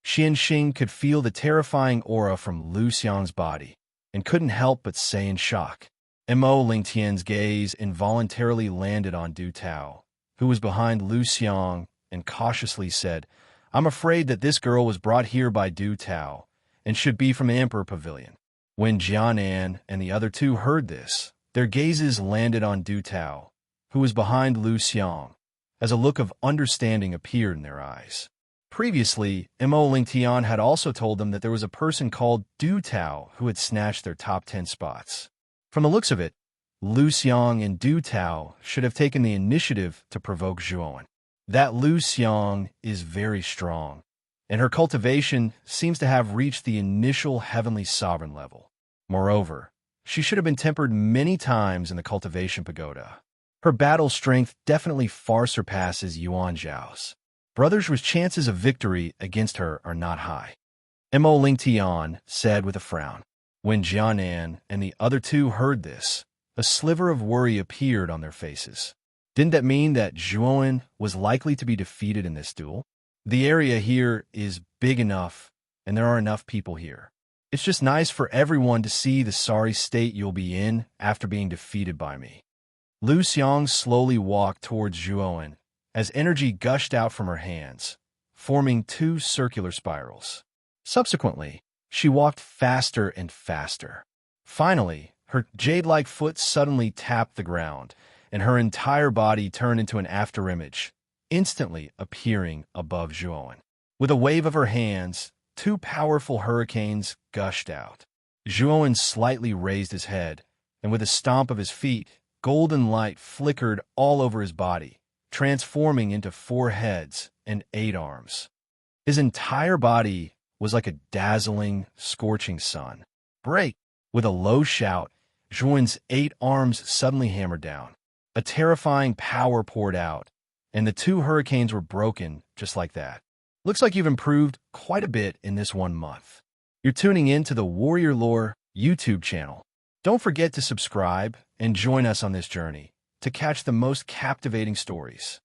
Xin Xing could feel the terrifying aura from Lu Xiang's body, and couldn't help but say in shock. Mo Lingtian's gaze involuntarily landed on Du Tao, who was behind Lu Xiang, and cautiously said, "I'm afraid that this girl was brought here by Du Tao, and should be from the Emperor Pavilion." When Jianan and the other two heard this, their gazes landed on Du Tao, who was behind Lu Xiang, as a look of understanding appeared in their eyes. Previously, Mo Lingtian had also told them that there was a person called Du Tao who had snatched their top 10 spots. From the looks of it, Lu Xiang and Du Tao should have taken the initiative to provoke Zhuowen. That Lu Xiang is very strong, and her cultivation seems to have reached the initial heavenly sovereign level. Moreover, she should have been tempered many times in the cultivation pagoda. Her battle strength definitely far surpasses Yuan Zhao's. Brothers with chances of victory against her are not high. Mo Lingtian said with a frown. When Jianan and the other two heard this, a sliver of worry appeared on their faces. Didn't that mean that Zhuowen was likely to be defeated in this duel? The area here is big enough, and there are enough people here. It's just nice for everyone to see the sorry state you'll be in after being defeated by me. Lu Xiang slowly walked towards Zhuowen as energy gushed out from her hands, forming two circular spirals. Subsequently, she walked faster and faster. Finally, her jade-like foot suddenly tapped the ground, and her entire body turned into an afterimage, instantly appearing above Zhuowen. With a wave of her hands, two powerful hurricanes gushed out. Zhuowen slightly raised his head, and with a stomp of his feet, golden light flickered all over his body, transforming into 4 heads and 8 arms. His entire body was like a dazzling, scorching sun. Break! With a low shout, Zhuowen's 8 arms suddenly hammered down. A terrifying power poured out, and the 2 hurricanes were broken just like that. Looks like you've improved quite a bit in this 1 month. You're tuning in to the Warrior Lore YouTube channel. Don't forget to subscribe and join us on this journey to catch the most captivating stories.